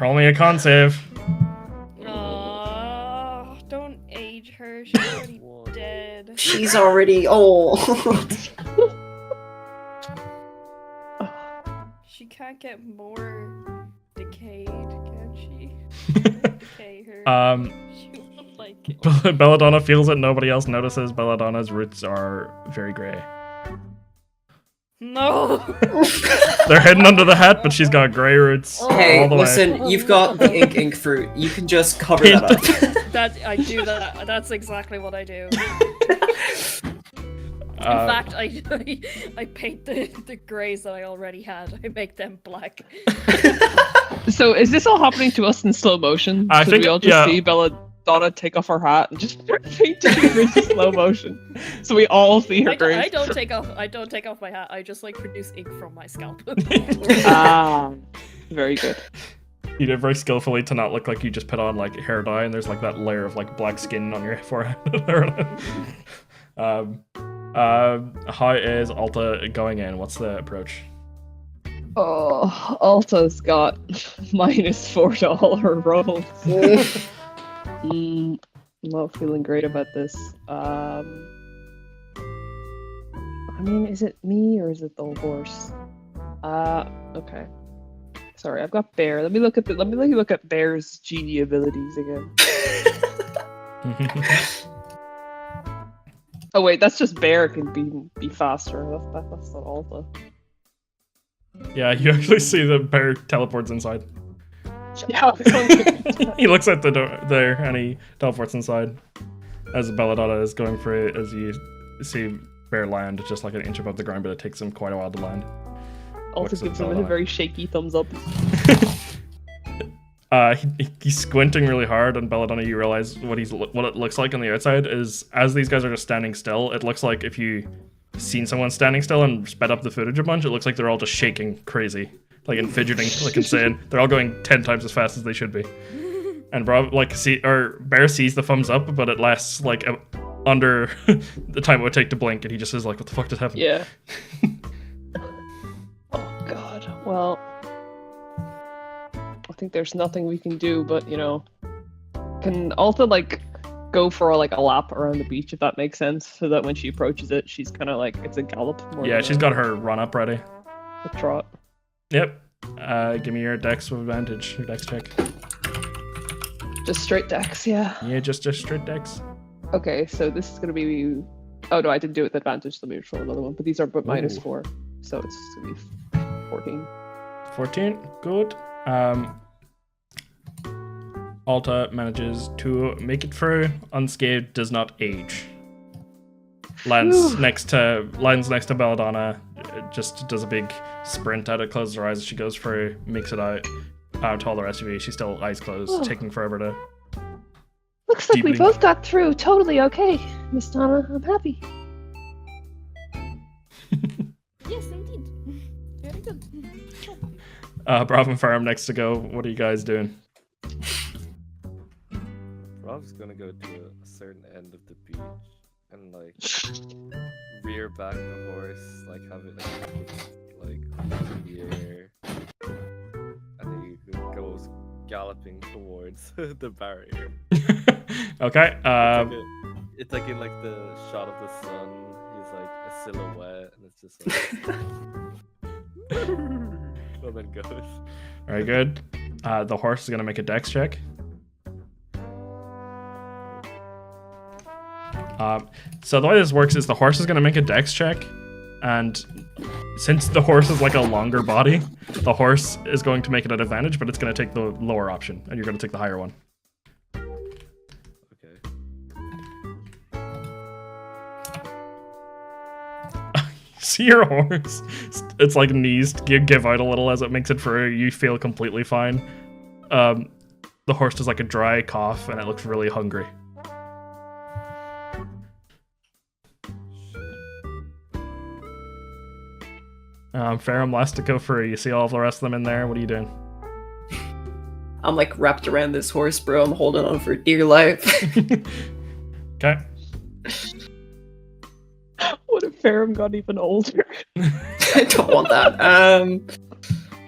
Roll me a con save.
Aw, don't age her. She's already dead.
She's already old.
She can't get more decayed, can she? Decay her. She won't like it.
Belladonna feels it. Nobody else notices. Belladonna's roots are very grey.
No.
They're hidden under the hat, but she's got grey roots
Hey,
all the way.
listen, you've got the ink fruit. You can just cover that up.
That I do that. That's exactly what I do. In
Uh,
fact, I paint the greys that I already had. I make them black.
So is this all happening to us in slow motion?
I
Could
think-
we all just
yeah.
see Belladonna take off her hat and just paint her in slow motion, so we all see her
I
grace.
don't take off my hat. I just like produce ink from my scalp.
Ah, very good.
You did very skillfully to not look like you just put on like hair dye and there's like that layer of like black skin on your forehead. How is Alta going in? What's the approach?
Oh, Alta's got -4 to all her rolls. I'm not feeling great about this. I mean, is it me or is it the horse? Okay. Sorry, I've got Bear. Let me look at Bear's genie abilities again. Oh wait, that's just Bear can be faster. That's not Alta.
Yeah, you actually see the bear teleports inside.
Yeah,
He looks at the door there and he teleports inside. As Belladonna is going for it, as you see Bear land just like an inch above the ground, but it takes him quite a while to land.
Alta
Looks at
gives him a
Belladonna.
very shaky thumbs up.
He's squinting really hard, and Belladonna, you realize what it looks like on the outside is as these guys are just standing still. It looks like if you seen someone standing still and sped up the footage a bunch, it looks like they're all just shaking crazy, like and fidgeting, like insane. They're all going 10 times as fast as they should be. And Bravv Bear sees the thumbs up, but it lasts like under the time it would take to blink, and he just says like, "What the fuck just happened?"
Yeah. Oh god. Well, I think there's nothing we can do, but can Alta like go for like a lap around the beach, if that makes sense, so that when she approaches it, she's kind of like it's a gallop. More
Yeah,
than
she's got her run up ready.
a trot.
Yep. Give me your dex with advantage. Your dex check.
Just straight dex, yeah.
Yeah, just straight dex.
Okay, so this is gonna be. Oh no, I didn't do it with advantage. Let me roll another one. But these are but
Ooh.
-4, so it's gonna be 14.
14. Good. Alta manages to make it through unscathed. Does not age. Lands
Phew.
next to Belladonna. Just does a big sprint out. It closes her eyes as she goes through. Makes it out. To all the rest of you, she's still eyes closed,
Oh.
taking forever to.
Looks like we
Deeply.
both got through totally okay, Miss Donna. I'm happy.
Yes, indeed. Very good.
Bravv and Ferrum next to go. What are you guys doing?
Bravv's gonna go to a certain end of the beach and like rear back the horse, like have it like in the air, and then he goes galloping towards the barrier.
Okay.
It's like in like the shot of the sun. He's like a silhouette, and it's just like. And then goes.
Very good. The horse is gonna make a dex check. So the way this works is the horse is gonna make a dex check, and since the horse is like a longer body, the horse is going to make it at advantage, but it's gonna take the lower option, and you're gonna take the higher one.
Okay.
See your horse? It's like knees give out a little as it makes it through. You feel completely fine. The horse does like a dry cough, and it looks really hungry. Ferrum last to go through. You see all of the rest of them in there. What are you doing?
I'm like wrapped around this horse, bro. I'm holding on for dear life.
Okay.
What if Ferrum got even older?
I don't want that.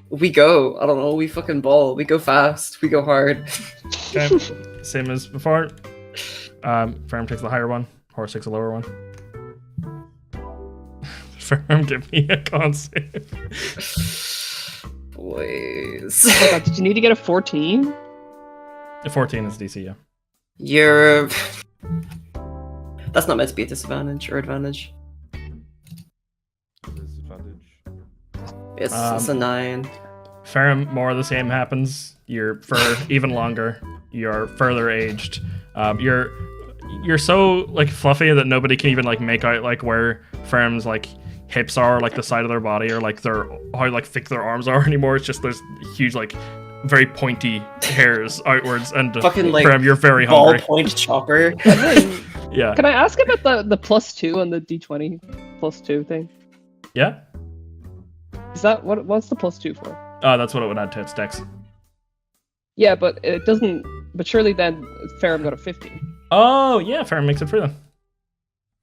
We go. I don't know. We fucking ball. We go fast. We go hard.
Okay. Same as before. Ferrum takes the higher one. Horse takes the lower one. Ferrum, give me a con save.
Boys.
Oh my god, did you need to get a 14?
14 is DC, yeah.
You're. That's not meant to be a disadvantage or advantage.
Disadvantage.
It's a 9.
Ferrum, more of the same happens. Your fur even longer. You're further aged. You're so like fluffy that nobody can even like make out like where Ferrum's like hips are, like the side of their body, or like how like thick their arms are anymore. It's just there's huge like very pointy hairs outwards, and
Fucking, like,
Ferrum, you're very hungry.
Ballpoint chopper.
Yeah.
Can I ask about the +2 on the D20 +2 thing?
Yeah.
Is that what's the +2 for?
That's what it would add to its dex.
Yeah, but it doesn't. But surely then Ferrum got a 15.
Oh yeah, Ferrum makes it through then.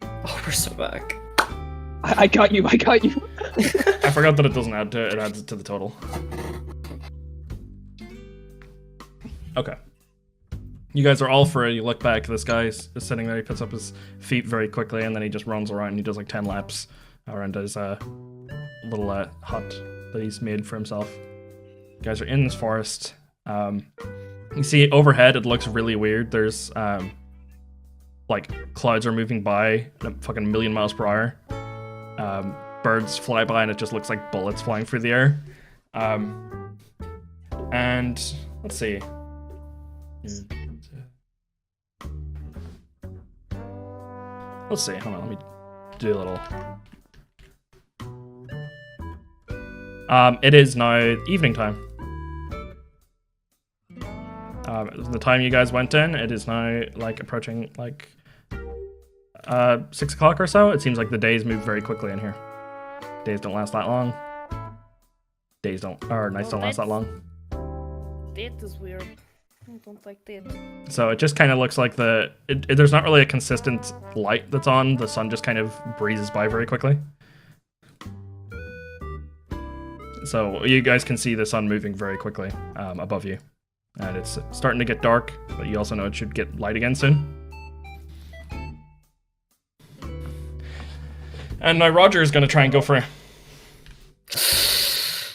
Oh, we're so back.
I got you. I got you.
I forgot that it doesn't add to it. It adds it to the total. Okay. You guys are all free. You look back. This guy is sitting there. He puts up his feet very quickly, and then he just runs around. And he does like 10 laps around his little hut that he's made for himself. You guys are in this forest. You see overhead. It looks really weird. There's like clouds are moving by at a fucking million miles per hour. Birds fly by, and it just looks like bullets flying through the air. And let's see. Let's see. Hold on. Let me do a little. It is now evening time. The time you guys went in, it is now like approaching like 6 o'clock or so. It seems like the days move very quickly in here. Days don't last that long. Nights don't last that long.
Date is weird. I don't like date.
So it just kind of looks like there's not really a consistent light that's on. The sun just kind of breezes by very quickly. So you guys can see the sun moving very quickly above you. And it's starting to get dark, but you also know it should get light again soon. And now Roger is going to try and go for it.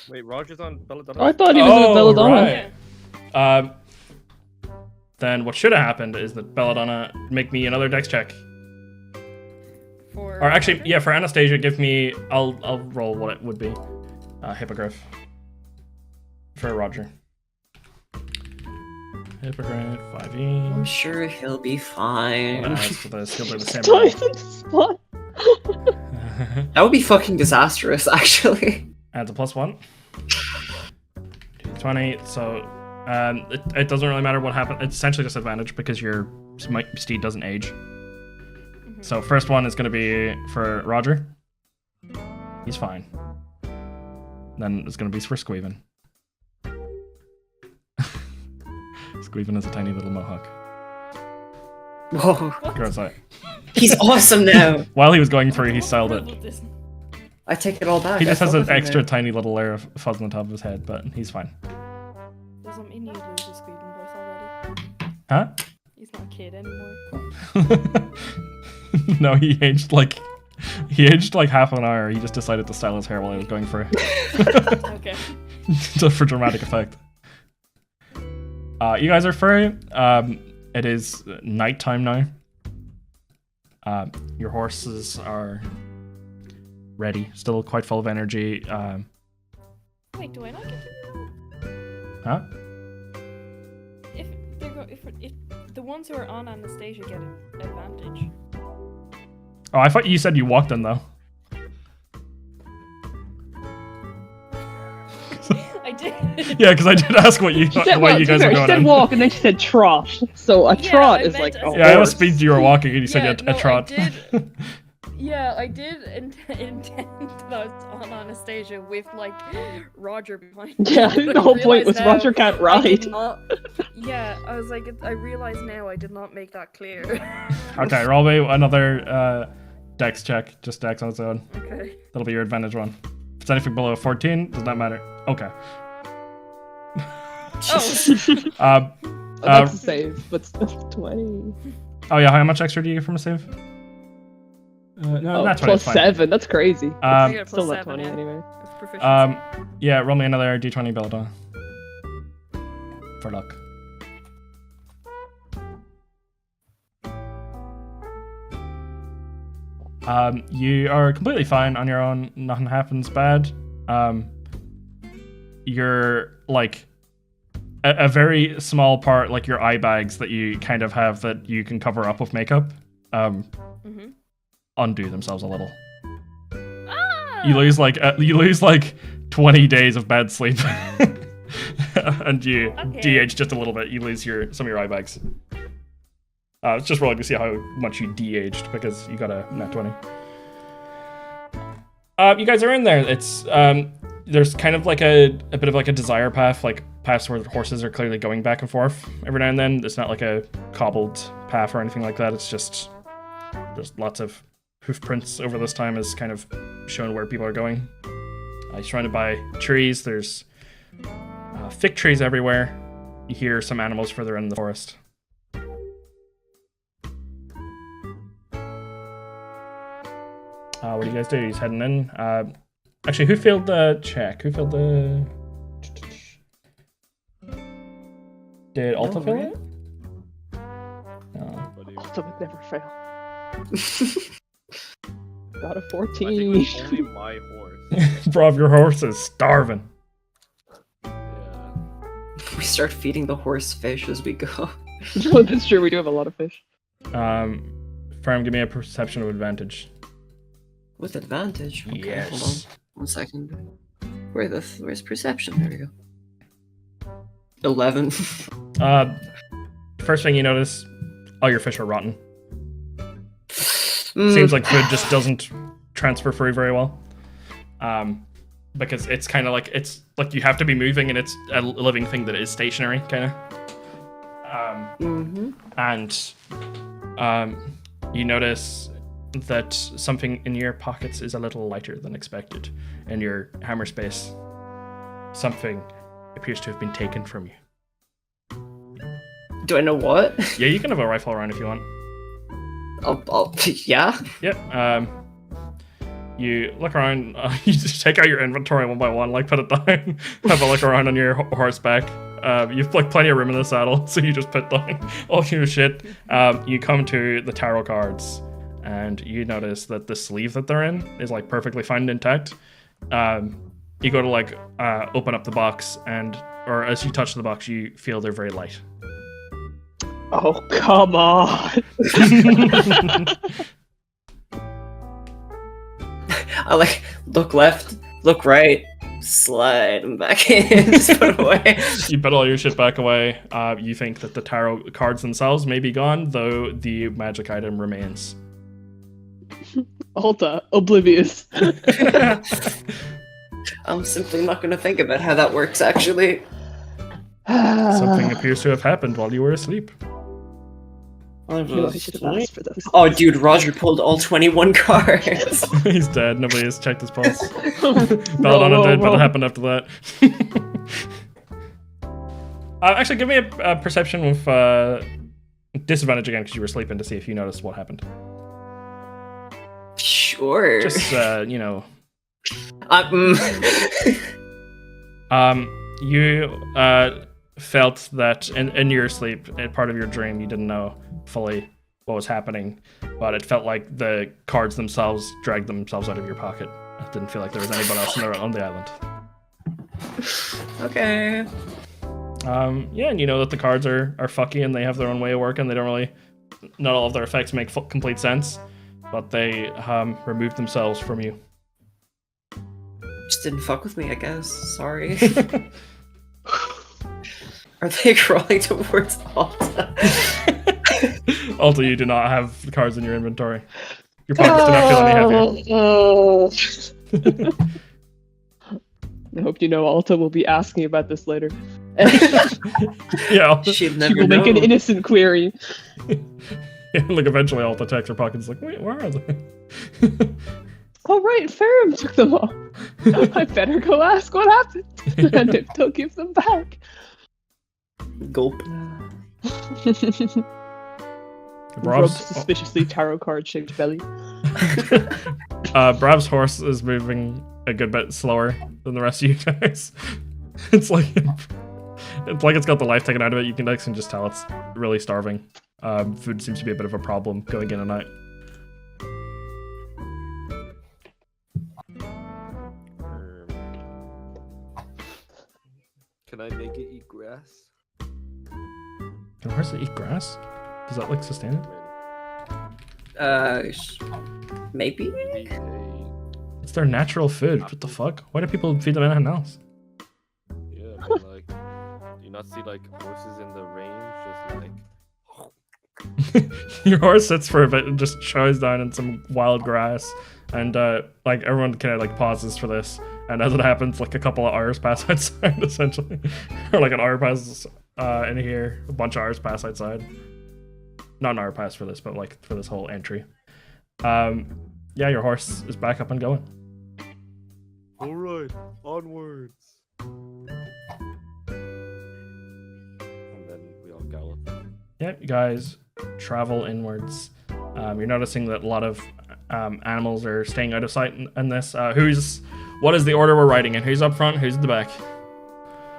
Wait, Roger's on Belladonna.
I thought he was with Belladonna.
right. Then what should have happened is that Belladonna make me another dex check.
For
Or actually,
Roger?
yeah, for Anastasia, give me. I'll roll what it would be. Hippogriff. For Roger. Hippogriff, 5e.
I'm sure he'll be
I'm
fine.
gonna ask for this. He'll do the same roll.
Twice in the spot.
That would be fucking disastrous, actually.
Adds a +1. 20. So it doesn't really matter what happened. It's essentially just advantage because your steed doesn't age. So first one is going to be for Roger. He's fine. Then it's going to be for Squeven. Squeven is a tiny little mohawk.
Whoa.
Gross out.
He's awesome now.
While he was going through, he styled it.
I take it all back.
He just
I
has
fuck
an
with him
extra
now.
tiny little layer of fuzz on the top of his head, but he's fine.
Doesn't mean you lose your Squealing voice already.
Huh?
He's not a kid anymore.
No, he aged like half an hour. He just decided to style his hair while he was going for it.
Okay.
Just for dramatic effect. You guys are free. It is nighttime now. Your horses are ready, still quite full of energy.
Wait, do I not get to?
Huh?
If the ones who are on Anastasia get an advantage.
Oh, I thought you said you walked in though.
I did.
Yeah, because I did ask what you
She said,
why you guys were
she
going
said
in.
walk and then she said trot. So a
Yeah,
trot
I
is
meant
like
a-
a
Yeah, I was
horse.
speaking to you were walking and you said you had
no,
a trot.
I did. Yeah, I did intend that I was on Anastasia with like Roger behind me.
Yeah,
but
the
I
whole point
realised
was
now
Roger can't
I
ride.
did not- Yeah, I was like, I realize now I did not make that clear.
Okay, roll me another dex check. Just dex on its own.
Okay.
That'll be your advantage one. If it's anything below 14, does not matter. Okay.
Oh,
That's a save, but still 20.
Oh yeah, how much extra do you get from a save? No,
Oh,
not 20.
plus
it's fine.
7, that's crazy.
I got a
Still
plus
not
7,
20
yeah.
anyway.
It's proficiency.
Yeah, roll me another d20 Belladonna. For luck. You are completely fine on your own. Nothing happens bad. You're like a very small part, like your eye bags that you kind of have that you can cover up with makeup,
Mhm.
undo themselves a little.
Ah!
You lose like 20 days of bad sleep, and you
Okay.
de-age just a little bit. You lose some of your eye bags. It's just rolling to see how much you de-aged because you got a nat 20. You guys are in there. It's there's kind of like a bit of like a desire path, like paths where the horses are clearly going back and forth every now and then. It's not like a cobbled path or anything like that. It's just there's lots of hoof prints over this time is kind of showing where people are going. Surrounded by trees. There's fig trees everywhere. You hear some animals further in the forest. What do you guys do? He's heading in. Actually, who failed the check? Who failed the... Did Alta fail it? No.
Alta would never fail. Got a
I think
14.
it was only my horse.
Bravv, your horse is starving.
Yeah.
We start feeding the horse fish as we go.
No, that's true. We do have a lot of fish.
Ferrum, give me a perception of advantage.
With advantage. Okay,
Yes.
hold on. 1 second. Where's perception? There we go. 11.
First thing you notice, all your fish are rotten.
Mm.
Seems like food just doesn't transfer through very well. Because it's kind of like you have to be moving and it's a living thing that is stationary, kind of. And you notice that something in your pockets is a little lighter than expected. In your hammer space, something appears to have been taken from you.
Do I know what?
Yeah, you can have a rifle around if you want.
Yeah.
Yep. You look around, you just take out your inventory one by one, like put it down, have a look around on your horseback. You've like plenty of room in the saddle, so you just put down all your shit. You come to the tarot cards, and you notice that the sleeve that they're in is like perfectly fine and intact. You go to like open up the box, or as you touch the box, you feel they're very light.
Oh, come on.
I like look left, look right, slide them back in, just put away.
You put all your shit back away. You think that the tarot cards themselves may be gone, though the magic item remains.
Alta, oblivious.
I'm simply not going to think about how that works, actually.
Something appears to have happened while you were asleep.
I should have asked for those.
Oh, dude, Roger pulled all 21 cards.
He's dead. Nobody has checked his pulse. Belladonna did, but it happened after that. Actually, give me a perception with disadvantage again, because you were sleeping, to see if you noticed what happened.
Sure.
Just, you know. You felt that in your sleep, in part of your dream, you didn't know fully what was happening, but it felt like the cards themselves dragged themselves out of your pocket. It didn't feel like there was anybody else on the island.
Okay.
Yeah, and you know that the cards are fucky and they have their own way of working. They don't really, not all of their effects make complete sense, but they removed themselves from you.
Just didn't fuck with me, I guess. Sorry. Are they crawling towards Alta?
Alta, you do not have the cards in your inventory. Your pockets do not feel any heavier.
I hope you know Alta will be asking about this later.
Yeah.
She'll
She
never
will make an
know.
innocent query.
Like eventually Alta checks her pockets like, wait, where are they?
Oh right, Ferrum took them all. I better go ask what happened. And if they'll give them back.
Gulp.
Rub suspiciously tarot card shaped belly.
Brav's horse is moving a good bit slower than the rest of you guys. It's like it's got the life taken out of it. You can just tell it's really starving. Food seems to be a bit of a problem going in and out.
Can I make it eat grass?
Can a horse eat grass? Does that like sustain it?
Maybe?
Maybe
It's their natural food. What the fuck? Why do people feed them anything else?
yeah, but like, do you not see like horses in the range just like
Your horse sits for a bit and just chows down in some wild grass, and like everyone kind of like pauses for this, and as it happens, like a couple of hours pass outside essentially, or like an hour passes in here, a bunch of hours pass outside. Not an hour pass for this, but like for this whole entry. Yeah, your horse is back up and going.
alright, onwards. And then we all gallop.
Yeah, you guys travel inwards. You're noticing that a lot of animals are staying out of sight in this. What is the order we're riding in? Who's up front? Who's at the back?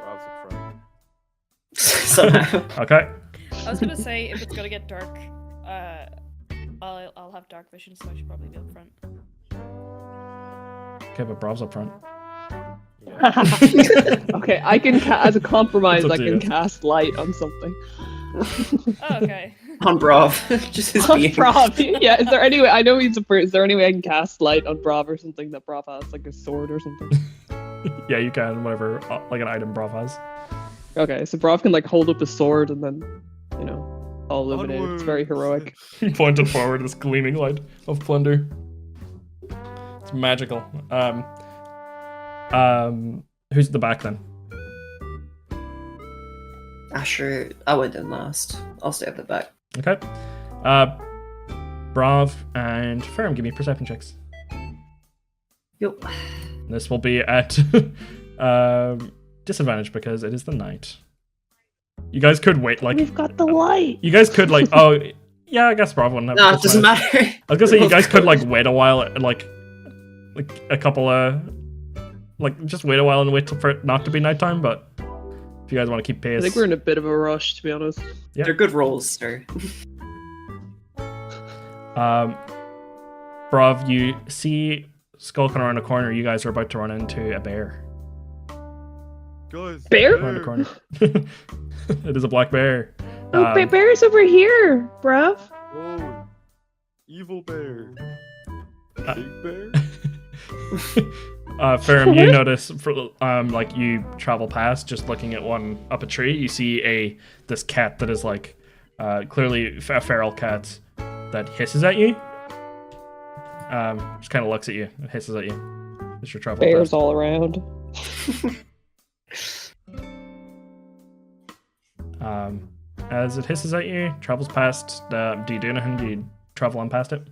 Brav's up front.
Somehow.
Okay.
I was gonna say if it's gonna get dark, I'll have dark vision, so I should probably be up front.
Okay, but Brav's up front.
Okay, I can as a compromise,
It's
I
up to
can
you.
cast light on something.
Oh, okay.
On Bravv. Just his being.
Bravv. Yeah, is there any way? I know he's a bird. Is there any way I can cast light on Bravv or something that Bravv has, like a sword or something?
Yeah, you can. Whatever, like an item Brav has.
Okay, so Bravv can like hold up a sword and then, you know, all illuminate. It's very heroic.
Pointed forward, this gleaming light of plunder. It's magical. Who's at the back then?
Sure. I went in last. I'll stay at the back.
Okay. Bravv and Ferrum, give me perception checks.
Yup.
This will be at disadvantage because it is the night. You guys could wait, like
We've got the light.
you guys could like oh yeah, I guess Bravv wouldn't have.
No, it doesn't matter.
I was gonna say you guys could like wait a while and like like a couple of like just wait a while and wait for it not to be nighttime. But if you guys want to keep pace,
I think we're in a bit of a rush, to be honest.
Yeah.
They're good rolls, sir.
Bravv, you see skulking around a corner. You guys are about to run into a bear
Guys,
Bear?
around the corner. It is a black bear.
Oh, bear's over here, bruv.
Oh, evil bear. Big bear?
Ferrum, you notice, like you travel past, just looking at one up a tree, you see this cat that is like clearly a feral cat that hisses at you. Just kind of looks at you and hisses at you as you're traveling
Bears
past.
all around.
As it hisses at you, travels past. Do you do anything? Do you travel on past it?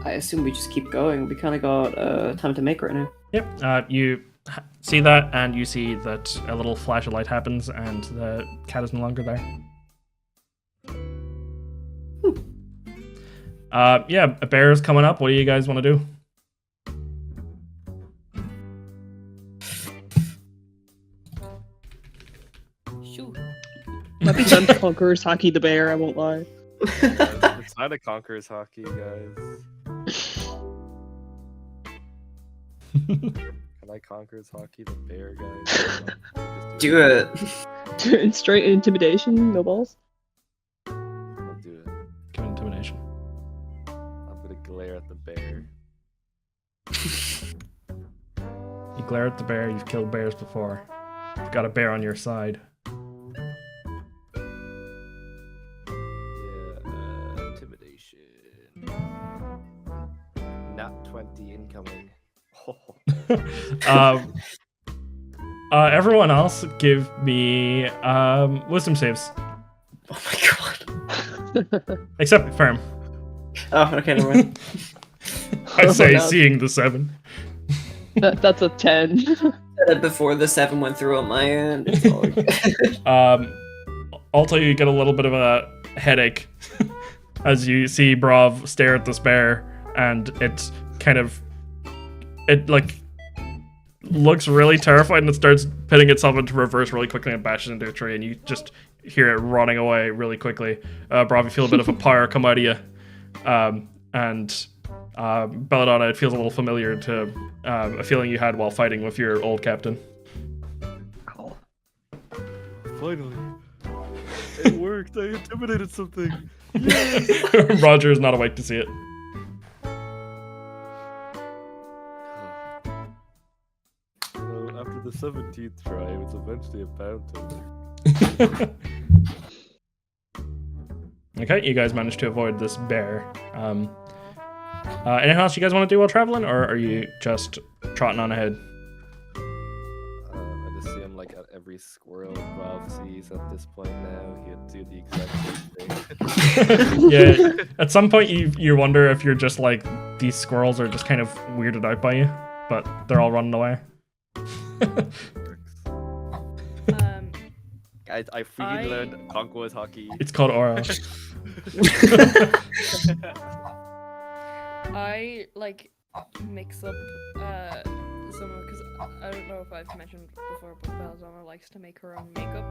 I assume we just keep going. We kind of got time to make right now.
Yep. You see that, and you see that a little flash of light happens, and the cat is no longer there. Yeah, a bear is coming up. What do you guys want to do?
Shoot.
Might be time to conquerors hockey the bear, I won't lie.
It's not a conqueror's hockey, guys. Can I conqueror's hockey the bear, guys?
Do it.
Straight intimidation, no balls.
I'll do it.
Give me intimidation.
I'm gonna glare at the bear.
You glare at the bear. You've killed bears before. You've got a bear on your side.
Yeah, intimidation. Nat 20 incoming.
Everyone else, give me wisdom saves,
Oh my god.
except Ferrum.
Oh, okay, never mind.
I say,
no.
seeing the 7.
That's a 10.
Before the 7 went through on my end. It's all good.
Also, you get a little bit of a headache as you see Bravv stare at this bear, and it like looks really terrified, and it starts pitting itself into reverse really quickly and bashes into a tree, and you just hear it running away really quickly. Bravv, you feel a bit of a pyre come out of you, and Belladonna, it feels a little familiar to a feeling you had while fighting with your old captain.
Finally. It worked. I intimidated something.
Roger is not awake to see it.
You know, after the 17th try, it was eventually a bound to
Okay, you guys managed to avoid this bear. Anything else you guys want to do while traveling, or are you just trotting on ahead?
I just see him like at every squirrel Bravv sees at this point now. He'd do the exact same thing.
Yeah, at some point you wonder if you're just like, these squirrels are just kind of weirded out by you, but they're all running away.
Works. I freaking learned conqueror's hockey.
It's called Aura.
I like mix up some of, because I don't know if I've mentioned before, but Belladonna likes to make her own makeup.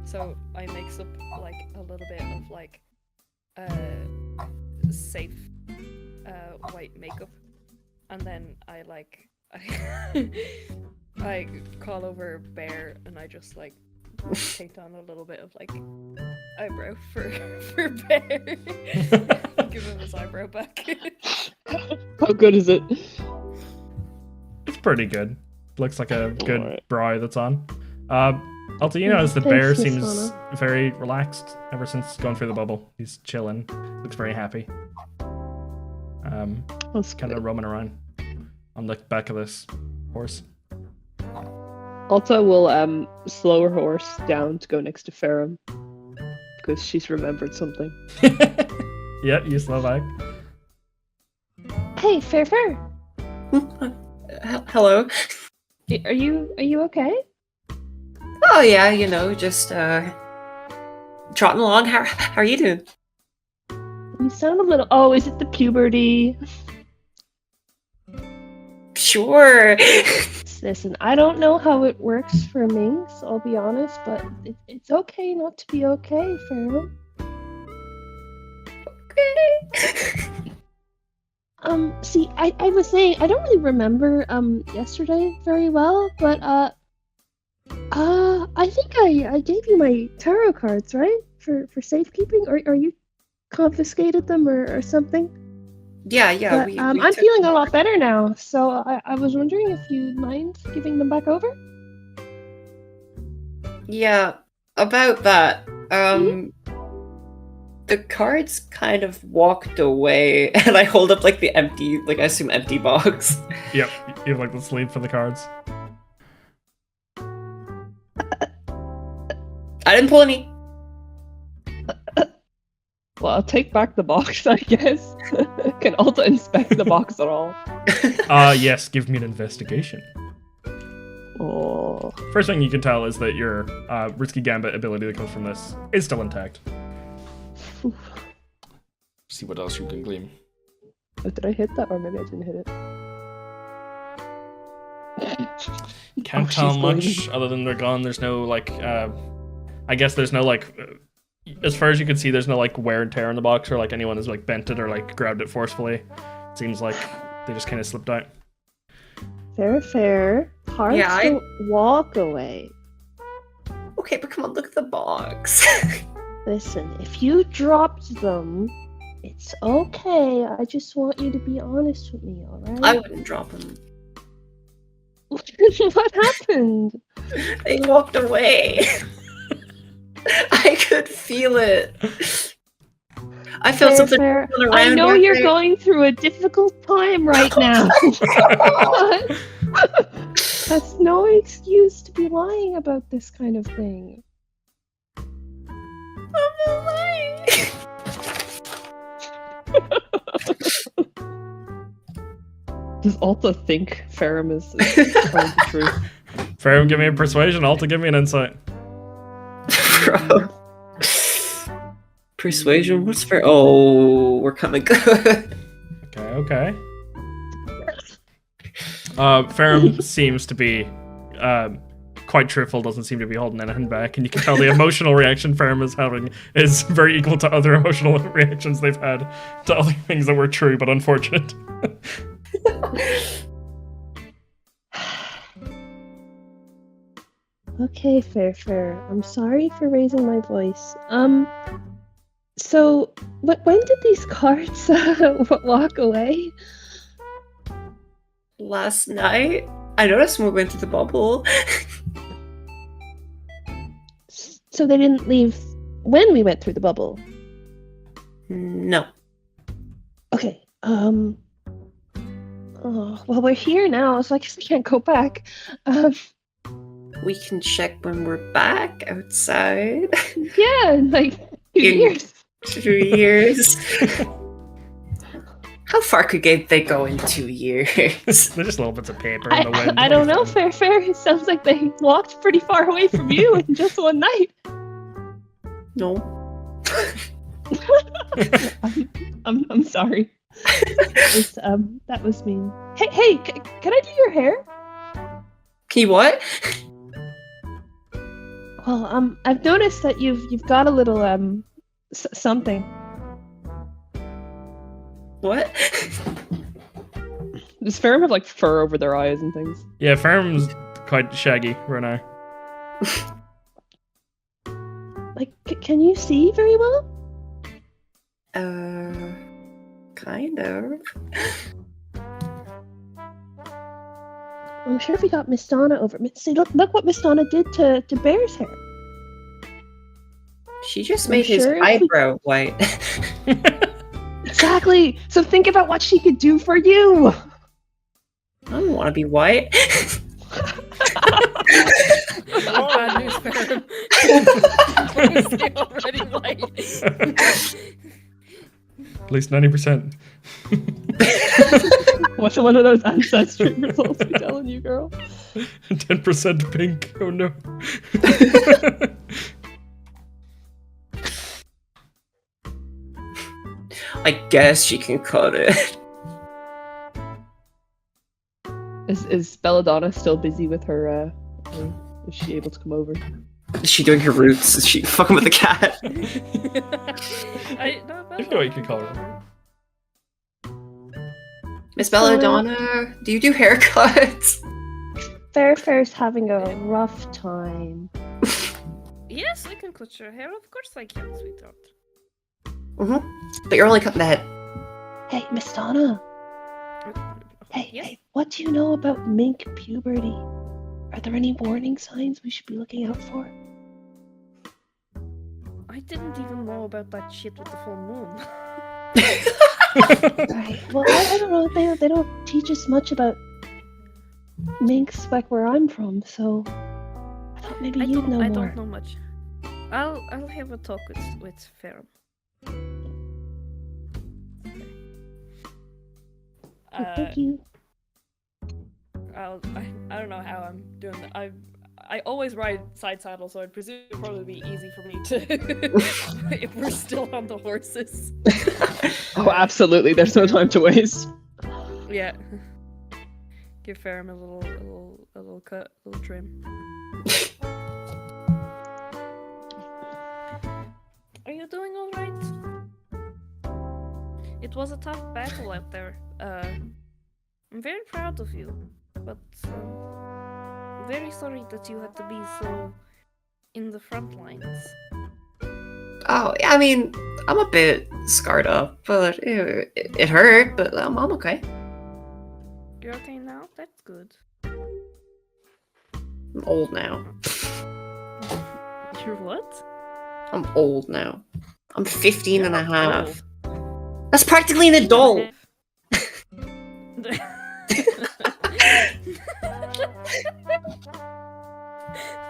So I mix up like a little bit of like safe white makeup, and then I like I call over Bear, and I just like take on a little bit of like eyebrow for Bear. Give him his eyebrow back.
How good is it?
It's pretty good. Looks like a good
Alright.
brow that's on. Also, you notice the
Thanks,
bear
Miss
seems
Donna.
very relaxed ever since going through the bubble. He's chilling. Looks very happy.
That's
Kind of roaming around on the back of this horse.
Alta will slow her horse down to go next to Ferrum because she's remembered something.
Yeah, you slow back.
Hey, Fair.
Hello.
Are you okay?
Oh yeah, you know, just trotting along. How are you doing?
You sound a little. Oh, is it the puberty?
Sure.
Listen, I don't know how it works for me, so I'll be honest, but it's okay not to be okay, Ferrum. See, I was saying, I don't really remember, yesterday very well, but, I think I gave you my tarot cards, right? For safekeeping? Or you confiscated them or something?
Yeah,
But,
we
I'm
took
feeling a
them.
lot better now, so I was wondering if you'd mind giving them back over?
Yeah, about that. The cards kind of walked away, and I hold up like the empty, like I assume empty box.
Yep, you have like the sleeve for the cards.
I didn't pull any.
Well, I'll take back the box, I guess. Can Alta inspect the box at all?
Yes, give me an investigation.
Oh.
First thing you can tell is that your risky gambit ability that comes from this is still intact. See what else you can glean.
Oh, did I hit that? Or maybe I didn't hit it.
Can't
Oh,
tell
she's
much
gleaming.
other than they're gone. There's no like, I guess there's no like, as far as you can see, there's no like wear and tear in the box or like anyone has like bent it or like grabbed it forcefully. Seems like they just kind of slipped out.
Fair. Cards
Yeah,
don't walk away.
Okay, but come on, look at the box.
Listen, if you dropped them, it's okay. I just want you to be honest with me, alright?
I wouldn't drop them.
What happened?
They walked away. I could feel it. I felt something
Fair.
around.
I know
back
you're
there.
going through a difficult time right now. But that's no excuse to be lying about this kind of thing.
I'm not lying.
Does Alta think Ferrum is telling the truth?
Ferrum, give me a persuasion. Alta, give me an insight.
Bro. Persuasion? What's for? Oh, we're coming good.
Okay. Ferrum seems to be quite truthful, doesn't seem to be holding anything back, and you can tell the emotional reaction Ferrum is having is very equal to other emotional reactions they've had to other things that were true but unfortunate.
Okay, fair. I'm sorry for raising my voice. So, when did these cards walk away?
Last night, I noticed when we went to the bubble.
So they didn't leave when we went through the bubble?
No.
Okay, oh, well, we're here now, so I guess we can't go back.
We can check when we're back outside.
Yeah, in like 2
In-
years.
2 years. How far could they go in 2 years?
They're just little bits of paper in the wind.
I don't know, fair. It sounds like they walked pretty far away from you in just one night.
No.
I'm sorry. That was mean. Hey, can I do your hair?
Can you what?
Well, I've noticed that you've got a little something.
What?
Does Ferrum have like fur over their eyes and things?
Yeah, Ferrum's quite shaggy right now.
Like, can you see very well?
Kind of.
I'm sure if we got Miss Donna over. See, look what Miss Donna did to Bear's hair.
She just
I'm
made his
sure if we-
eyebrow white.
Exactly. So think about what she could do for you.
I don't want to be white.
Bad news, Ferrum. Obviously already white.
At least 90%.
What's one of those ancestry results be telling you, girl?
10% pink. Oh no.
I guess she can cut it.
Is Belladonna still busy with her? Or is she able to come over?
Is she doing her roots? Is she fucking with the cat?
I no,
I feel like you can call her.
Miss Belladonna, do you do haircuts?
Fairfair's having a rough time.
Yes, I can cut your hair. Of course I can, sweetheart.
But you're only cutting the head.
Hey, Miss Donna. Hey,
Yes?
hey, what do you know about mink puberty? Are there any warning signs we should be looking out for?
I didn't even know about that shit with the full moon.
Right. Well, I don't know. They don't teach us much about minks back where I'm from, so I thought maybe you'd know
I
more.
don't know much. I'll have a talk with Ferrum.
Thank you.
I don't know how I'm doing that. I always ride side saddle, so I'd presume it'd probably be easy for me to if we're still on the horses.
Oh, absolutely. There's no time to waste.
Yeah. Give Ferrum a little cut, a little trim. Are you doing all right? It was a tough battle out there. I'm very proud of you, but very sorry that you had to be so in the front lines.
Oh, yeah, I mean, I'm a bit scarred up, but it hurt, but I'm okay.
You're okay now? That's good.
I'm old now.
You're what?
I'm old now. I'm 15 and a
You're
half. That's practically an adult.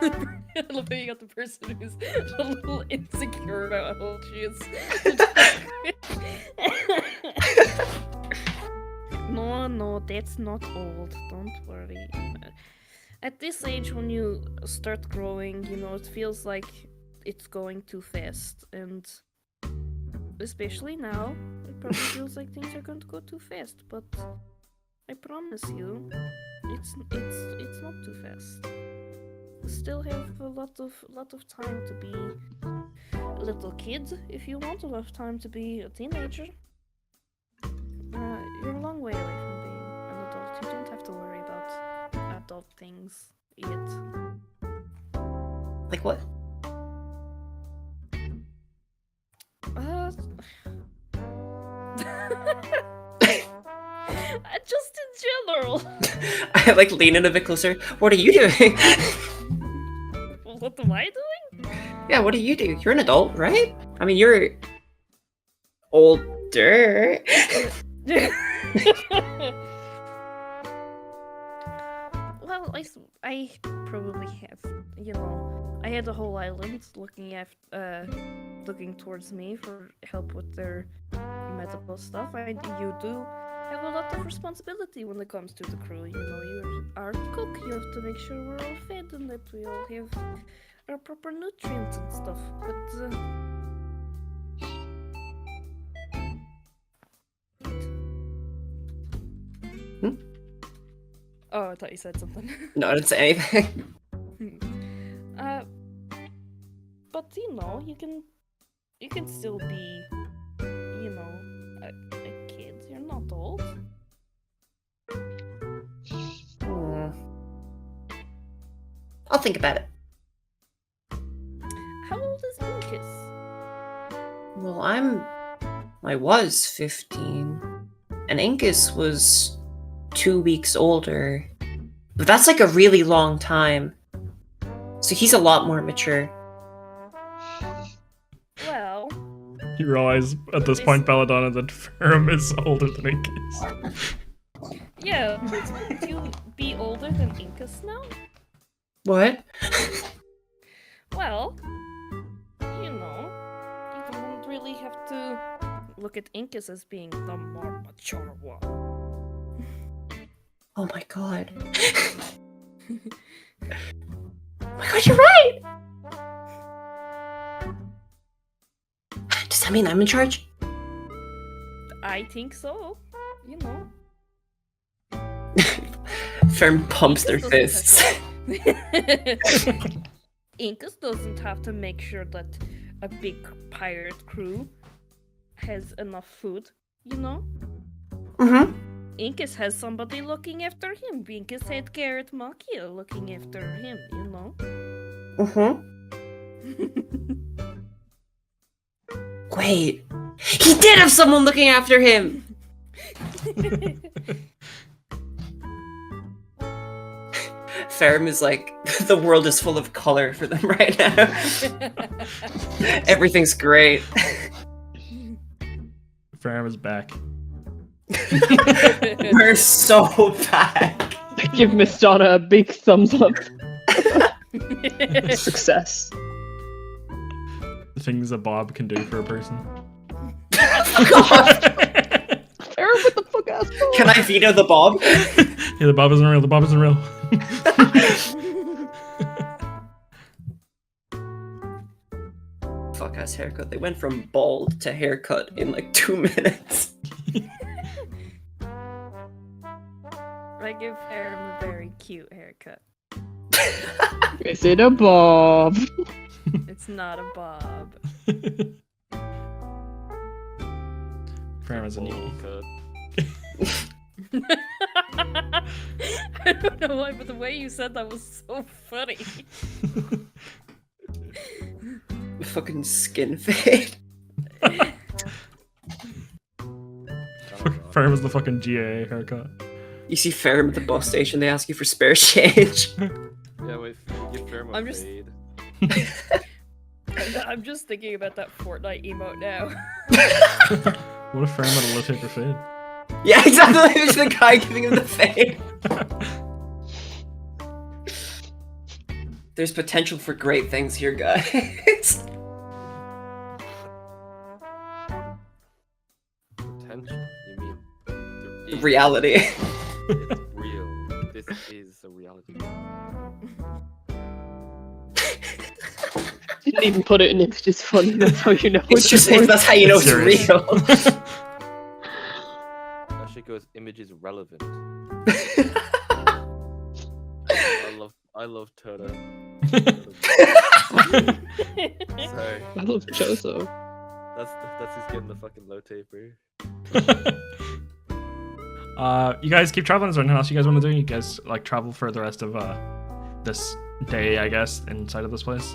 I love how you got the person who's a little insecure about how old she is. No, that's not old. Don't worry. At this age, when you start growing, you know, it feels like it's going too fast. And especially now, it probably feels like things are going to go too fast. But I promise you, it's not too fast. You still have a lot of time to be a little kid if you want. A lot of time to be a teenager. You're a long way away from being an adult. You don't have to worry about adult things yet.
Like what?
Just in general.
I like lean in a bit closer. What are you doing?
What am I doing?
Yeah, what do? You're an adult, right? I mean, you're older.
Well, I probably have. You know, I had a whole island looking towards me for help with their medical stuff. You do have a lot of responsibility when it comes to the crew. You know, you are the cook. You have to make sure we're all fed and that we all have our proper nutrients and stuff. But oh, I thought you said something.
No, I didn't say anything.
But you know, you can still be, you know, a kid. You're not old.
I'll think about it.
How old is Lucas?
Well, I was 15, and Inkus was 2 weeks older. But that's like a really long time. So he's a lot more mature.
Well,
You realize at this point, Belladonna, that Ferrum is older than Incus.
yeah, would you be older than Incus now?
What?
Well, you know, you don't really have to look at Incus as being the more mature one.
Oh my god. Oh my god, you're right! Does that mean I'm in charge?
I think so. You know.
Ferrum pumps their
Incus doesn't
fists.
Incus doesn't have to make sure that a big pirate crew has enough food, you know?
Mm-hmm.
Incus has somebody looking after him. Incus had Garrett Machia looking after him, you know?
Mm-hmm. Wait. He did have someone looking after him! Ferrum is like, the world is full of color for them right now. Everything's great.
Ferrum is back.
We're so back.
Give Miss Donna a big thumbs up. Success.
Things that Bob can do for a person.
God.
Ferrum with the fuck ass bob.
Can I veto the Bob?
Yeah, the Bob isn't real. The Bob isn't real.
Fuck ass haircut. They went from bald to haircut in like 2 minutes.
I give Ferrum a very cute haircut.
Is it a bob?
It's not a bob.
Ferrum is a
Bowl
new.
cut.
I don't know why, but the way you said that was so funny.
Fucking skin fade.
Ferrum is the fucking GAA haircut.
You see Ferrum at the bus station, they ask you for spare change.
Yeah, wait, give Ferrum a
I'm just-
fade.
I'm just thinking about that Fortnite emote now.
What if Ferrum had a low taper fade?
Yeah, exactly. It's the guy giving him the fade. There's potential for great things here, guys.
Potential? You mean there is-
Reality.
It's real. This is a reality.
Didn't even put it in. It's just funny. That's how you know.
It's just that's how you know it's
Serious.
real.
Ashiko's image is relevant. I love Toda. Sorry,
I love Choso.
that's who's getting the fucking low taper.
You guys keep traveling. Is there anything else you guys want to do? You guys like travel for the rest of this day, I guess, inside of this place.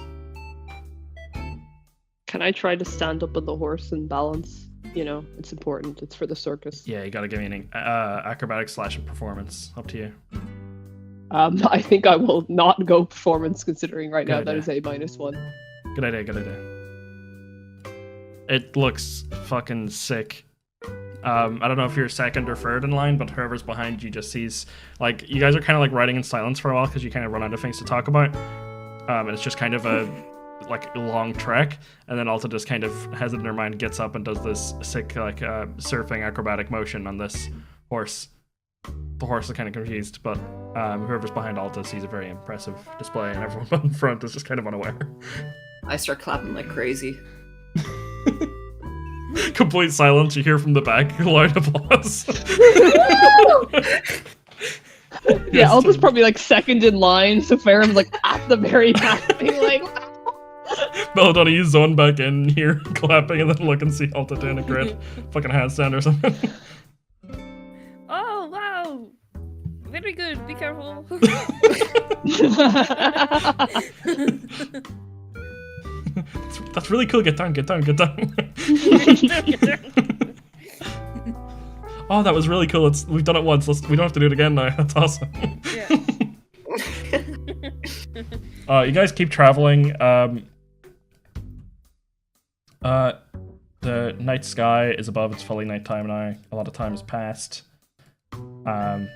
Can I try to stand up on the horse and balance? You know, it's important. It's for the circus.
Yeah, you gotta give me an acrobatics / performance. Up to you.
I think I will not go performance considering right now
Good
that
idea.
is a -1.
Good idea. Good idea. It looks fucking sick. I don't know if you're second or third in line, but whoever's behind you just sees, like, you guys are kind of like riding in silence for a while because you kind of run out of things to talk about. And it's just kind of a long trek, and then Alta just kind of has it in her mind, gets up and does this sick surfing acrobatic motion on this horse. The horse is kind of confused, but whoever's behind Alta sees a very impressive display, and everyone in front is just kind of unaware.
I start clapping like crazy.
Complete silence. You hear from the back loud applause.
Yeah, Alta's probably like second in line, so Ferrum's like at the very back, being like,
Belladonna, you zone back in here, clapping, and then look and see Alta doing a great fucking handstand or something.
Oh, wow! Very good, be careful.
That's really cool. Get down, get down, get down. Oh, that was really cool. We've done it once. We don't have to do it again now. That's awesome.
Yeah.
You guys keep traveling. The night sky is above. It's fully nighttime now. A lot of time has passed. Ferrum,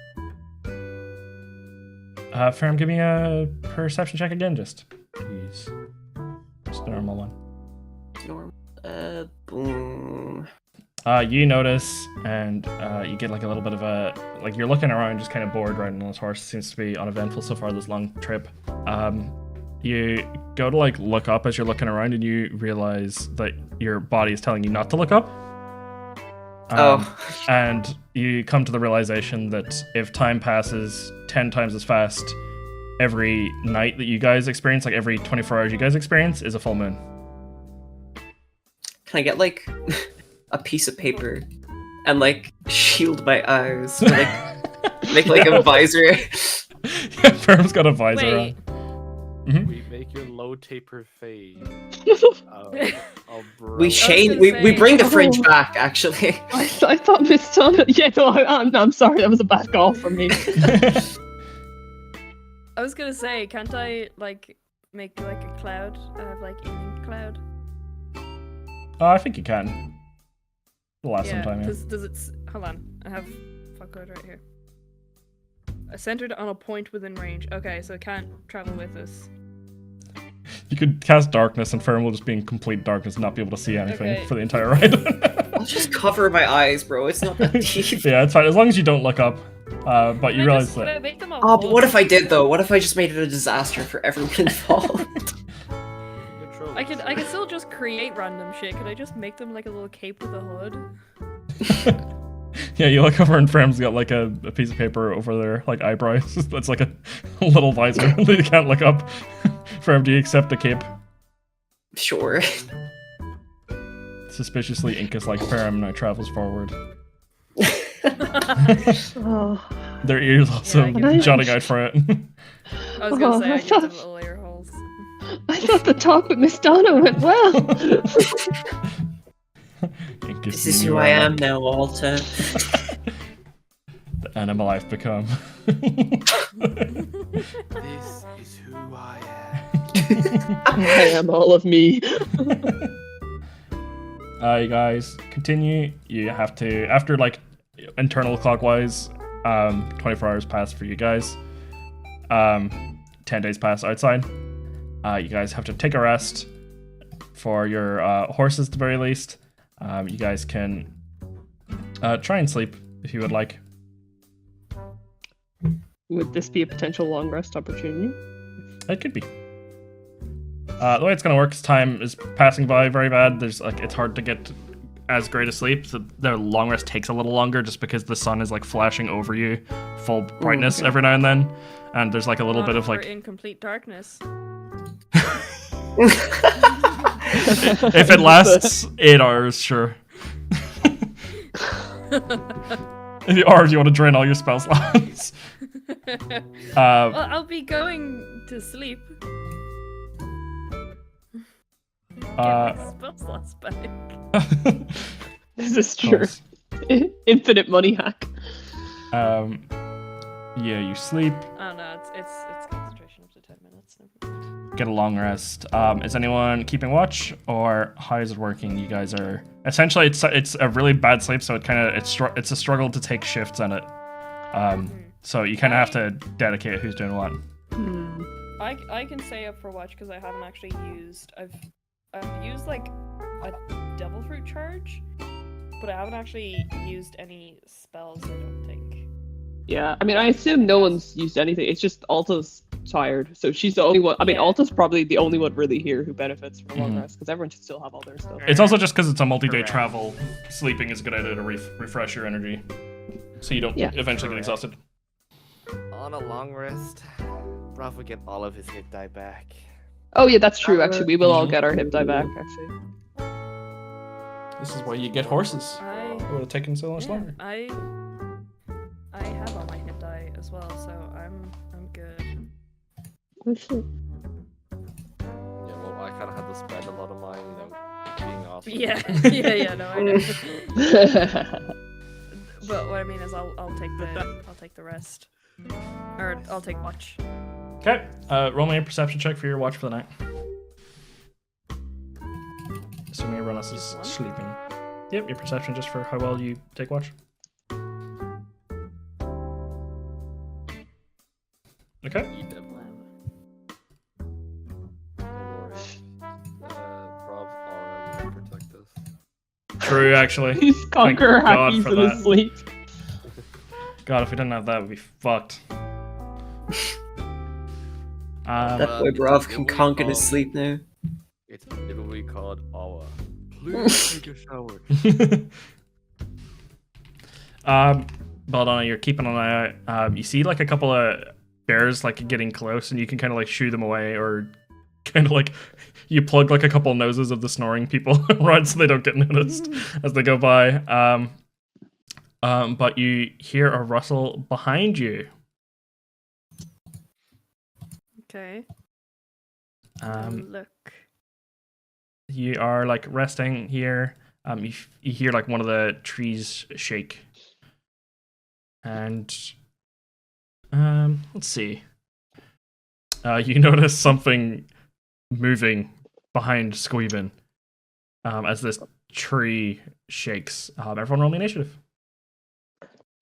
give me a perception check again, just please. Just a normal one.
Normal. Boom.
You notice, and you get like a little bit of a, like, you're looking around, just kind of bored riding on this horse. It seems to be uneventful so far this long trip. You go to like look up as you're looking around, and you realize that your body is telling you not to look up. And you come to the realization that if time passes 10 times as fast, every night that you guys experience, like every 24 hours you guys experience, is a full moon.
Can I get like a piece of paper and like shield my eyes? Or, like make like a visor.
Yeah, Ferrum's got a visor
Wait.
on.
We make your low taper fade.
We we bring the fringe back. Actually,
I thought Miss Donna. Yeah, no, I'm sorry. That was a bad call from me.
I was gonna say, can't I like make like a cloud? I have like ink cloud.
I think you can. The last
Yeah,
time, yeah.
does it? Hold on, I have fuck code right here. Centered on a point within range. Okay, so it can't travel with us.
You could cast darkness, and Ferrum will just be in complete darkness and not be able to see anything
Okay.
for the entire ride.
I'll just cover my eyes, bro. It's not that deep.
Yeah, it's fine as long as you don't look up. But you realize
Can I
that.
make them all
Oh, but what if I
full?
did though? What if I just made it a disaster for everyone involved?
I can still just create random shit. Could I just make them like a little cape with a hood?
Yeah, you look over and Ferrum's got like a piece of paper over their like eyebrows. That's like a little visor that you can't look up. Ferrum, do you accept the cape?
Sure.
Suspiciously, Incus like Ferrum now travels forward.
Oh,
Their ears also
Yeah, I
get it.
jutting out for it.
I was gonna
Oh,
say
I
I get
thought-
some little ear holes.
I thought the talk with Miss Donna went well.
Incus,
This is
you
who
are
I
now
am now, Alta.
the animal I've become.
This is who I am.
I am all of me.
You guys continue. You have to, after like internal clockwise, 24 hours pass for you guys. 10 days pass outside. You guys have to take a rest for your horses at the very least. You guys can try and sleep if you would like.
Would this be a potential long rest opportunity?
It could be. The way it's gonna work is time is passing by very bad. There's like it's hard to get as great a sleep. So the long rest takes a little longer just because the sun is like flashing over you, full brightness
okay.
every now and then, and there's like a little
Not
bit
if
of
we're
like
in complete darkness.
if it lasts 8 hours, sure. Or if you want to drain all your spell slots.
Well, I'll be going to sleep. Get my spell slots back.
This is true.
Close.
Infinite money hack.
Yeah, you sleep,
Oh no, it's concentration up to 10 minutes. Never mind.
get a long rest. Is anyone keeping watch, or how is it working? You guys are essentially it's a really bad sleep, so it's a struggle to take shifts on it. So you kind of have to dedicate who's doing what.
I can stay up for watch because I haven't actually used. I've used like a devil fruit charge, but I haven't actually used any spells. I don't think.
Yeah, I mean, I assume no one's used anything. It's just Alta's tired, so she's the only one. I mean,
Yeah.
Alta's probably the only one really here who benefits from a long
Mhm.
rest, because everyone should still have all their stuff.
It's also just because it's a multi-day
Correct.
travel. Sleeping is a good idea to refresh your energy, so you don't
Yeah.
eventually get
Correct.
exhausted.
On a long rest, Bravv will get all of his hit die back.
Oh yeah, that's true. Actually, we will all
Mhm.
get our hip die back. Actually,
This is why you get horses.
I
It would have taken so much
yeah,
longer.
I have all my hit die as well, so I'm good.
Oh, shit.
Yeah, well, I kind of had to spend a lot of mine, being awesome.
Yeah, yeah, no, I know. But what I mean is, I'll take the rest, or I'll take watch.
Okay, roll me a perception check for your watch for the night. Assuming everyone else is
Just one?
sleeping. Yep, your perception just for how well you take watch. Okay.
Don't worry. Bravv aura will protect us.
True, actually.
he's conqueror
God
hackies
for
in
that.
his sleep.
God, if we didn't have that, we'd be fucked.
That boy Bravv can conk in his sleep now.
It's literally called aura. Please take a shower.
Belladonna, you're keeping an eye out. You see like a couple of bears like getting close, and you can kind of like shoo them away, or kind of like you plug like a couple noses of the snoring people right so they don't get noticed as they go by. But you hear a rustle behind you.
Okay.
Um,
Look.
You are like resting here. You hear like one of the trees shake, and let's see. You notice something moving behind Squeeben as this tree shakes. Everyone roll me initiative.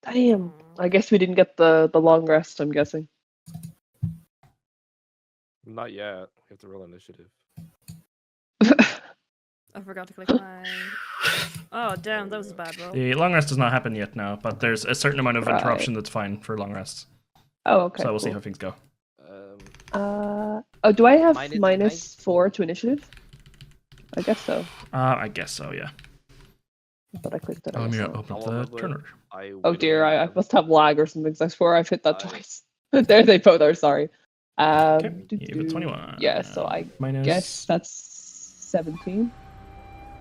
Damn. I guess we didn't get the long rest, I'm guessing.
Not yet. We have to roll initiative.
I forgot to click my. Oh damn, that was a bad roll.
The long rest does not happen yet now, but there's a certain amount of
Right.
interruption that's fine for long rests.
Oh, okay.
So we'll see
cool.
how things go.
Oh, do I have
Mine is a
-4 to initiative? I guess so.
I guess so, yeah.
But I clicked it. I
Let me
guess not.
open up
However,
the turner.
Oh dear, I must have lag or something. 'Cause I swore I've hit that twice. There they both are. Sorry.
Okay, you have a 21.
Yeah, so I
Minus...
guess that's 17.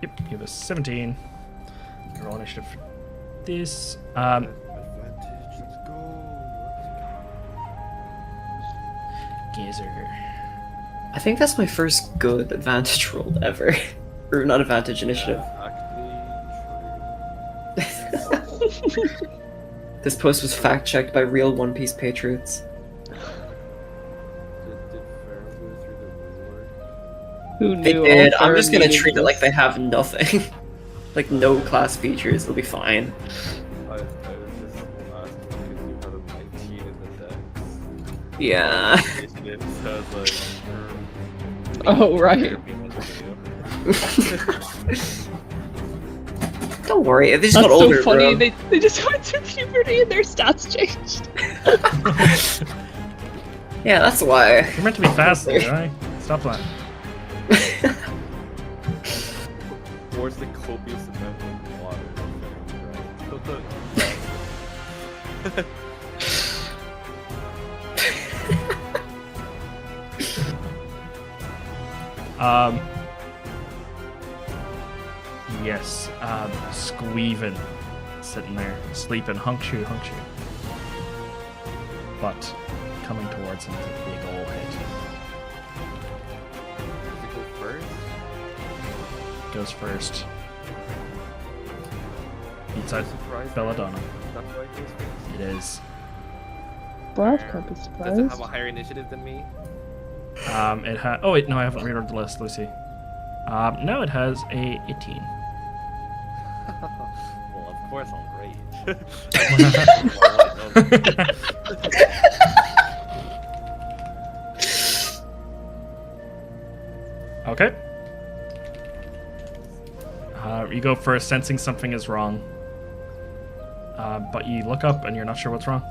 Yep, you have a 17. Roll initiative for this.
Advantage. Let's go.
Gazer.
I think that's my first good advantage roll ever. Or not advantage, initiative.
Actually,
This post was fact-checked by real One Piece patriots.
did Ferrum go through the reward?
Who
They
knew?
did.
all
I'm just gonna
Ferrum
treat it
needed
like they have nothing. Like no class features, it'll be fine.
I was just asking because you had a 19 in the dex.
Yeah.
Initiative says like.
Oh, right.
Don't worry, they just
That's
got older,
so funny.
bro.
They just went through puberty and their stats changed.
Yeah, that's why.
You're meant to be fast, right? Stop that.
Towards the copious amount of water.
Yes, Squeven sitting there, sleeping, hunk shoe. But coming towards him with a big ol' hit.
Does it go first?
Goes first. Beats out
Surprise.
Belladonna.
That's why it goes first.
It is.
Bravv can't be
Does it
surprised.
have a higher initiative than me?
It has. Oh wait, no, I haven't reread the list. Lucy. No, it has a 18.
Well, of course I'll rage.
Okay. You go first, sensing something is wrong. But you look up and you're not sure what's wrong.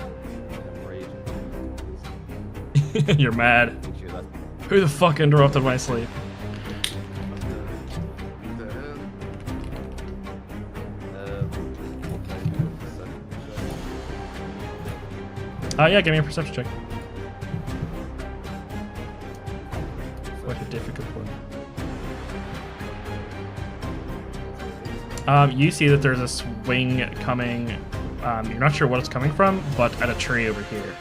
I'm raging.
You're mad.
Make sure that's
Who the fuck interrupted my sleep?
the hell.
Yeah, give me a perception check. What a difficult one. You see that there's a swing coming. You're not sure what it's coming from, but at a tree over here.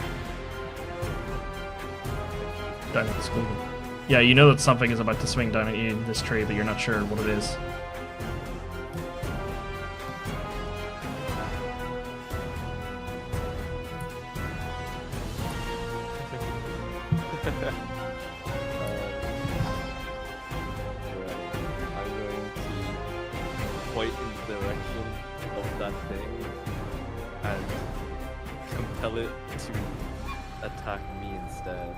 Down at the school. Yeah, you know that something is about to swing down at you in this tree, but you're not sure what it is.
I'm going to point in the direction of that thing and compel it to attack me instead.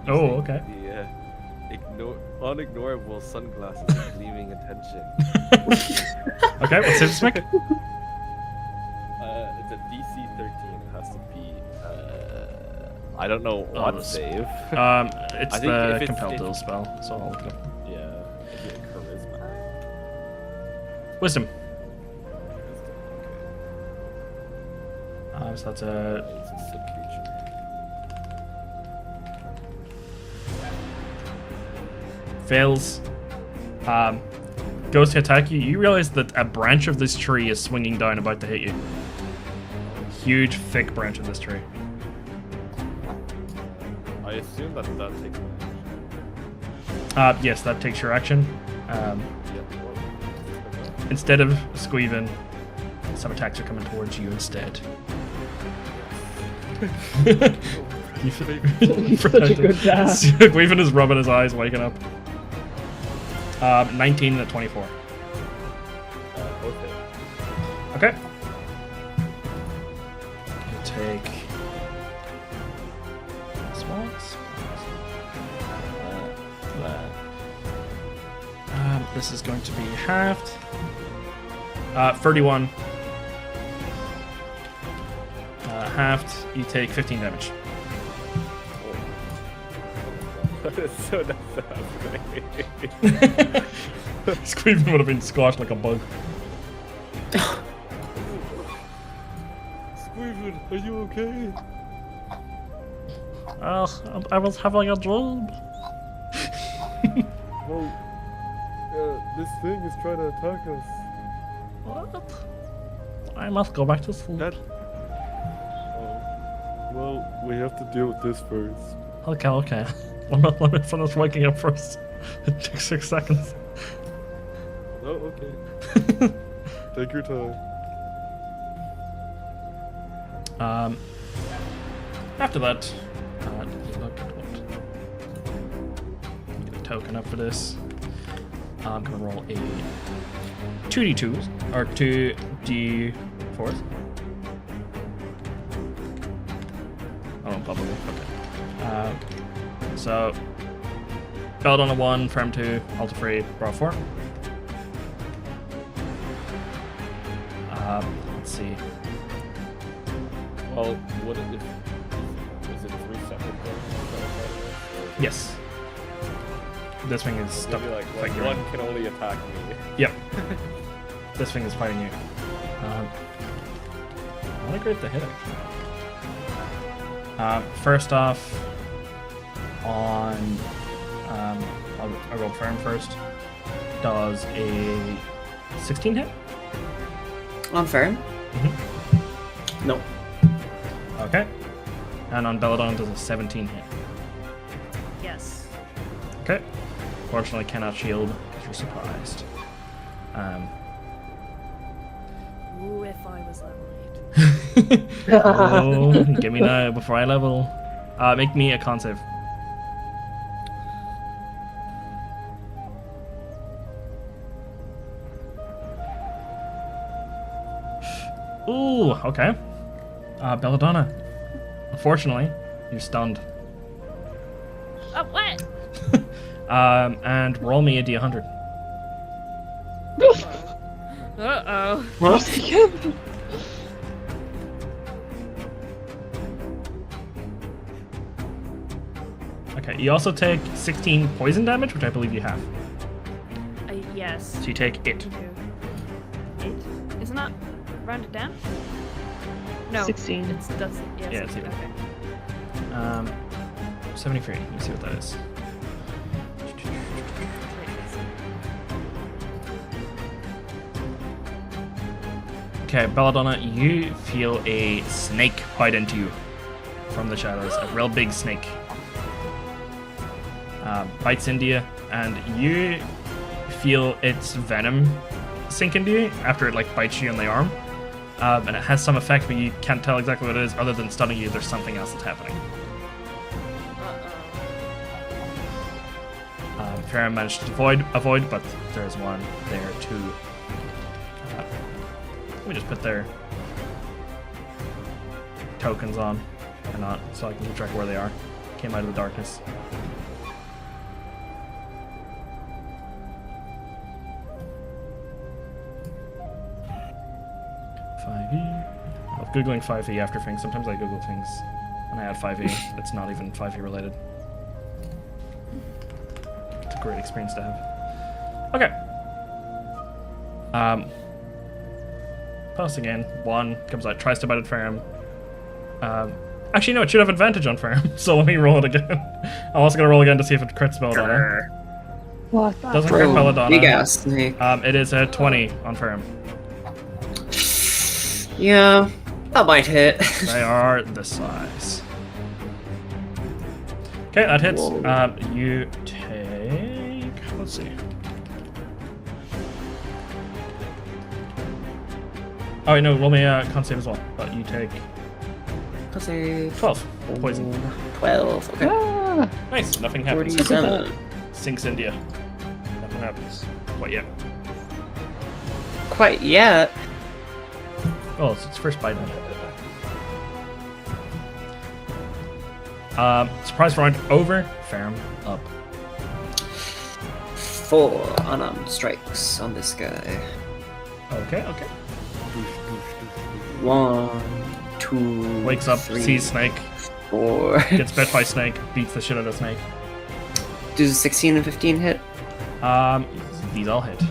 Oh,
using
okay.
The unignorable sunglasses of gleaming attention.
Okay, what's his make?
It's a DC 13. It has to be. I don't know what
the
save.
It's
I think
the
if it's-
compelled
if-
deal spell, so I'll look it up.
Yeah, is it charisma?
Wisdom.
Okay.
So that's a
It's a sick creature.
fails. Goes to attack you. You realize that a branch of this tree is swinging down, about to hit you. Huge, thick branch of this tree.
I assume that takes my action.
Yes, that takes your action.
Yeah, well,
Instead of squeezing, some attacks are coming towards you instead. You
Such a good dad.
Weaving is rubbing his eyes, waking up. 19 and a 24.
okay.
Okay. You take this is going to be halved. 31. Halved. You take 15 damage.
That is so nice.
Squeezing would have been squashed like a bug.
Squeezing, are you okay?
I was having a dream.
Well, this thing is trying to attack us.
What? I must go back to sleep.
Oh. Well, we have to deal with this first.
Okay. Let me finish waking up first. It took 6 seconds.
Oh, okay. Take your time.
After that, look at what. Get a token up for this. I'm gonna roll a 2d2s or 2d4s. Oh, probably. Okay. So, Belladonna 1, Ferrum 2, Alta 3, Bravv 4. Let's see.
Well, what is it 3 separate things?
Yes. This thing is stuck.
Maybe like
fighting you.
one can only attack me.
Yep. This thing is fighting you. Not a great to hit, actually. First off, on I rolled Ferrum first. Does a 16 hit?
On Ferrum?
Mhm.
No.
Okay. And on Belladonna does a 17 hit.
Yes.
Okay. Fortunately, cannot shield because you're surprised.
Ooh, if I was level 8.
Oh, give me now before I level. Make me a con save. Ooh, okay. Belladonna. Unfortunately, you're stunned.
Oh, what?
And roll me a d100.
Uh-oh.
Okay, you also take 16 poison damage, which I believe you have.
Yes.
So you take 8.
8? Isn't that rounded down? No.
16.
It's does. Yeah,
Yeah, it's
16.
even.
Okay.
73. Let me see what that is. Okay, Belladonna, you feel a snake bite into you from the shadows. A real big snake. Bites into you, and you feel its venom sink into you after it like bites you in the arm. And it has some effect, but you can't tell exactly what it is. Other than stunning you, there's something else that's happening. Ferrum managed to avoid, but there's one there too. Let me just put their tokens on, or not, so I can keep track of where they are. Came out of the darkness. I was googling 5e after things. Sometimes I Google things and I add 5e. It's not even 5e related. It's a great experience to have. Okay. Pass again. 1 comes out, tries to bite at Ferrum. Actually, no, it should have advantage on Ferrum, so let me roll it again. I'm also going to roll again to see if it crits Belladonna.
What?
Doesn't crit Belladonna.
Big ass snake.
It is a 20 on Ferrum.
Yeah, that might hit.
They are this size. Okay, that hits.
Whoa.
You take... Let's see. Oh, wait, no, roll me a con save as well. But you take
Let's say
12 poison.
12. Okay.
Ah,
Nice, nothing happens.
47.
Sinks India. Nothing happens. What yet?
Quite yet.
Oh, it's its first bite. Surprise round over. Ferrum up.
4 unarmed strikes on this guy.
Okay.
1, 2.
Wakes up,
3,
sees snake,
4.
gets bit by snake, beats the shit out of snake.
Does 16 and 15 hit?
These all hit.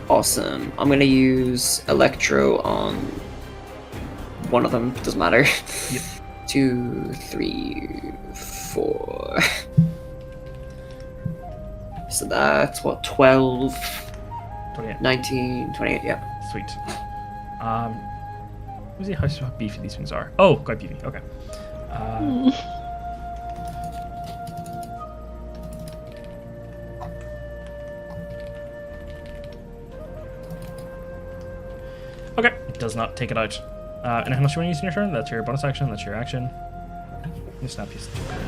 Awesome. I'm gonna use Electro on one of them. Doesn't matter.
Yep.
2, 3, 4. So that's what, 12,
28.
19, 28. Yeah.
Sweet. Let me see how beefy these things are. Oh, quite beefy. Okay. Okay, it does not take it out. Anything else you want to use in your turn? That's your bonus action, that's your action. Let me snap you to crit.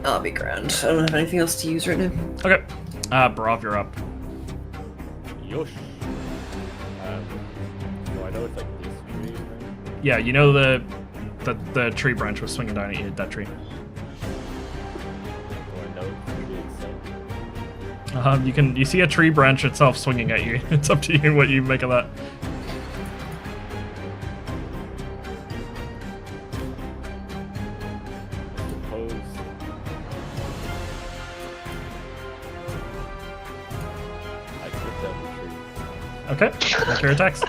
That'll be grand. I don't have anything else to use right now.
Okay. Bravv, you're up.
Yosh. So I know it's like this tree, right?
Yeah, you know the tree branch was swinging down at you, hit that tree.
Do I know it's the tree itself?
You see a tree branch itself swinging at you. It's up to you what you make of that.
Suppose. I clip down the tree.
Okay, make your attacks.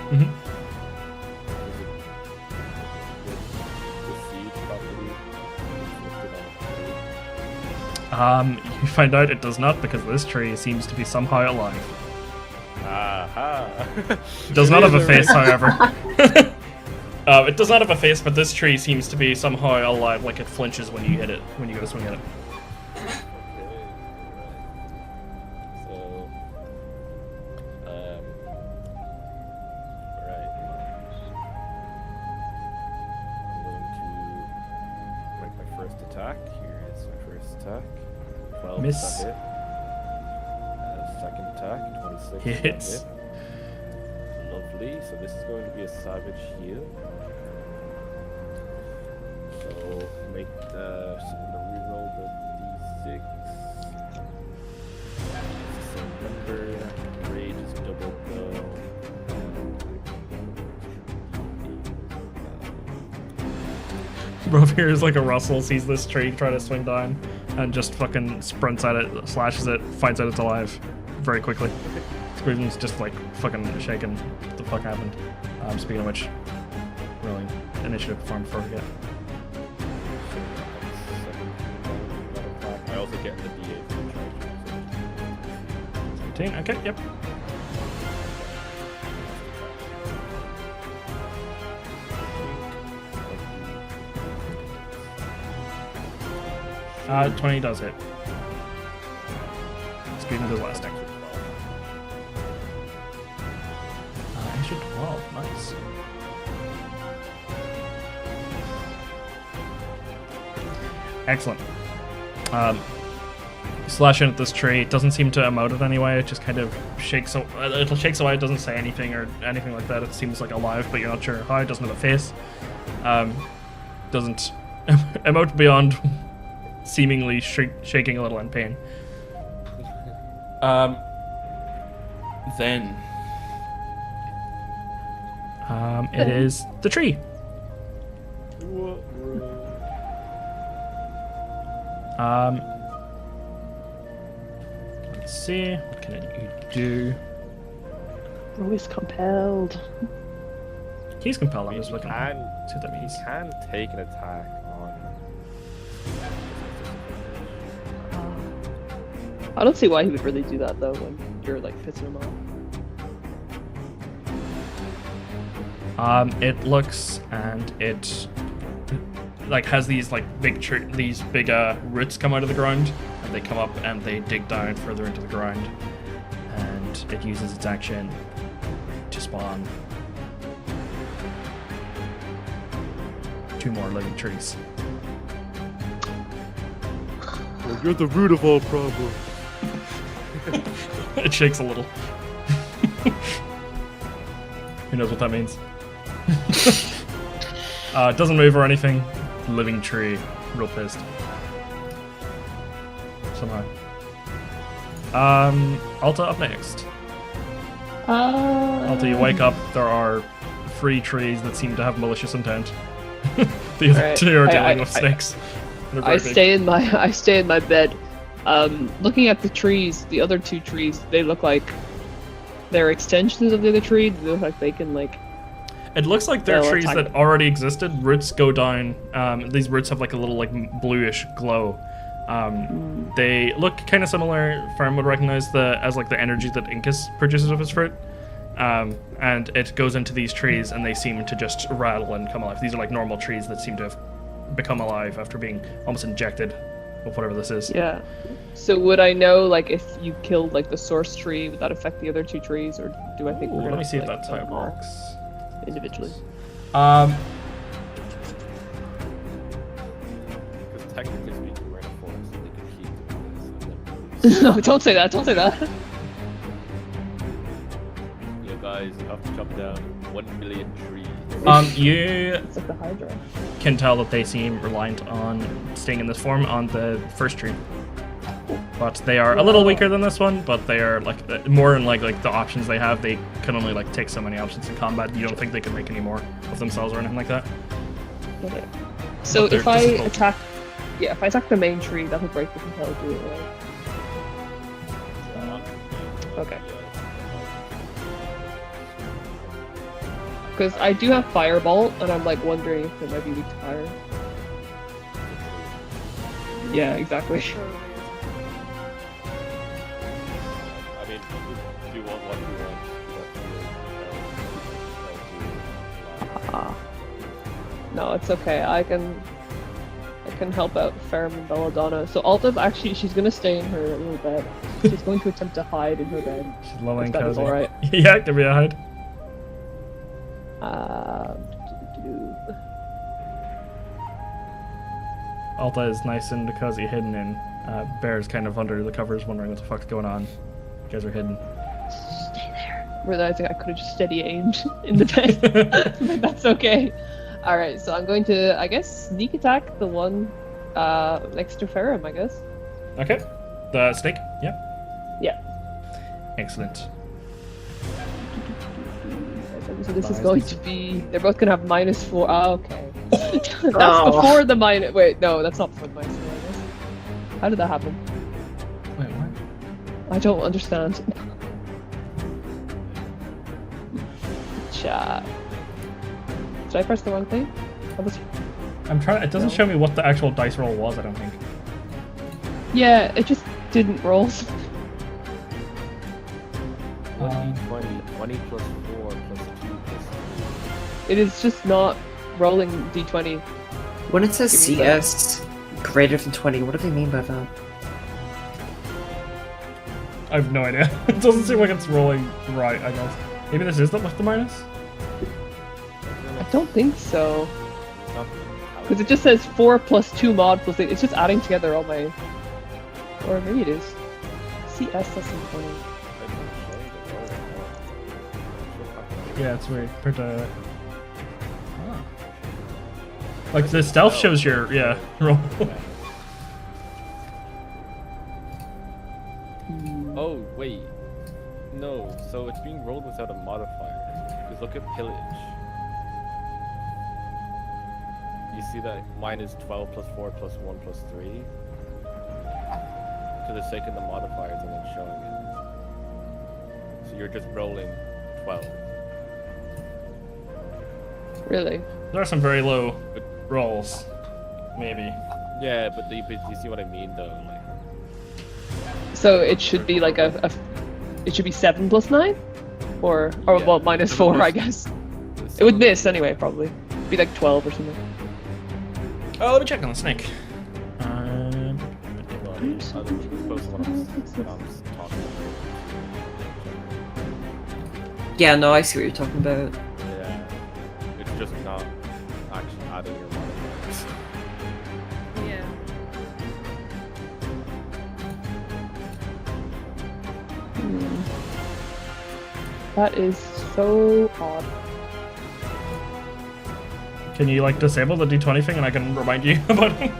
Mm-hmm. You find out it does not because this tree seems to be somehow alive.
Aha!
It does not have a face, however. It does not have a face, but this tree seems to be somehow alive, like it flinches when you hit it, when you go to swing at it. Miss.
Second attack, 26.
Hits.
Lovely. So this is going to be a savage heal. So make the. So I'm gonna reroll the d6. It's the same number. Rage is double
Bravv here is like a Russell, sees this tree try to swing down, and just fucking sprints at it, slashes it, finds out it's alive very quickly. Squealen's just like fucking shaking. What the fuck happened? Speaking of which, rolling initiative perform before we get.
I also get the d8 for charge.
17, okay, yep. Uh, 20 does hit. Speaking of the last deck. Extra 12, nice. Excellent. Slash in at this tree. It doesn't seem to emote it anyway. It just kind of shakes. It shakes away. It doesn't say anything or anything like that. It seems like alive, but you're not sure how. It doesn't have a face. Doesn't emote beyond seemingly shaking a little in pain.
Then
it is the tree. Let's see. What can you do?
Bro is compelled.
He's compelled.
I
I'm
mean,
just
you
looking.
can,
See what that
you
means.
can take an attack on.
I don't see why he would really do that though when you're like pissing him off.
It looks and it like has these like big roots come out of the ground, and they come up and they dig down further into the ground, and it uses its action to spawn 2 more living trees.
Well, you're the root of all problems.
It shakes a little. Who knows what that means? It doesn't move or anything. Living tree. Real pissed. Somehow. Alta up next. Alta, you wake up. There are 3 trees that seem to have malicious intent. The other
Alright,
2 are
I-
dealing
I-
with snakes. They're
I
very big.
stay in my bed. Looking at the trees, the other 2 trees, they look like they're extensions of the other tree. They look like they can like.
It looks like they're
They'll
trees
attack
that already existed. Roots go down. These roots have like a little like bluish glow. They look kind of similar. Ferrum would recognize as like the energy that Incus produces with his fruit. And it goes into these trees, and they seem to just rattle and come alive. These are like normal trees that seem to have become alive after being almost injected with whatever this is.
Yeah. So would I know like if you killed like the source tree, would that affect the other 2 trees, or do I think we're
Ooh,
gonna
let me
have
see
to,
if
like,
that
kill
type
them all
works.
individually?
Because technically speaking, we're in a forest, and they could keep doing this. And then
No, don't say that. Don't say that.
you guys have to chop down 1 million trees.
You
It's like the Hydra.
can tell that they seem reliant on staying in this form on the first tree. But they are a little weaker than this one, but they are like more in like the options they have. They can only like take so many options in combat. You don't think they can make any more of themselves or anything like that?
Okay. So
But they're
if I
difficult.
attack, if I attack the main tree, that will break the compel do it, right? Okay. Because I do have Firebolt, and I'm like wondering if it might be weak to fire. Yeah, exactly.
I mean, if you want what you want,
No, it's okay. I can help out Ferrum and Belladonna. So Alta's actually, she's gonna stay in her little bed. She's going to attempt to hide in her bed.
She's low and
If that is
cozy.
alright.
Yeah, give me a hide. Alta is nice and cozy hidden in. Bear's kind of under the covers wondering what the fuck's going on. You guys are hidden.
Realizing I could have just steady aimed in the bed. But that's okay. Alright, so I'm going to, I guess, sneak attack the one next to Ferrum, I guess.
Okay. The snake? Yeah.
Yeah.
Excellent.
So this is going to be, they're both going to have -4. Oh, okay. That's before the minus, wait, no, that's not before the -4, I guess. How did that happen?
Wait, what?
I don't understand. Chat. Did I press the wrong thing?
I'm trying. It doesn't show me what the actual dice roll was. I don't think.
Yeah, it just didn't roll.
20 plus 4 plus 2 plus
It is just not rolling d20.
When it says
Give me that.
CS greater than 20, what do they mean by that?
I have no idea. It doesn't seem like it's rolling right. I guess maybe this is the with the minus.
I don't think so. Because it just says 4 plus 2 mod plus 8. It's just adding together all my... Or maybe it is. CS less than 20.
Yeah, it's weird. Like the stealth shows your roll.
Oh, wait. No, so it's being rolled without a modifier. Because look at pillage. You see that mine is 12 plus 4 plus 1 plus 3? because it's taking the modifiers and then showing it. So you're just rolling 12.
Really?
There are some very low rolls. Maybe.
Yeah, but you see what I mean though? Like,
So it should be like it should be 7 plus 9? Or
Yeah,
well, minus
7
4,
plus-
I guess. It would miss anyway, probably. Be like 12 or something.
Oh, let me check on the snake.
I'm supposed to what I'm talking
Yeah, no, I see what you're talking about.
about. Yeah. It's just not actually adding your modifiers.
Yeah.
That is so odd.
Can you like disable the D20 thing and I can remind you about it?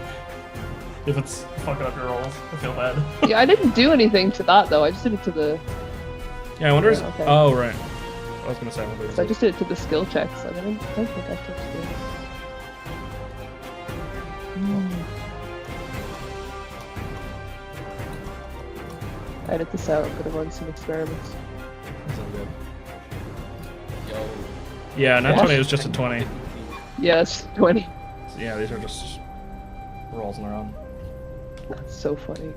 If it's fucking up your rolls, I feel bad.
Yeah, I didn't do anything to that though. I just did it to the.
Yeah, I wonder.
Yeah, okay.
Oh right. I was gonna say. I wonder
So I just did it to the skill checks. I don't think I touched it. I edit this out. I'm gonna run some experiments.
That's all good.
Yo,
Yeah, not
Yeah.
20 was just a 20.
Yeah, it's 20.
So, yeah, these are just rolls in their own.
That's so funny.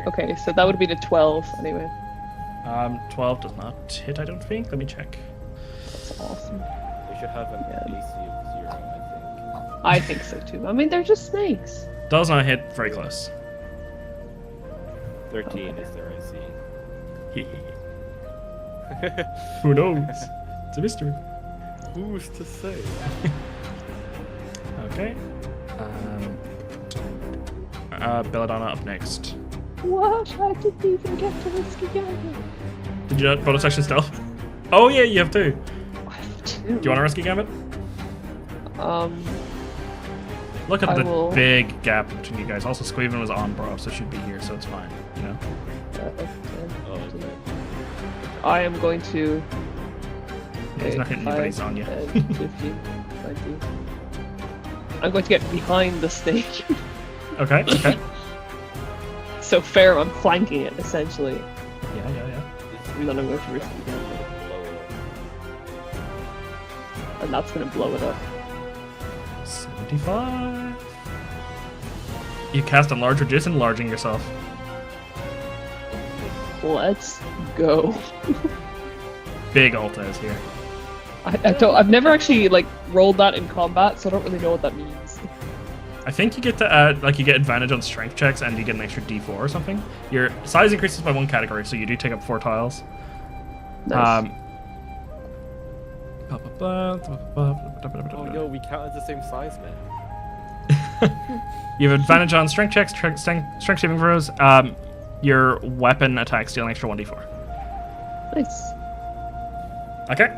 Okay, so that would be the 12 anyway.
12 does not hit, I don't think. Let me check.
That's awesome.
we should have an
Yeah.
AC of 0,
I think so too. I mean, they're just snakes.
Does not hit, very close.
I think. 13 is their AC.
Who knows? It's a mystery.
Who's to say?
Okay. Belladonna up next.
What? I didn't even get to Risky Gambit.
Did you not bonus action stealth? Oh yeah, you have two.
I have 2.
Do you want a rescue gambit? Look at
I
the
will-
big gap between you guys. Also, Squeven was on Bravv, so she'd be here, so it's fine. You know.
Oh, okay.
I am going to.
Yeah, he's not hitting you, but he's on you.
10, 15, 20. I'm going to get behind the snake.
Okay. Okay.
So Ferrum, I'm flanking it essentially,
Yeah.
and then I'm going to risk it again, and that's going to blow it up.
75. You cast enlarge or just enlarging yourself.
Let's go.
Big Alta is here.
I've never actually like rolled that in combat, so I don't really know what that means.
I think you get to add, like, you get advantage on strength checks and you get an extra D4 or something. Your size increases by 1 category, so you do take up 4 tiles.
Nice.
Oh, yo, we count as the same size, man.
You have advantage on strength checks, strength saving throws. Your weapon attacks deal an extra 1d4.
Nice.
Okay.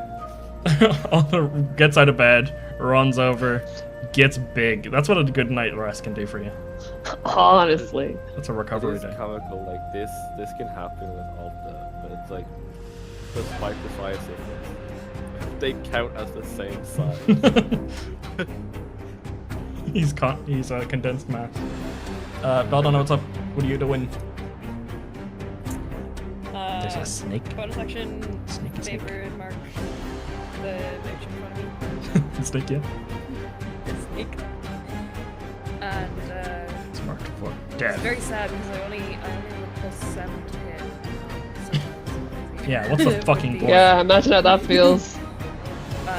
Alta gets out of bed, runs over, gets big. That's what a good night rest can do for you.
Honestly.
That's a
It
recovery
is
day.
comical, like this can happen with Alta, but it's like, despite the size of this, they count as the same size.
He's a condensed mass. Belladonna, what's up? What are you doing? There's a snake.
Bonus action.
Sneaky snake.
Favorite mark. The bitch in front of me.
Snake, yeah.
Snake. And
It's marked for
it's
death.
very sad because I only have a +7 to hit. So
Yeah, what's the
would
fucking
be-
point?
Yeah, imagine how that feels.
But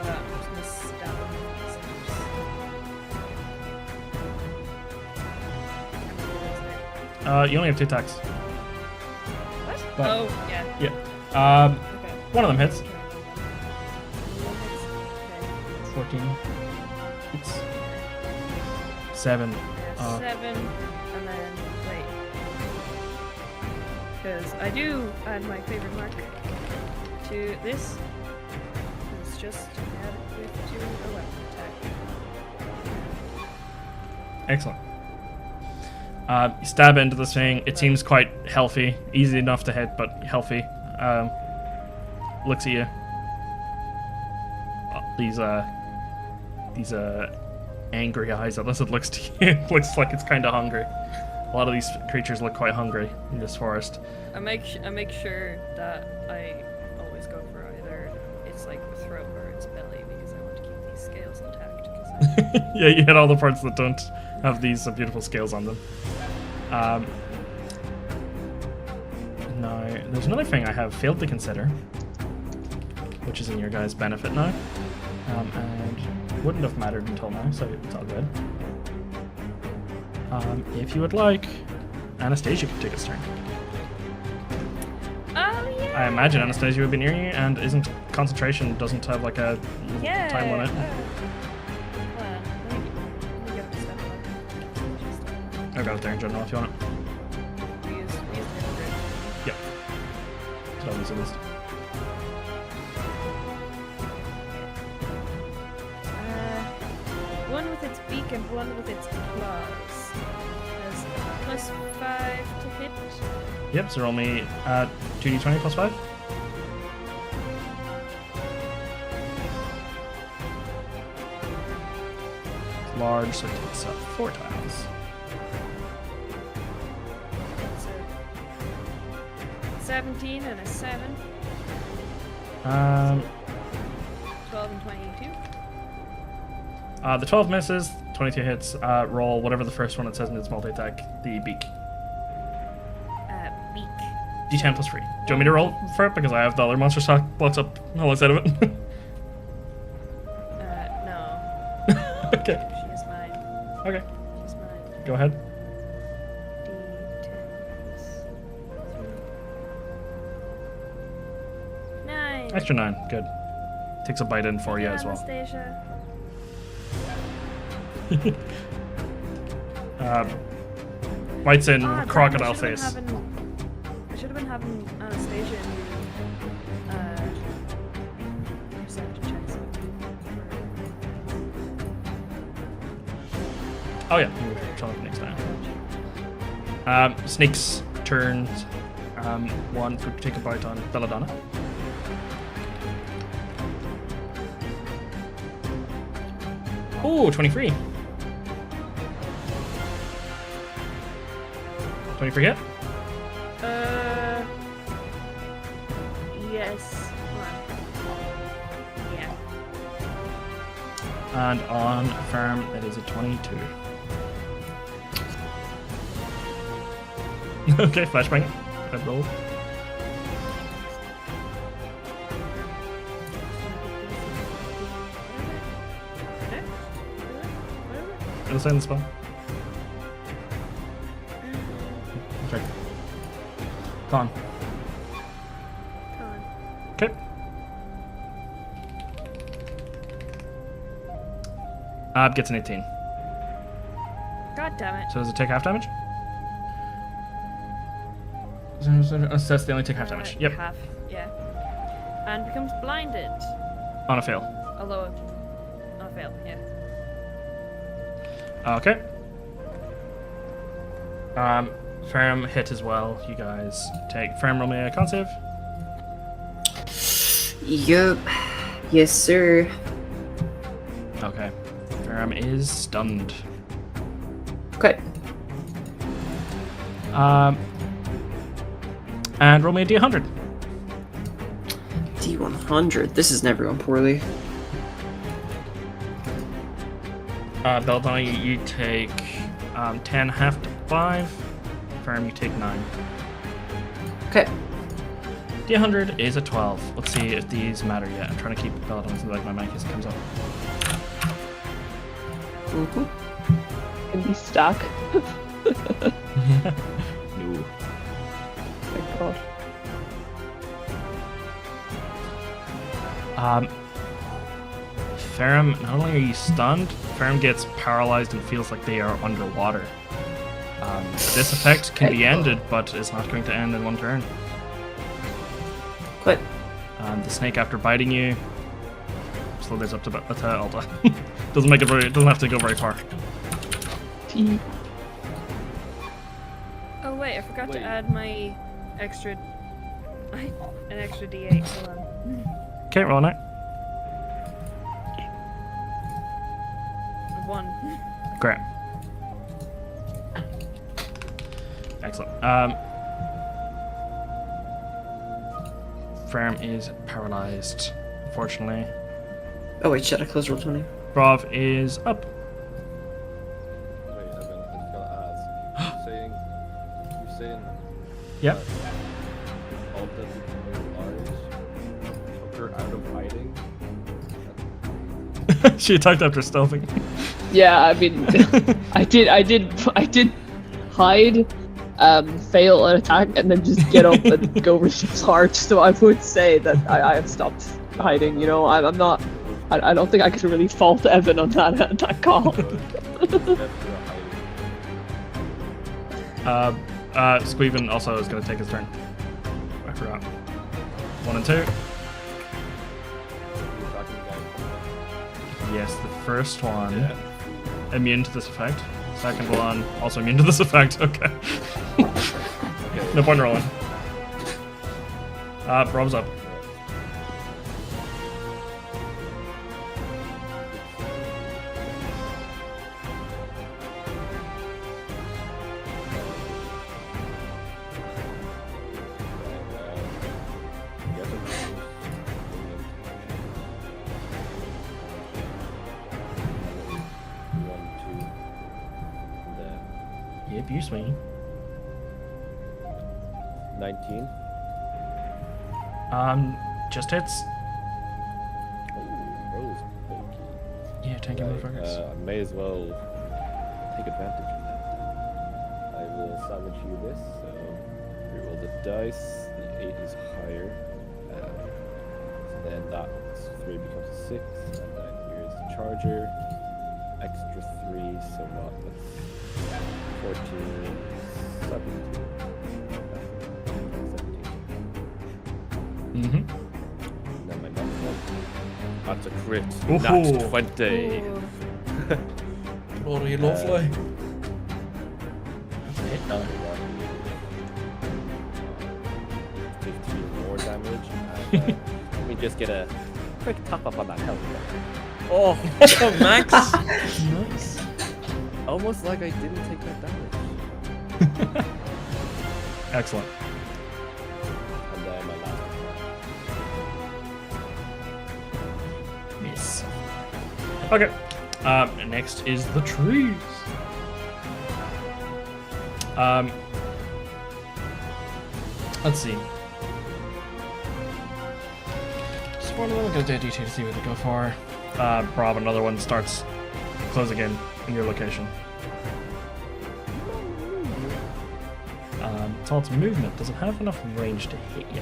I'm just gonna stab him.
You only have 2 attacks.
What?
But-
Oh, yeah.
Yeah.
Okay.
One of them hits.
Okay.
14. It's 7.
Yeah, 7, and then wait, because I do add my favorite mark to this. It's just add it with to a weapon attack.
Excellent. You stab into this thing. It seems quite healthy. Easy enough to hit, but healthy. Looks at you. These angry eyes, unless it looks to you. It looks like it's kind of hungry. A lot of these creatures look quite hungry in this forest.
I make sure that I always go for either its like throat or its belly because I want to keep these scales intact. 'Cause
Yeah, you hit all the parts that don't have these beautiful scales on them. Now, there's another thing I have failed to consider, which is in your guys' benefit now, and wouldn't have mattered until now, so it's all good. If you would like, Anastasia could take a turn.
Oh yeah.
I imagine Anastasia would be near you, and isn't concentration doesn't have like a
Yeah.
time limit.
Let me get up to step up.
I've got it there in general if you want it.
We use the
Yep. So I'll use a list.
one with its beak and one with its claws. Has +5 to hit.
Yep, so roll me 2d20 plus 5. It's large, so it takes up 4 tiles.
So 17 and a 7. 12 and 22.
The 12 misses, 22 hits, roll whatever the first one it says in its multi-attack, the beak.
Beak.
D10 plus 3. Do you want me to roll for it? Because I have the other monster stock blocks up alongside of it.
No.
Okay.
She is mine.
Okay.
She's mine.
Go ahead.
D10 plus 3. 9.
Extra 9. Good. Takes a bite in for you as well.
Anastasia.
Bites in,
Damn,
crocodile
I should've been
face.
I should have been having Anastasia do perception checks.
Oh yeah, you try next time. Snake's turns. One to take a bite on Belladonna. Oh, 23. 23 hit?
Yes. Yeah.
And on Ferrum, it is a 22. Okay, flashbang. Good roll. It'll say in the spell. Okay. Gone. Okay. Gets an 18.
God damn it.
So does it take half damage? That's they only take half damage. Yep.
Half, yeah. And becomes blinded.
On a fail.
Although, on a fail, yeah.
Okay. Ferrum hit as well. You guys take. Ferrum, roll me a con save.
Yup. Yes, sir.
Okay. Ferrum is stunned.
Okay.
And roll me a d100.
D100. This is never going poorly.
Belladonna, you take 10 half to 5. Ferrum, you take 9.
Okay.
D100 is a 12. Let's see if these matter yet. I'm trying to keep Belladonna so like my mic as it comes up.
Mm-hmm.
Can be stuck.
No.
Thank God.
Ferrum, not only are you stunned, Ferrum gets paralyzed and feels like they are underwater. This effect can be ended, but it's not going to end in one turn.
Good.
The snake, after biting you, slow this up to Alta. Doesn't have to go very far.
T.
Oh wait, I forgot to add my extra... an extra d8, hold on.
Okay, roll it.
1.
Great. Excellent. Ferrum is paralyzed, unfortunately.
Oh wait, should I close roll 20?
Bravv is up.
Wait, I just gotta ask. You're saying
Yep.
Alta became large, took her out of hiding.
She attacked after stealthing.
Yeah, I mean, I did hide, fail an attack, and then just get up and go really hard. So I would say that I have stopped hiding. You know, I'm not. I don't think I could really fault Evan on that call.
Squeven also is going to take his turn. I forgot. 1 and 2. Yes, the first one immune to this effect. Second one also immune to this effect. Okay. No point in rolling. Bravv's up. Yep, you swing.
19.
Just hits.
Oh, rose bulky.
Yeah, take your motherfuckers.
I may as well take advantage of that. I will salvage you this, so reroll the dice. The 8 is higher. So then that 3 becomes a 6, and then here's the charger. Extra 3, so what? That's 14, 17. 17.
Mm-hmm.
Then my next one. That's a crit.
Ooh.
Nat 20.
Ooh.
Glory, lovely.
15 more damage. And, let me just get a quick top up on that health. Oh,
Max.
Nice.
almost like I didn't take that damage.
Excellent.
And then my last
Miss. Okay. Next is the trees. Let's see. Just one of them. Gonna do a D2 to see what they go for. Bravv, another one starts closing in your location. It's all its movement. Does it have enough range to hit you?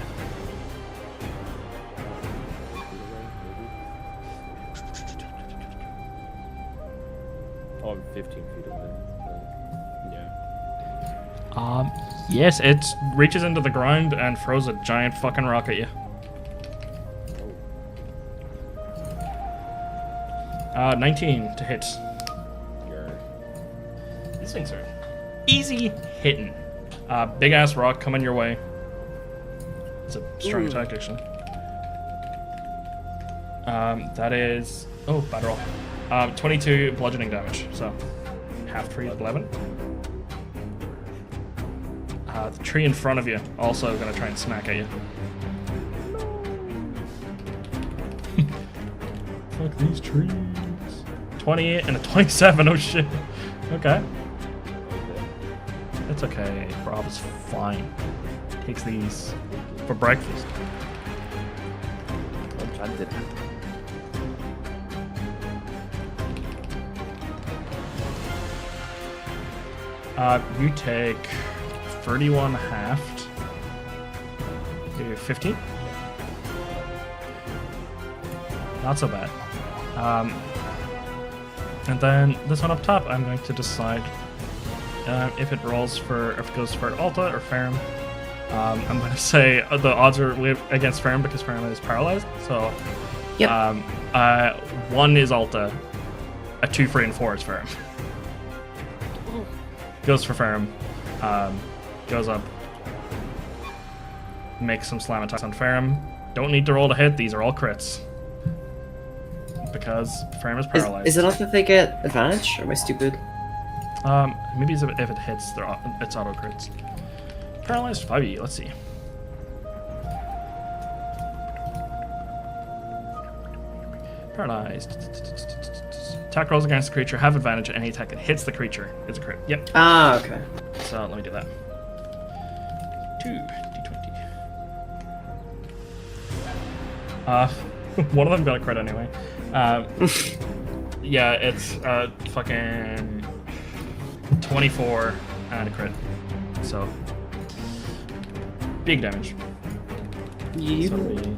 Oh, I'm 15 feet away. Yeah.
Yes, it reaches into the ground and throws a giant fucking rock at you. 19 to hit. These things are easy hitting. Big ass rock coming your way. It's a strong attack, actually. That is bad roll. 22 bludgeoning damage. So half tree is 11. The tree in front of you also gonna try and smack at you. Fuck these trees. 28 and a 27. Oh shit. Okay. It's okay. Bravv is fine. Takes these for breakfast.
Enchanted.
You take 31 halved. You're 15. Not so bad. And then this one up top, I'm going to decide if it rolls for, if it goes for Alta or Ferrum. I'm going to say the odds are against Ferrum because Ferrum is paralyzed. So,
Yep.
1 is Alta, a 2, 3, and 4 is Ferrum. Goes for Ferrum, goes up, makes some slam attacks on Ferrum. Don't need to roll to hit; these are all crits. because Ferrum is
Is,
paralyzed.
is it not that they get advantage? Or am I stupid?
Maybe if it hits, it's auto crits. Paralyzed 5e, let's see. Paralyzed. Attack rolls against the creature have advantage. Any attack that hits the creature is a crit. Yep.
Ah, okay.
So let me do that. 2d20. One of them got a crit anyway. Yeah, it's fucking 24 and a crit. So big damage.
You.
Sorry.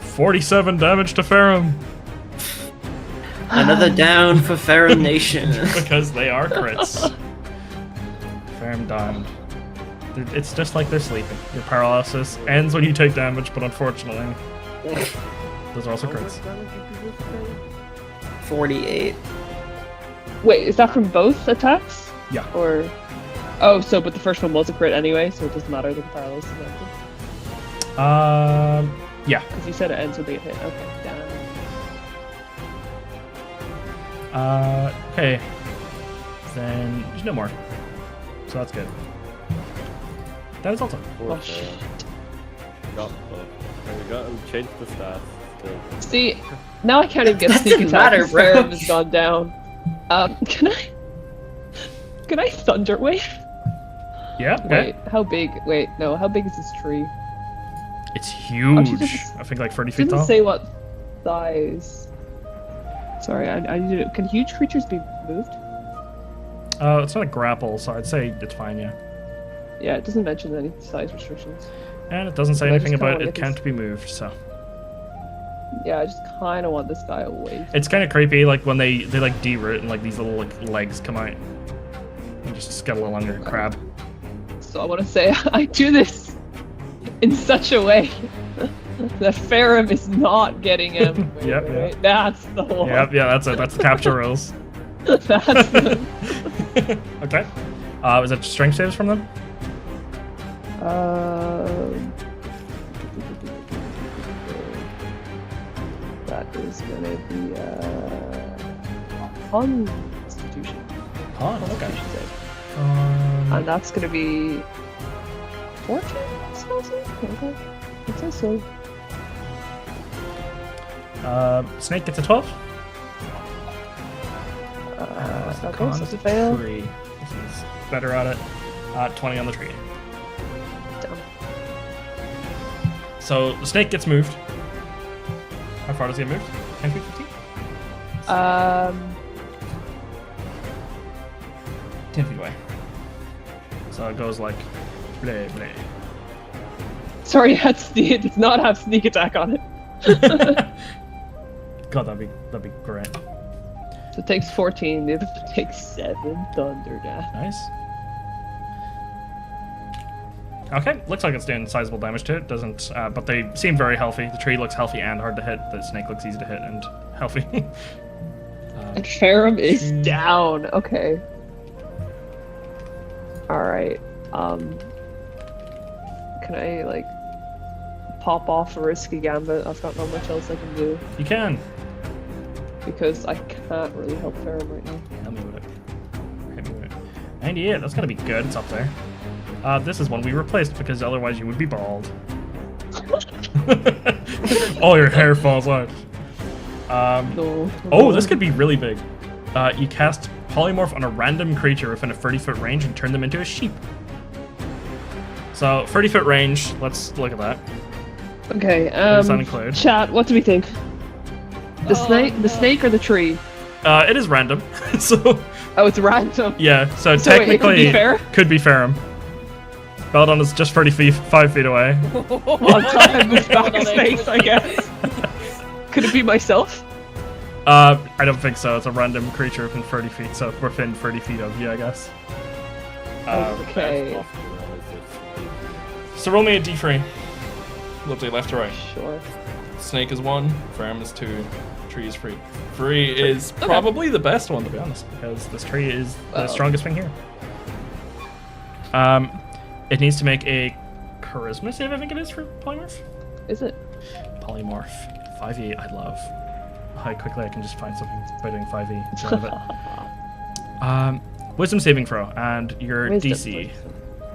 47 damage to Ferrum.
Another down for Ferrum Nation.
Because they are crits. Ferrum died. It's just like they're sleeping. Your paralysis ends when you take damage, but unfortunately, those are also crits.
48.
Wait, is that from both attacks?
Yeah.
Or oh, so but the first one was a crit anyway, so it doesn't matter that the paralysis is active.
Yeah.
Because you said it ends when they get hit. Okay, damn.
Okay. Then there's no more. So that's good. That is also.
Oh shit.
Got we got to change the stats. Still.
See, now I can't even get
That
sneak
didn't
attack.
matter,
because
bro.
Ferrum has gone down. Can I thunder wave?
Yeah. Okay.
Wait, how big? Wait, no, how big is this tree?
It's huge.
Actually, doesn't-
I think like 30
It
feet
doesn't
tall.
say what size. Sorry, I need to. Can huge creatures be moved?
It's not a grapple, so I'd say it's fine. Yeah.
Yeah, it doesn't mention any size restrictions.
And it doesn't say
But I
anything
just kinda
about
wanna
it
get
can't
this-
be moved. So
Yeah, I just kind of want this guy away.
it's kind of creepy, like when they like de-root and like these little like legs come out. You just scuttle along your crab.
So I want to say I do this in such a way that Ferrum is not getting him. Wait,
Yep,
wait,
yeah.
wait. That's the one.
Yep. Yeah. That's it. That's the capture rules.
That's the...
Okay. Is that strength saves from them?
That is gonna be Constitution.
Oh, okay.
Constitution save. And that's gonna be 14. Okay. It says so.
Snake gets a 12.
Okay,
Con
so
is
it's a fail.
3. This is better at it. 20 on the tree.
Damn.
So the snake gets moved. How far does he get moved? 10 feet, 15? 10 feet away. So it goes like bleh bleh.
Sorry, it does not have sneak attack on it.
God, that'd be great.
So it takes 14, the other one takes 7 thunder dash.
Nice. Okay, looks like it's doing sizable damage to it. Doesn't, but they seem very healthy. The tree looks healthy and hard to hit. The snake looks easy to hit and healthy.
And Ferrum is down. Okay. Alright. Can I, like, pop off a risky gambit? I've got not much else I can do.
You can.
Because I can't really help Ferrum right now.
Help me with it. Hit me with it. 98, that's gotta be good. It's up there. This is one we replaced because otherwise you would be bald. All your hair falls out.
No.
Oh, this could be really big. You cast Polymorph on a random creature within a 30-foot range and turn them into a sheep. So, 30-foot range, let's look at that.
Okay,
What does that include?
chat, what do we think? The snake or the tree?
It is random, so...
Oh, it's random.
Yeah, so
So wait, it
technically...
could be fair?
Could be Ferrum. Belladonna is just 5 feet away.
Well, I'm trying to move back a space, I guess. Could it be myself?
I don't think so. It's a random creature within 30 feet, so within 30 feet of you, I guess.
Okay.
So roll me a d3. Lovely, left to right.
Sure.
Snake is 1, Ferrum is 2, tree is 3. 3 is probably the best one, to be honest, because this tree is the strongest thing here. It needs to make a charisma save, I think it is, for polymorph.
Is it?
Polymorph. 5e, I love. How quickly I can just find something by doing 5e. I love it. Wisdom saving throw, and your
Wisdom,
DC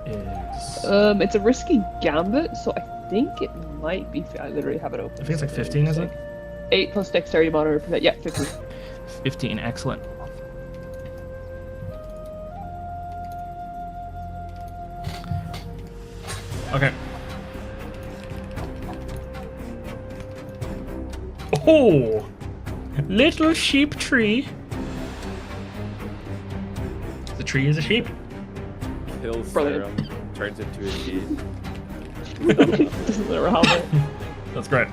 is.
It's a risky gambit, so I think it might be. I literally have it open.
I think it's like 15, is it?
8 plus dexterity modifier. Yeah, 15.
15, excellent. Okay. Oh! Little sheep tree. The tree is a sheep.
Kills
Brilliant.
Ferrum, turns into a sheep.
Doesn't let her helmet.
That's great.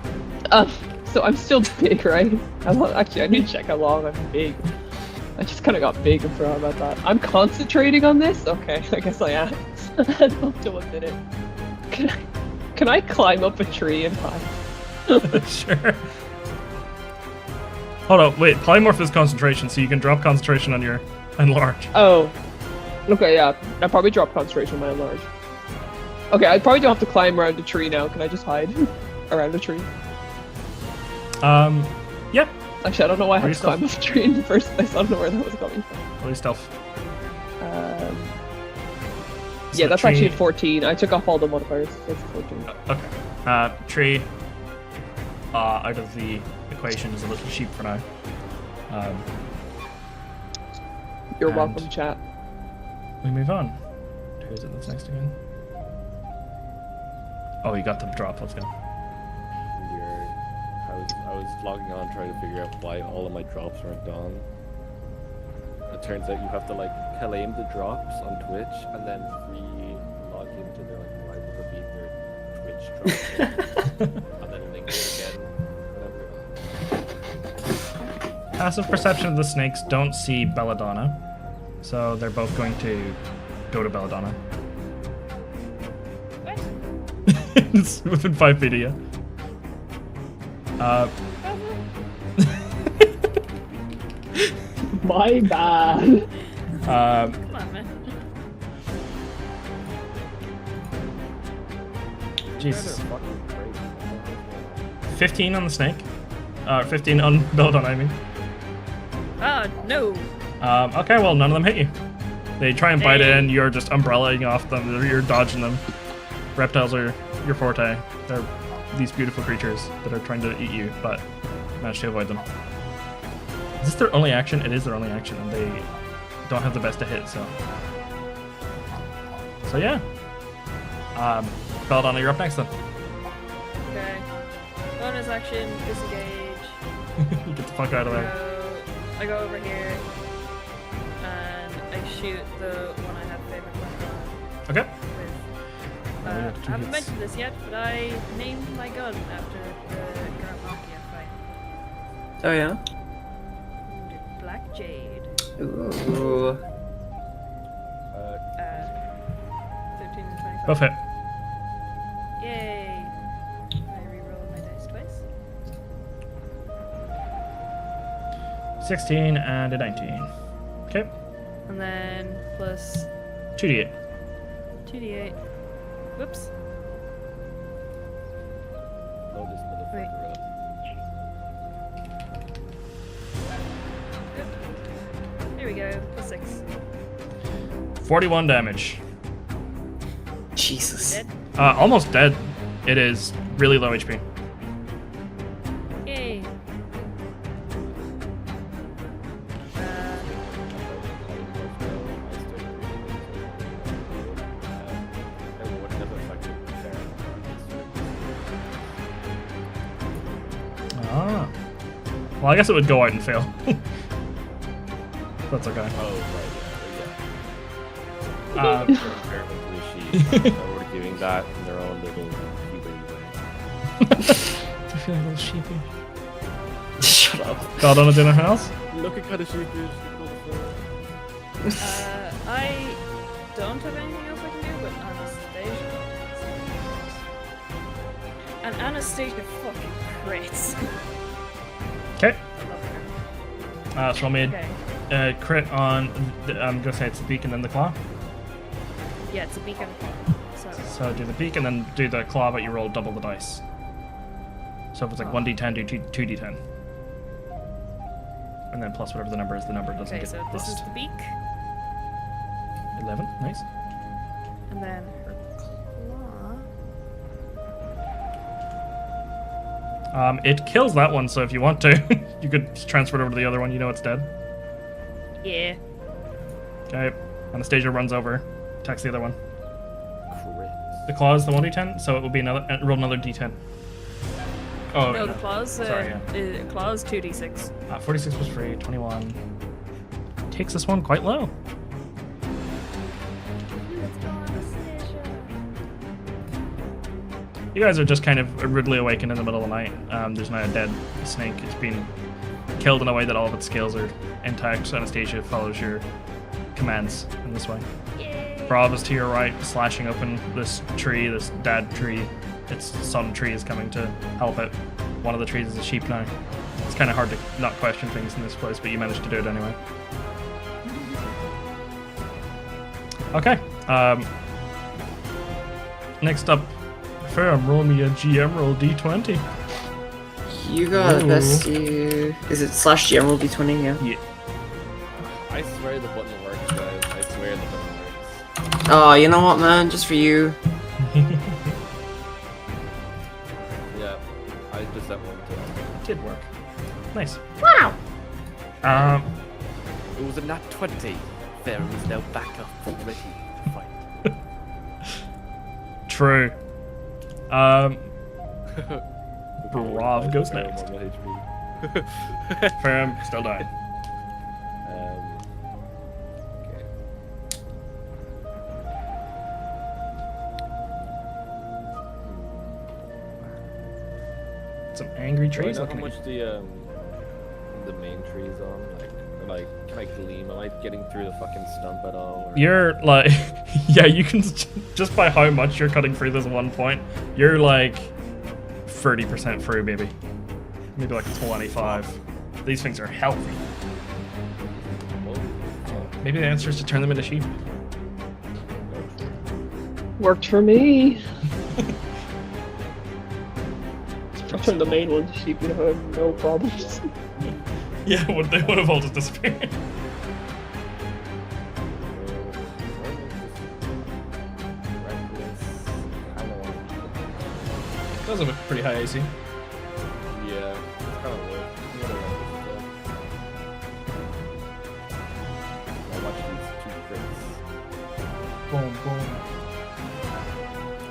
So I'm still big, right? Actually, I need to check how long I'm big. I just kind of got big and forgot about that. I'm concentrating on this? Okay, I guess I am. I have to admit it. Can I climb up a tree and hide?
Sure. Hold on, wait, polymorph is concentration, so you can drop concentration on your enlarge.
Oh. Okay, yeah. I probably drop concentration on my enlarge. Okay, I probably don't have to climb around a tree now. Can I just hide around a tree?
Yep.
Actually, I don't know why I
Roll
had to climb up a tree in the first place. I don't know where that was coming from.
Roll stealth.
Yeah,
the
that's actually a
tree-
14. I took off all the modifiers. So it's 14.
Okay. Tree, out of the equation is a little sheep for now.
You're
and-
welcome, chat.
We move on. Who is it that's next again? Oh, you got the drop, let's go.
I was logging on trying to figure out why all of my drops aren't done. It turns out you have to like claim the drops on Twitch and then re-log into their like rival to beat their Twitch drops and then link it again. Whatever.
Passive perception of the snakes don't see Belladonna, so they're both going to go to Belladonna.
What?
It's within 5 feet of you.
My bad.
Um,
Come on, man.
Jesus.
They're fucking crazy.
15 on the snake. 15 on Belladonna, I mean.
Ah, no.
Okay, well, none of them hit you. They try and bite
Hey.
in, you're just umbrellaing off them, you're dodging them. Reptiles are your forte. They're these beautiful creatures that are trying to eat you, but manage to avoid them. Is this their only action? It is their only action, and they don't have the best to hit, so. So yeah. Belladonna, you're up next then.
Okay. Bonus action, disengage.
You get the fuck out of there.
I go over here and I shoot the one I have favorite weapon
Okay.
with.
Oh, you
I
have 2
haven't
hits.
mentioned this yet, but I named my gun after the Grand Mafia fight.
Oh yeah.
Black Jade.
Ooh.
13 and 25.
Both hit.
Yay! I reroll my dice twice.
16 and a 19. Okay.
And then plus
2d8.
2d8. Whoops.
Load this motherfucker up.
Here we go. Plus 6.
41 damage.
Jesus.
Dead.
Almost dead. It is really low HP.
Yay!
Ah. Well, I guess it would go out and fail. That's okay.
We're giving that in their own little puberty way.
I feel a little sheepy.
Shut up.
Belladonna did anything else?
Looking kind of sheepish.
I don't have anything else I can do, but Anastasia. And Anastasia fucking crits.
Okay.
I love her.
So roll me
Okay.
a crit on, I'm gonna say it's the beak and then the claw.
Yeah, it's a beacon. So
So do the peak and then do the claw, but you roll double the dice. So if it's like 1d10, do 2d10. And then plus whatever the number is, the number doesn't
Okay,
get
so this is
lost.
the beak,
11, nice.
and then her claw.
It kills that one, so if you want to, you could transfer it over to the other one. You know it's dead.
Yeah.
Okay, Anastasia runs over, attacks the other one.
Crit.
The claw is the 1d10, so it will be another roll another d10. Oh,
No, the claws.
Sorry,
Claws 2d6.
46 was free, 21. Takes this one quite low. You guys are just kind of rudely awakened in the middle of the night. There's now a dead snake. It's been killed in a way that all of its scales are intact. So Anastasia follows your commands in this way. Bravv is to your right, slashing open this tree, this dad tree. Its son tree is coming to help it. One of the trees is a sheep now. It's kind of hard to not question things in this place, but you managed to do it anyway. Okay. Next up, Ferrum, roll me a GM roll d20.
You got
Ooh.
best you. Is it slash GM roll d20? Yeah.
Yeah.
I swear the button works, guys. I swear the button works.
Oh, you know what, man? Just for you.
Yeah, I just that one too.
Did work. Nice.
Wow.
It was a nat 20. Ferrum is now back up and ready to fight.
True. Bravv goes
Ferrum
next.
on the HP.
Ferrum still dying.
Okay.
Some angry
Do I
trees
know how
looking at
much
you.
the main tree is on? Like, can I gleam? Am I getting through the fucking stump at all? Or...
You're like, yeah, you can just by how much you're cutting through this one point, you're like 30% through, maybe like 25. These things are healthy. Maybe the answer is to turn them into sheep.
Worked for me. I'll turn the main one to sheep, you know, no problems.
Yeah, they would have all just disappeared. Those have a pretty high AC.
Yeah, it's kind of weird. I'll watch these two crits.
Boom, boom.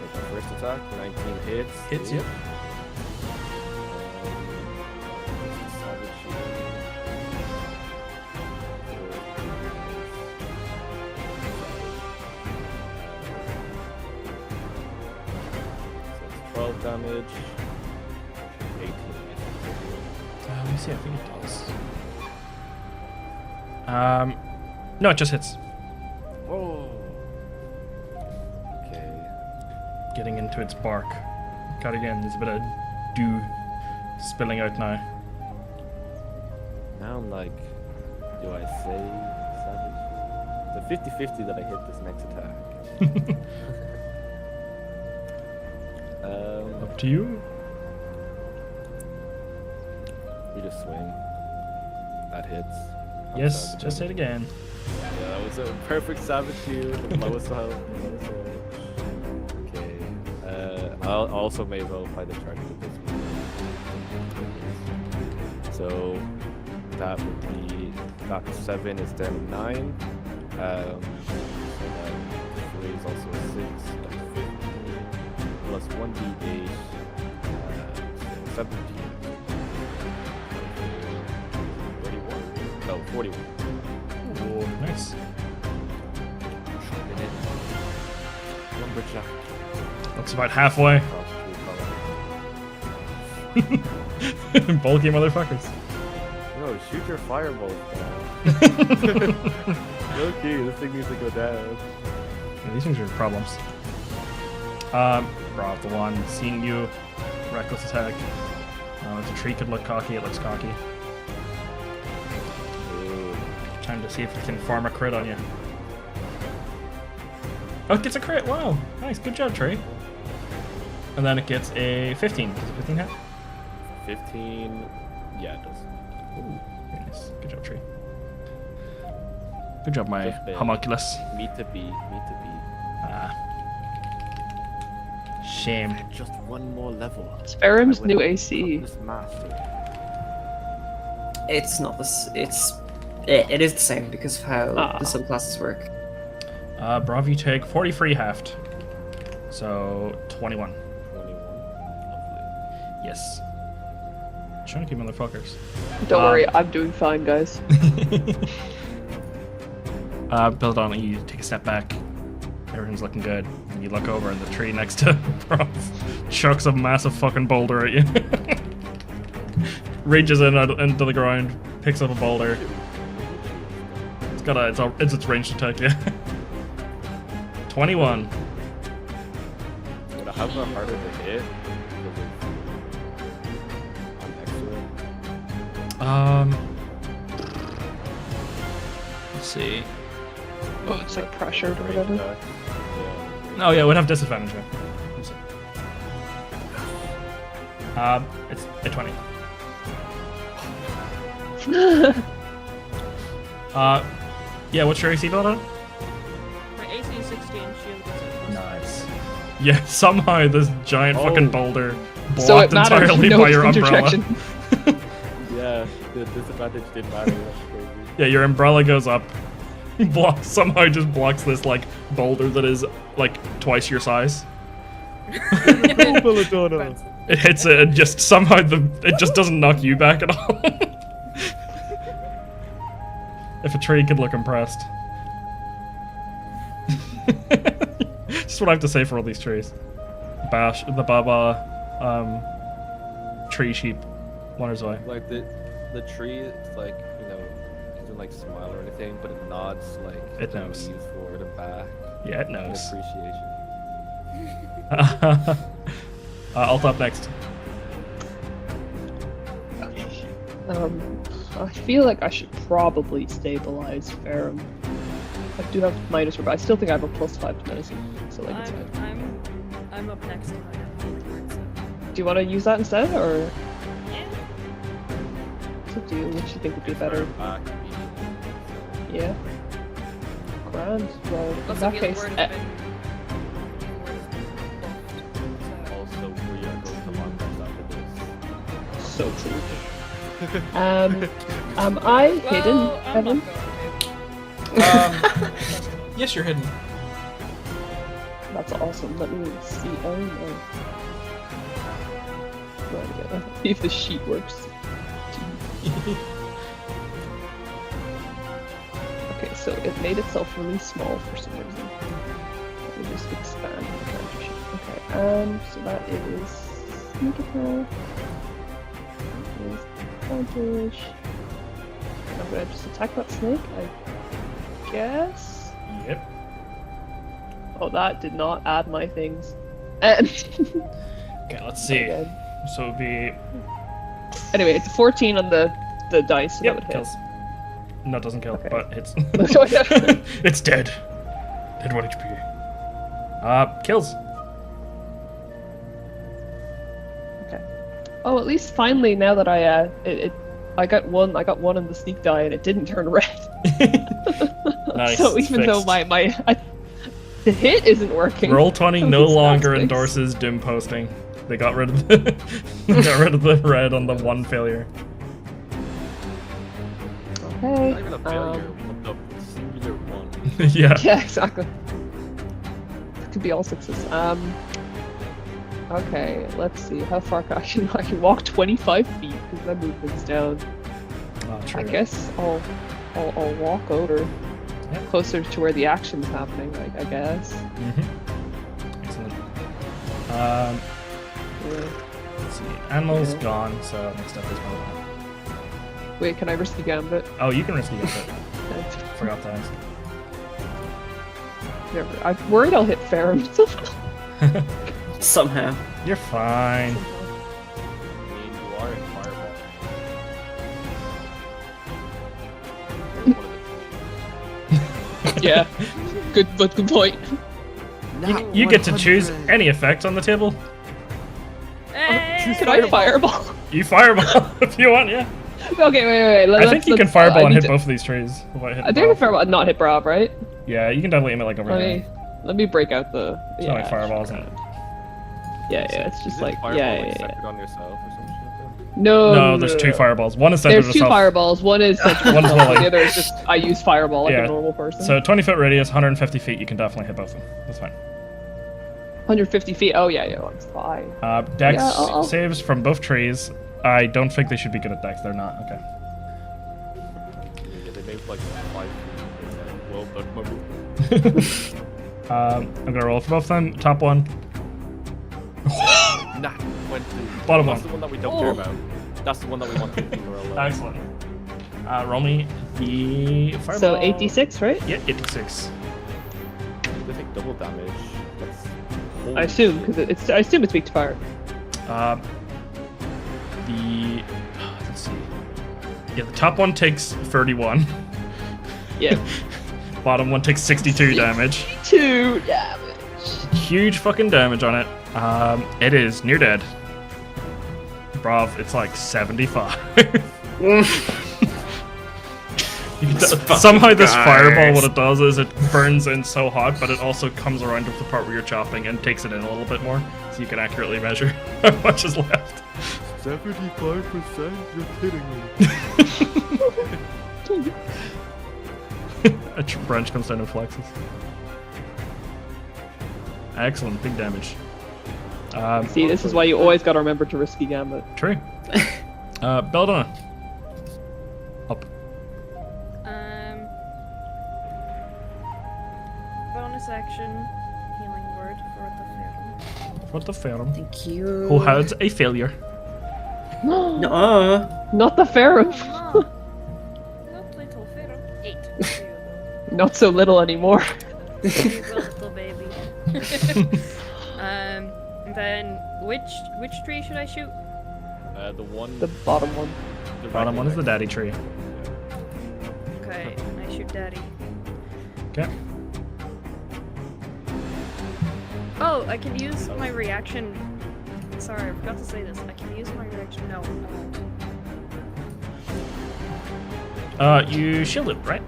Make my first attack, 19 hits.
Hits you.
Savage shield. So it's 12 damage. 18.
Let me see, I think it does. No, it just hits.
Oh. Okay.
Getting into its bark. God, again, there's a bit of dew spilling out now.
Now I'm like, do I say savage? It's a 50-50 that I hit this next attack.
Up to you.
We just swing. That hits. I'm
Yes,
savage.
just hit again.
Yeah, that was a perfect savage shield. The lowest health. Okay. I'll also may well apply the charge with this one. So that would be that 7 is then 9. So that 3 is also a 6. That's 15 plus 1d8. 17. 31. No, 41.
Oh, nice.
Lumberjack.
Looks about halfway.
Across tree color.
Bulky motherfuckers.
No, shoot your fireballs down. Okay, this thing needs to go down.
Yeah, these things are problems. Bravv, the one seeing you, reckless attack. If the tree could look cocky, it looks cocky.
Ooh.
Time to see if it can farm a crit on you. Oh, it gets a crit. Wow. Nice. Good job, Trey. And then it gets a 15. Does a 15 hit?
15. Yeah, it does.
Ooh, very nice. Good job, Trey. Good job, my
Just bad.
homunculus.
Me to be.
Ah. Shame.
Just one more level.
It's Ferrum's
I would
new
have
AC.
got this master.
It's not this. It is the same because of how
Ah.
the subclasses work.
Bravv, you take 40 free heft. So, 21.
21. Lovely.
Yes. Chunky motherfuckers.
Don't worry, I'm doing fine, guys.
Belladonna, you take a step back. Everything's looking good. And you look over and the tree next to Bravv chucks a massive fucking boulder at you. Reaches into the ground, picks up a boulder. It's its ranged attack, yeah. 21.
Would I have a harder to hit? I'm excellent.
Let's see.
Oh, it's like pressured or whatever.
Yeah.
Oh yeah, it would have disadvantage. Yeah. It's a 20. Yeah, what's your AC, Belladonna?
My AC is 16, shield is at
Nice. Yeah, somehow this giant fucking boulder blocked
So it matters.
entirely
No
by your umbrella.
interjection.
Yeah, the disadvantage didn't matter. That's crazy.
Yeah, your umbrella goes up, somehow just blocks this like boulder that is like twice your size.
Belladonna.
It hits it and just somehow it just doesn't knock you back at all. If a tree could look impressed. Just what I have to say for all these trees. Bash the Baba tree sheep wanders away.
Like the tree, it's like, you know, it doesn't like smile or anything, but it nods like
It knows.
leaves forward and back.
Yeah, it
In
knows.
appreciation.
Alt up next.
I feel like I should probably stabilize Ferrum. I do have -4, but I still think I have a +5 to medicine, so like it's fine.
I'm up next time. So.
Do you want to use that instead, or
Yeah.
it's up to you? Which you think would be better?
Back immediately.
Yeah. Grand. Well, in
Also,
that
the
case,
word has been buffed,
Also, we are going to London after
so true. Am I
so.
hidden,
Well, I'm
Evan?
not going
Yes, you're hidden.
That's awesome. Let me see. Oh no. Right, yeah. See if the sheet works. Okay, so it made itself really small for some reason. Let me just expand the character sheet. Okay, so that is sneak attack. Is advantage. I'm gonna just attack that snake, I guess.
Yep.
Oh, that did not add my things. And
Okay, let's see.
again.
So it would be.
Anyway, it's a 14 on the dice, so that would
Yep,
hit.
kills. No, it doesn't kill,
Okay.
but hits.
So, yeah.
It's dead. Dead 1 HP. Kills.
Okay. Oh, at least finally, now that I got one in the sneak die and it didn't turn red.
Nice.
So
it's
even though
fixed.
the hit isn't working.
Roll20
I'm
no
just
longer
fast-fixed.
endorses doom posting. They got rid of the red on the one failure.
Okay.
Not even a failure, but a singular one.
Yeah.
Yeah, exactly. It could be all sixes. Okay, let's see. How far I can walk 25 feet because my movement's down.
Oh, true.
I guess I'll walk over
Yep.
closer to where the action's happening. I guess.
Excellent.
Yeah.
Let's see. Animal's
Yeah.
gone, so next up is Belladonna.
Wait, can I risky gambit?
Oh, you can risk it. Forgot to ask.
Never. I'm worried I'll hit Ferrum.
Somehow.
You're fine.
I mean, you are in fireball. You're one of the
Yeah. Good point.
You get to choose any effect on the table.
Hey!
Can I fireball?
You fireball if you want, yeah.
Okay, wait.
I think you can fireball and hit both of these trees.
I think I can fireball and not hit Bravv, right?
Yeah, you can definitely aim it like over here.
Let me break out the.
It's not like fireball, isn't it?
Yeah, it's just like
Fireball,
yeah.
centered on yourself or some shit.
No,
there's two fireballs. One is centered
There's
on
two
yourself.
fireballs. One is centered
One's
on
more like-
the other is just I use fireball like
Yeah.
a normal person.
So 20-foot radius, 150 feet. You can definitely hit both of them. That's fine.
150 feet. Oh yeah, that's fine.
Dex
Yeah, I'll-
saves from both trees. I don't think they should be good at Dex. They're not. Okay.
Yeah, they made like 5 feet. Well done, my move.
I'm gonna roll for both of them. Top one.
Nah, 20.
Bottom
That's
one.
the one that we don't care about. That's the one that we want to roll.
Excellent. Roll me the fireball.
So 86, right?
Yeah, 86.
They take double damage. That's
I assume because I assume it's weak to fire.
Let's see. Yeah, the top one takes 31.
Yeah.
Bottom one takes 62 damage.
2 damage.
Huge fucking damage on it. It is near dead. Bravv, it's like 75. Somehow this fireball, what it does is it burns in so hot, but it also comes around to the part where you're chopping and takes it in a little bit more, so you can accurately measure how much is left.
75%? You're kidding me.
A branch comes down and flexes. Excellent, big damage.
See, this is why you always gotta remember to risky gambit.
True. Belladonna. Up.
Bonus action, healing word for the Ferrum.
For the Ferrum.
Thank you.
Who has a failure.
No.
Not the Ferrum.
Not little Ferrum. 8. There
Not so little anymore.
you go. You go, little baby. Then which tree should I shoot?
the one.
The bottom one.
The
Bottom one is the daddy tree.
Okay, I shoot daddy.
Okay.
Oh, I can use my reaction. Sorry, I forgot to say this. I can use my reaction. No, I won't.
You shield it, right?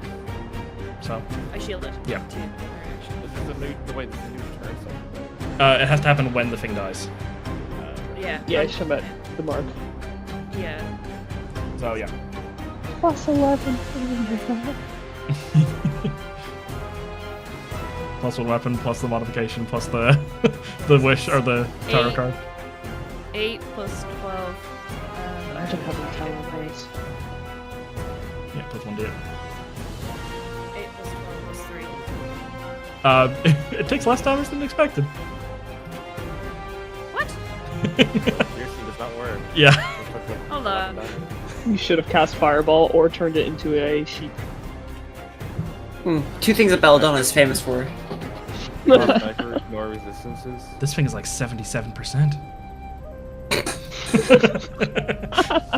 So,
I shield it.
Yeah.
To my reaction.
This is the new. The way this is the new turn.
it has to happen when the thing dies.
Yeah.
Yeah, I'm at the mark.
Yeah.
So, yeah.
Plus 11.
Plus one weapon, plus the modification, plus the the wish or the tarot
8.
card.
8 plus 12.
Imagine having talent raise.
Yeah, plus 1d8.
8 plus 12 plus 3.
It takes less damage than expected.
What?
Piercing does not work.
Yeah.
Hold on.
You should have cast fireball or turned it into a sheep.
Two things that Belladonna is famous for.
Sniper, ignore resistances.
This thing is like 77%.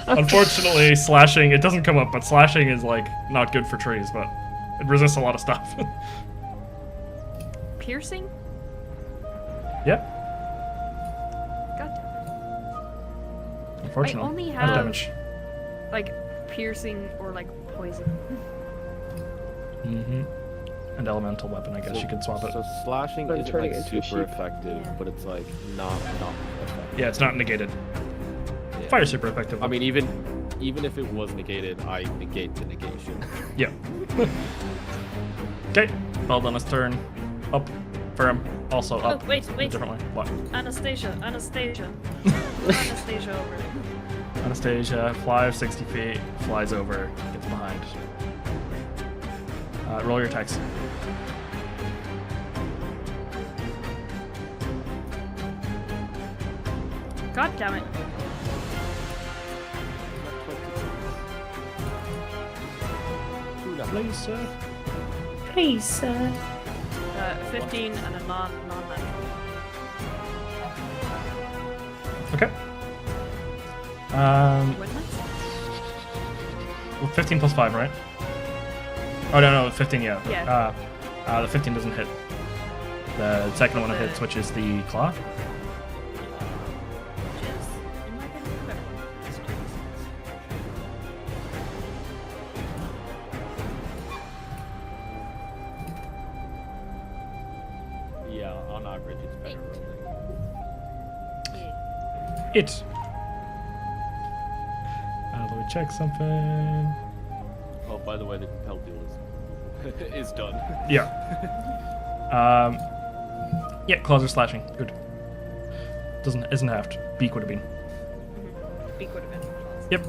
Unfortunately, slashing, it doesn't come up, but slashing is like not good for trees, but it resists a lot of stuff.
Piercing?
Yeah,
God damn
unfortunately.
I only
Out of
have-
damage.
it. Like, piercing or like poison.
Mm-hmm. And elemental weapon, I guess you could swap it.
So slashing
But
isn't
turning
like
it into a
super
sheep.
effective,
Yeah.
but it's like not effective.
Yeah, it's not negated.
Yeah.
Fire super effective.
I mean, even if it was negated, I negate the negation.
Yeah. Okay, Belladonna's turn. Up. Ferrum. Also up.
Oh, wait.
A different way. What?
Anastasia. Anastasia over.
Anastasia, fly of 60 feet, flies over, gets behind. Roll your attacks.
God damn it.
Please, sir.
Please, sir.
15 and a non-natural.
Okay.
Windmills?
Well, 15 plus 5, right? Oh, no, 15, yeah.
Yeah.
The 15 doesn't hit. The second one it hits, which is the claw.
Yeah, on average, it's better rolling.
It. Let me check something.
Oh, by the way, the compel deal is done.
Yeah. Yeah, claws are slashing. Good. Isn't halved. Beak would have been.
Beak would have been.
Yep.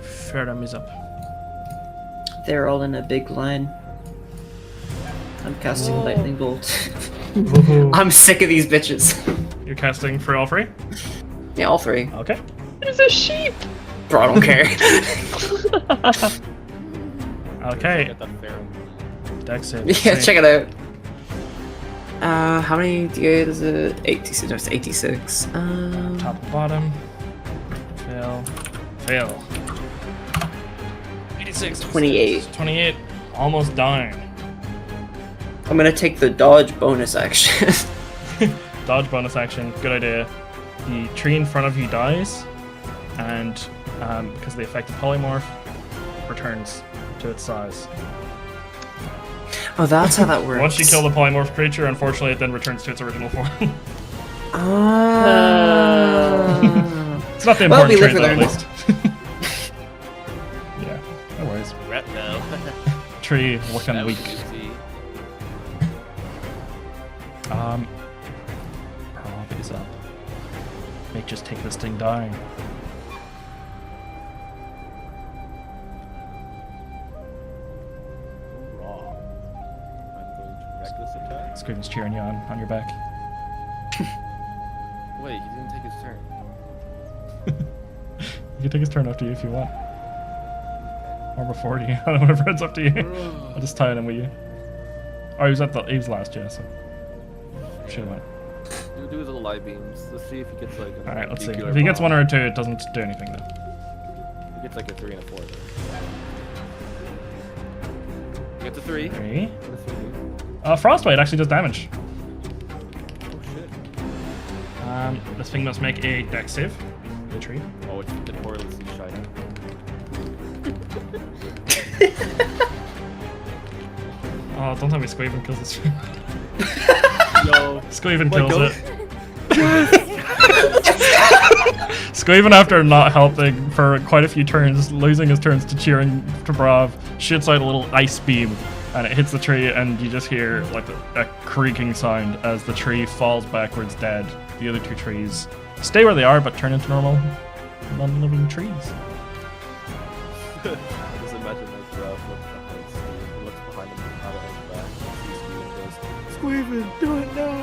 Ferrum is up.
They're all in a big line. I'm casting
Whoa.
lightning bolt.
Woohoo.
I'm sick of these bitches.
You're casting for all three?
Yeah, all three.
Okay.
There's a sheep!
Bro, I don't care.
Okay.
Get that Ferrum.
Dex save.
Yeah, check it out. How many D8 is it? 86. No, it's 86.
Top and bottom. Fail. Fail. 86.
28.
28. Almost dying.
I'm gonna take the dodge bonus action.
Dodge bonus action. Good idea. The tree in front of you dies, and because of the effect of polymorph, returns to its size.
Oh, that's how that works.
Once you kill the polymorph creature, unfortunately, it then returns to its original form. It's not the
Well,
important
we live
trait, though, at
with
least. Yeah, no worries.
Ret now.
Tree looking
That was
weak.
juicy.
Bravv is up. May just take this thing dying.
Raw. I'm going to reckless attack.
Scriven's cheering you on your back.
Wait, he didn't take his turn.
You can take his turn after you if you want. Or before you. Whatever, it's up to you. I'll just tie it in with you. Oh, he was last, yeah, so. Should've went.
Do his little light beams. Let's see if he gets like.
Alright, let's see.
nuclear
If he gets
bomb.
1 or 2, it doesn't do anything though.
He gets like a 3 and a 4 though. He gets a 3.
3.
And a 3.
Frostbite actually does damage.
Oh shit.
This thing must make a dex save. The tree.
Oh, it's notoriously shiny.
Oh, don't tell me Squaven kills this tree.
Yo.
Squaven
My
kills
God.
it. Squaven, after not helping for quite a few turns, losing his turns to cheering to Bravv, shoots out a little ice beam, and it hits the tree, and you just hear like a creaking sound as the tree falls backwards dead. The other 2 trees stay where they are, but turn into normal, non-living trees.
I just imagine like Bravv looks behind him out of his back, sees Steven and goes, Squeven, do it now!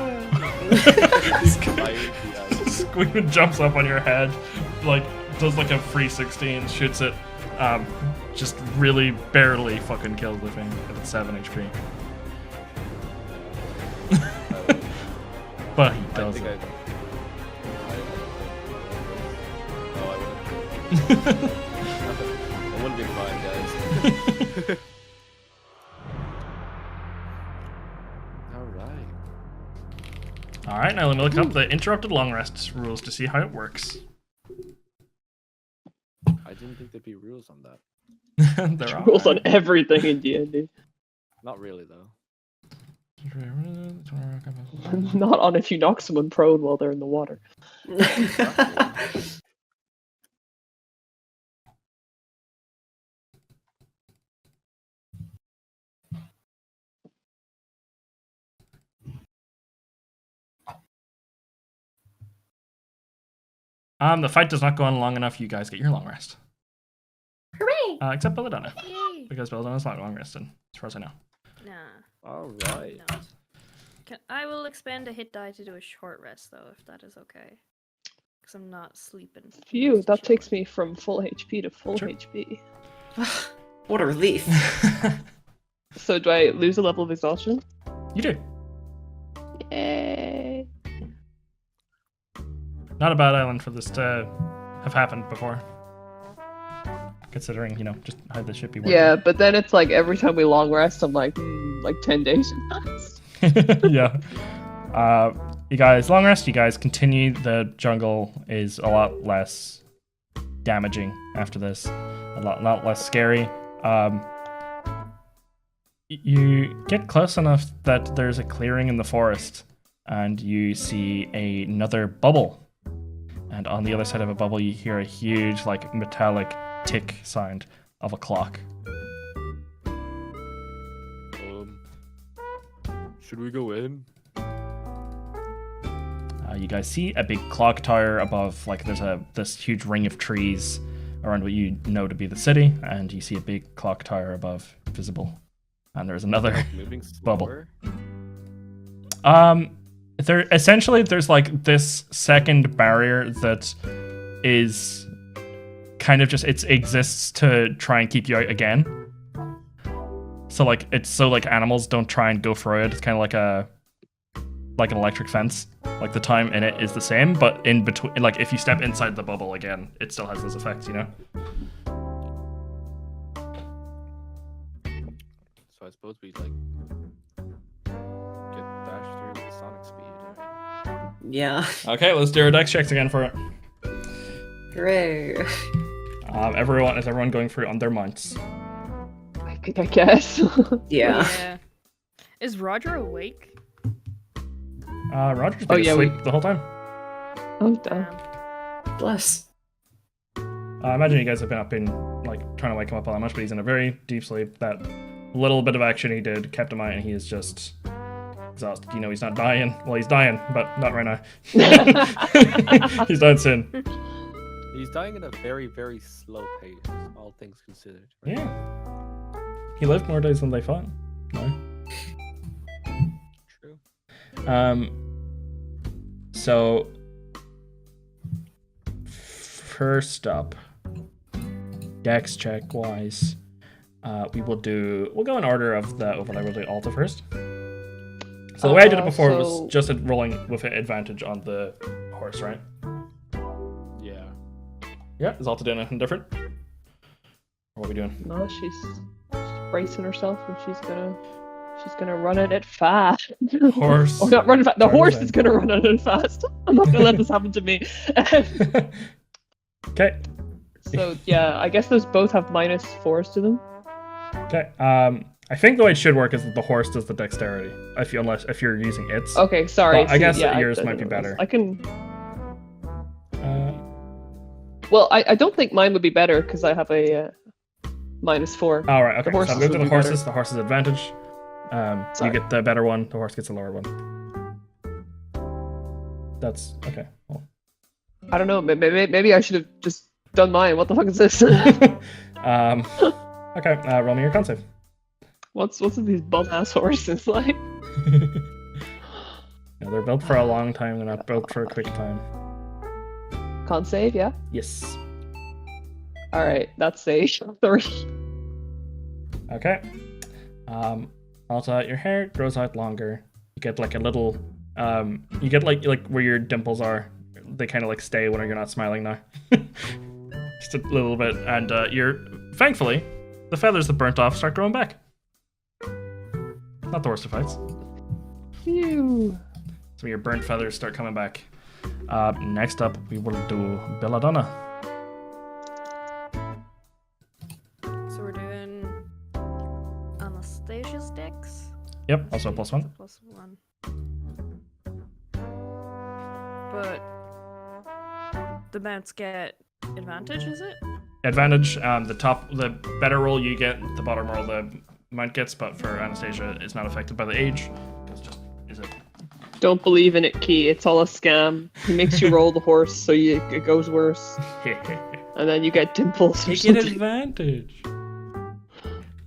He's firing the ice.
Squeven jumps up on your head, like does like a 316, shoots it, just really barely fucking kills the thing at 7 HP. But he does it.
I wouldn't be fine, guys. Alright.
Alright, now let me look up the interrupted long rest rules to see how it works.
I didn't think there'd be rules on that.
There are.
Rules on everything in D&D.
Not really, though.
Not on if you knock someone prone while they're in the water.
The fight does not go on long enough. You guys get your long rest.
Hooray!
Except Belladonna,
Yay!
because Belladonna's not long rested, as far as I know.
Nah.
Alright.
No. I will expend a hit die to do a short rest, though, if that is okay. Because I'm not sleeping.
Phew,
Just
that
chilling.
takes me from full HP to full
Sure.
HP.
What a relief.
So do I lose a level of exhaustion?
You do.
Yay!
Not a bad island for this to have happened before. Considering, just how this should be working.
Yeah, but then it's like every time we long rest, I'm like 10 days have passed.
Yeah. You guys, long rest. You guys continue. The jungle is a lot less damaging after this. A lot less scary. You get close enough that there's a clearing in the forest, and you see another bubble. And on the other side of a bubble, you hear a huge, like, metallic tick sound of a clock.
Should we go in?
You guys see a big clock tower above, like there's this huge ring of trees around what you know to be the city, and you see a big clock tower above visible. And there's another
Moving
bubble.
slower?
There's like this second barrier that is kind of just, it exists to try and keep you out again. So like it's so like animals don't try and go through it. It's kind of like an electric fence. Like the time in it is the same, but in between, like if you step inside the bubble again, it still has those effects, you know?
So I suppose we like get dashed through with sonic speed. Right?
Yeah.
Okay, let's do our dex checks again for it.
Hooray.
Is everyone going through on their mounts?
I guess.
Yeah.
Yeah. Is Roger awake?
Roger's been asleep the whole time.
Oh, damn.
Bless.
I imagine you guys have been like trying to wake him up all that much, but he's in a very deep sleep. That little bit of action he did kept him out, and he is just exhausted. You know, he's not dying. Well, he's dying, but not right now. He's dying soon.
He's dying at a very, very slow pace, all things considered. Right?
Yeah. He lived more days than they thought. No.
True.
So first up, dex check wise, we'll go in order of the overlay. We'll do Alta first. So the way I did it before was just rolling with an advantage on the horse, right?
Yeah.
Yeah, is Alta doing anything different? Or what are we doing?
No, she's bracing herself, and she's gonna run at it fast.
Horse.
Oh, not running fast. The horse
Tarzan.
is gonna run at it fast. I'm not gonna let this happen to me.
Okay.
So yeah, I guess those both have -4s to them.
Okay. I think the way it should work is that the horse does the dexterity. If you're using its.
Okay, sorry.
Well, I guess
yeah,
yours
I
might be
didn't
better.
realize. I can.
Uh,
Well, I don't think mine would be better because I have a -4.
all right. Okay.
The horses
So I'm going to
would
the
be
horses.
better.
The horse's advantage. You
Sorry.
get the better one. The horse gets the lower one. That's okay. Well.
I don't know. Maybe I should have just done mine. What the fuck is this?
Okay. Roll me your con save.
What's with these bum ass horses like?
Yeah, they're built for a long time. They're not built for a quick time.
Con save, yeah.
Yes.
All right, that's a 3.
Okay. Also, your hair grows out longer. You get like a little. You get like where your dimples are. They kind of like stay when you're not smiling now. Just a little bit, and thankfully, the feathers that burnt off start growing back. Not the worst of fights.
Phew.
Some of your burnt feathers start coming back. Next up, we will do Belladonna.
So we're doing Anastasia's dex.
Yep, also a +1.
+1. But the mounts get advantage, is it?
Advantage, the better roll you get, the bottom roll the mount gets, but for Anastasia, it's not affected by the age. Is it?
Don't believe in it, Key. It's all a scam. He makes you roll the horse, so it goes worse, and then you get dimples or
You get
something.
advantage.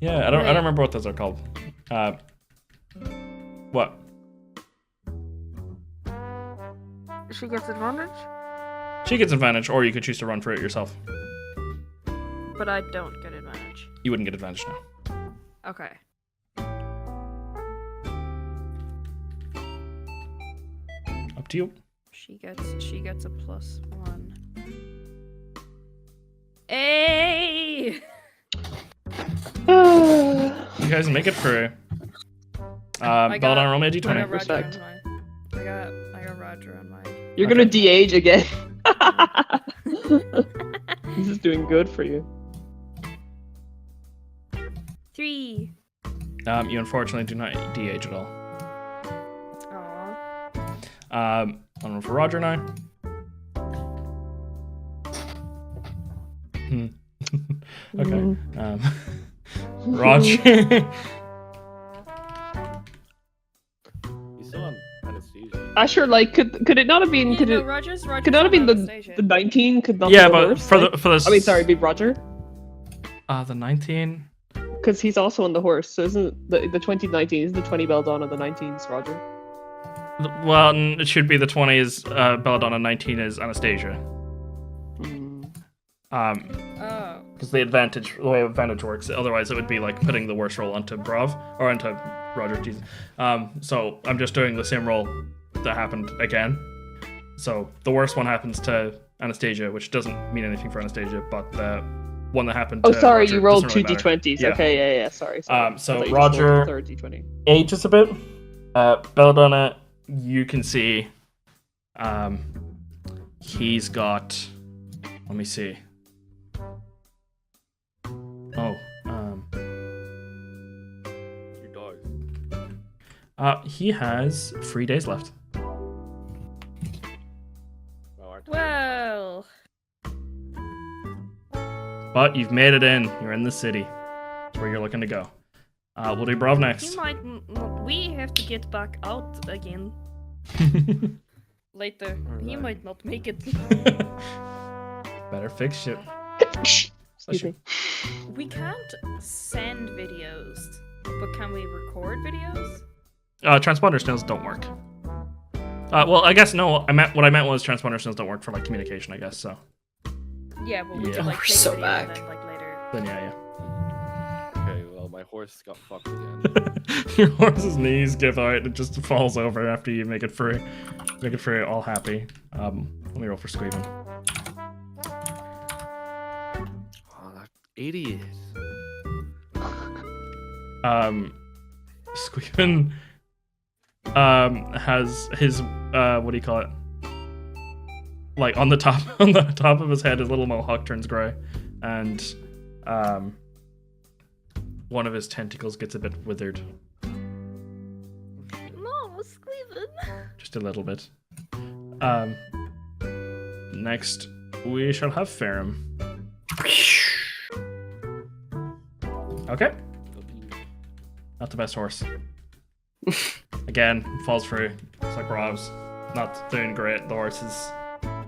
Yeah, I don't remember what those are called. What?
She gets advantage?
She gets advantage, or you could choose to run for it yourself.
But I don't get advantage.
You wouldn't get advantage now.
Okay.
Up to you.
She gets a +1. Hey!
You guys make it through. Belladonna, roll me a
I got
d20.
Roger
Respect.
on my. I got Roger on my.
You're gonna de-age again. This is doing good for you.
3.
You unfortunately do not de-age at all.
Aww.
I'll roll for Roger now. Okay. Roger.
He's still on anesthesia.
Asher, like, could it not have been?
Yeah,
Could
no,
it?
Roger's
Could not have been
Anastasia.
the 19? Could not.
Yeah,
be the
but
horse,
for
like?
the
I mean, sorry, be Roger,
the 19.
because he's also on the horse. So isn't the 2019 isn't the 20 Belladonna, the 19's Roger?
Well, it should be the 20 is Belladonna, 19 is Anastasia.
Hmm.
Oh.
Because the way advantage works. Otherwise, it would be like putting the worst roll onto Bravv or onto Roger. Jesus. So I'm just doing the same roll that happened again. So the worst one happens to Anastasia, which doesn't mean anything for Anastasia, but the one that happened.
Oh,
to
sorry,
Roger
you rolled
doesn't
two
really matter.
d20s.
Yeah.
Okay, yeah, sorry.
So
I thought you just rolled
Roger-
the third d20.
Ages a bit. Belladonna, you can see. He's got. Let me see. Oh.
Your dog.
He has 3 days left.
Well.
But you've made it in. You're in the city. That's where you're looking to go. We'll do Bravv next.
We have to get back out again later. He
Alright.
might not make it.
Better fix shit.
Excuse me.
We can't send videos, but can we record videos?
Transponder snails don't work. Well, I guess no. What I meant was transponder snails don't work for like communication. I guess so.
Yeah, but we
Yeah.
could like
We're
take
so
a video and
back.
then like later.
Then yeah.
Okay, well, my horse got fucked again.
Your horse's knees give out. It just falls over after you make it free. Make it free, all happy. Let me roll for squeezing.
Oh, that idiot.
Squeezing has his what do you call it? Like on the top of his head, his little mohawk turns grey, and one of his tentacles gets a bit withered,
No, Squeezing.
just a little bit. Next we shall have Ferrum. Okay, not the best horse. Again, falls through. It's like Bravv's not doing great. The horse is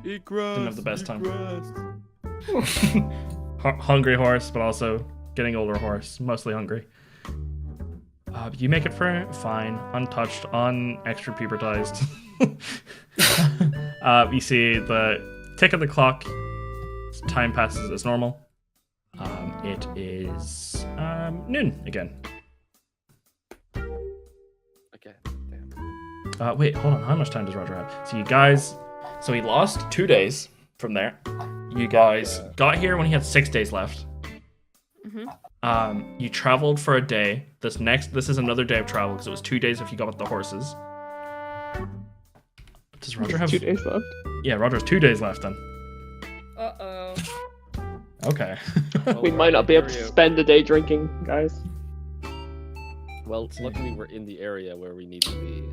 Eat grass.
Didn't have the best
eat
time.
grass.
hungry horse, but also getting older horse, mostly hungry. You make it for fine, untouched, extra pubertized. You see the tick of the clock. Time passes as normal. It is noon again.
Okay, damn.
Wait, hold on. How much time does Roger have? So you guys, so he lost 2 days from there. You guys got here when he had 6 days left.
Mm-hmm.
You traveled for a day. This is another day of travel because it was 2 days if you got with the horses. Does Roger have
2 days left.
Yeah, Roger has 2 days left then.
Uh-oh.
Okay.
Well,
We
we're
might
in
not
the
be able to
area-
spend the day drinking, guys.
Well, luckily we're in the area where we need to be.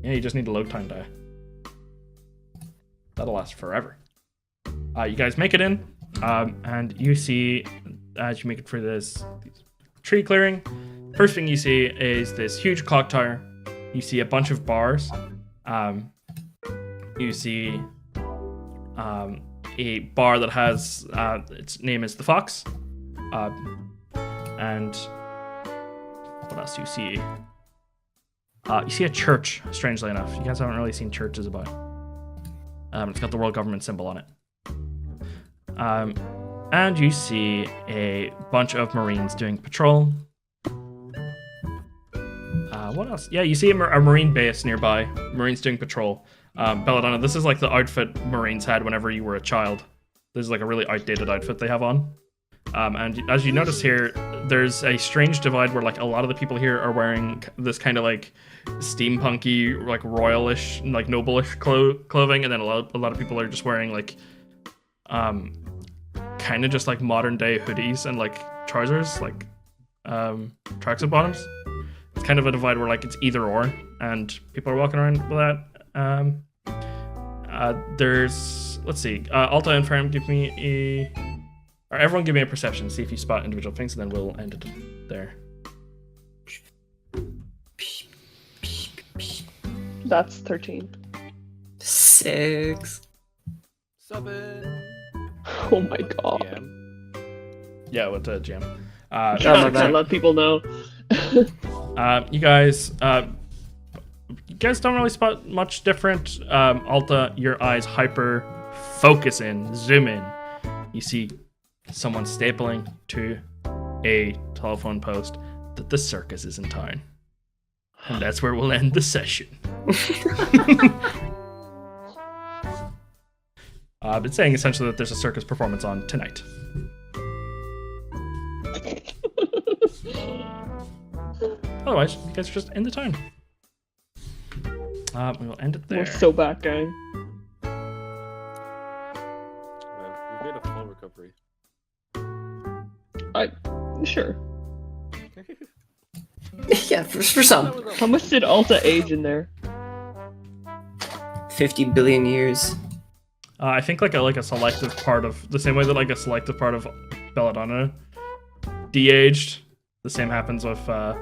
Yeah, you just need a load time die. That'll last forever. You guys make it in, and you see, as you make it through this tree clearing, first thing you see is this huge clock tower. You see a bunch of bars. You see a bar that has, its name is the Fox. And what else do you see? You see a church, strangely enough. You guys haven't really seen churches about. It's got the world government symbol on it. And you see a bunch of Marines doing patrol. What else? Yeah, you see a Marine base nearby. Marines doing patrol. Belladonna, this is like the outfit Marines had whenever you were a child. This is like a really outdated outfit they have on. And as you notice here, there's a strange divide where like a lot of the people here are wearing this kind of like steampunky, like royalish, like noble-ish clothing, and then a lot of people are just wearing like kind of just like modern day hoodies and like trousers, like tracksuit bottoms. It's kind of a divide where like it's either or, and people are walking around with that. There's, let's see, Alta and Ferrum, give me everyone give me a perception, see if you spot individual things, and then we'll end it there.
That's 13.
6.
7.
Oh my god.
Yeah, with the GM.
I let people know.
You guys don't really spot much different. Alta, your eyes hyper focus in, zoom in. You see someone stapling to a telephone post that the circus is in town. And that's where we'll end the session. It's saying essentially that there's a circus performance on tonight. Otherwise, you guys are just in the town. We'll end it there.
We're so back, gang.
Man, we made a full recovery.
Sure.
Yeah, for some.
How much did Alta age in there?
50 billion years.
I think like a selective part of the same way that like a selective part of Belladonna de-aged. The same happens with what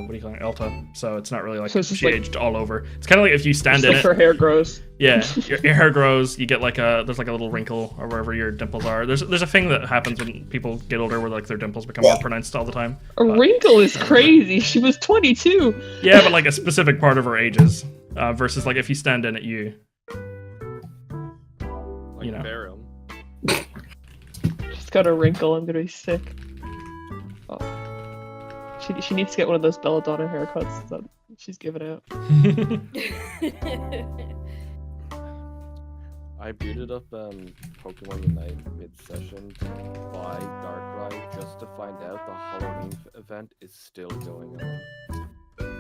do you call it, Alta. So it's not really like
So it's
she
just like-
aged all over. It's kind of like if you stand
It's
in
like
it.
her hair grows.
Yeah, your hair grows. You get like there's like a little wrinkle or wherever your dimples are. There's a thing that happens when people get older where like their dimples become more pronounced all the time.
A wrinkle is crazy. She was 22.
Yeah, but like a specific part of her ages versus like if you stand in it, you know.
Ferrum.
She's got a wrinkle. I'm gonna be sick. Oh. She needs to get one of those Belladonna haircuts that she's giving out.
I booted up Pokemon Unite mid-session to buy Darkrai just to find out the Halloween event is still going on.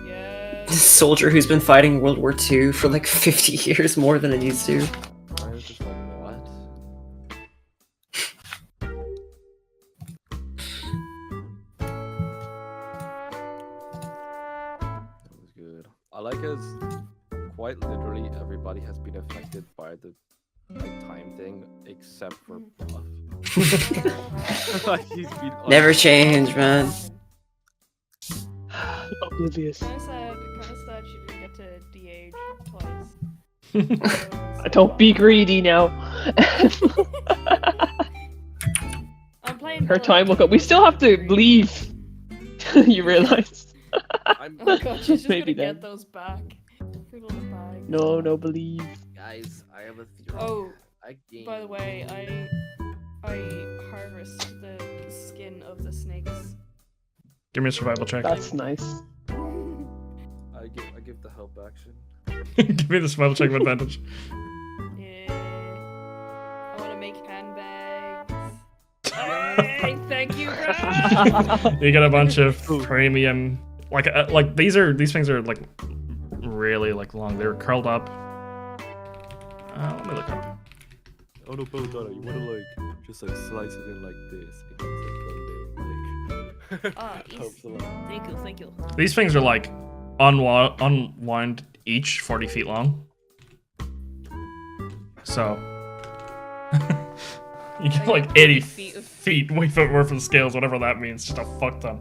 Yeah.
Soldier who's been fighting World War II for like 50 years more than it needs to.
I was just like, what? That was good. I like as quite literally everybody has been affected by the like time thing except for Bravv. Like, he's been
Never change, man.
Oblivious.
Kind of sad she didn't get to de-age twice.
Don't be greedy now.
I'm playing.
Her time will come. We still have to leave. You realize?
I'm
Oh god, she's just
Maybe
gonna
then.
get those back. Her little bag.
No, believe.
guys, I have a theory.
Oh,
I
by the way, I harvest the skin of the snakes.
Give me a survival check.
That's nice.
I give the help action.
Give me the survival check with advantage.
Yeah. I want to make handbags. Hey, thank you, Bravv.
You get a bunch of premium, like these things are like really like long. They're curled up. Let me look up.
Oh no, Belladonna, you wanna like just like slice it in like this. It looks like
Ah,
helps a lot.
thank you.
These things are like unwind each 40 feet long. So you get like 80 feet worth of scales, whatever that means. Just a fuck ton.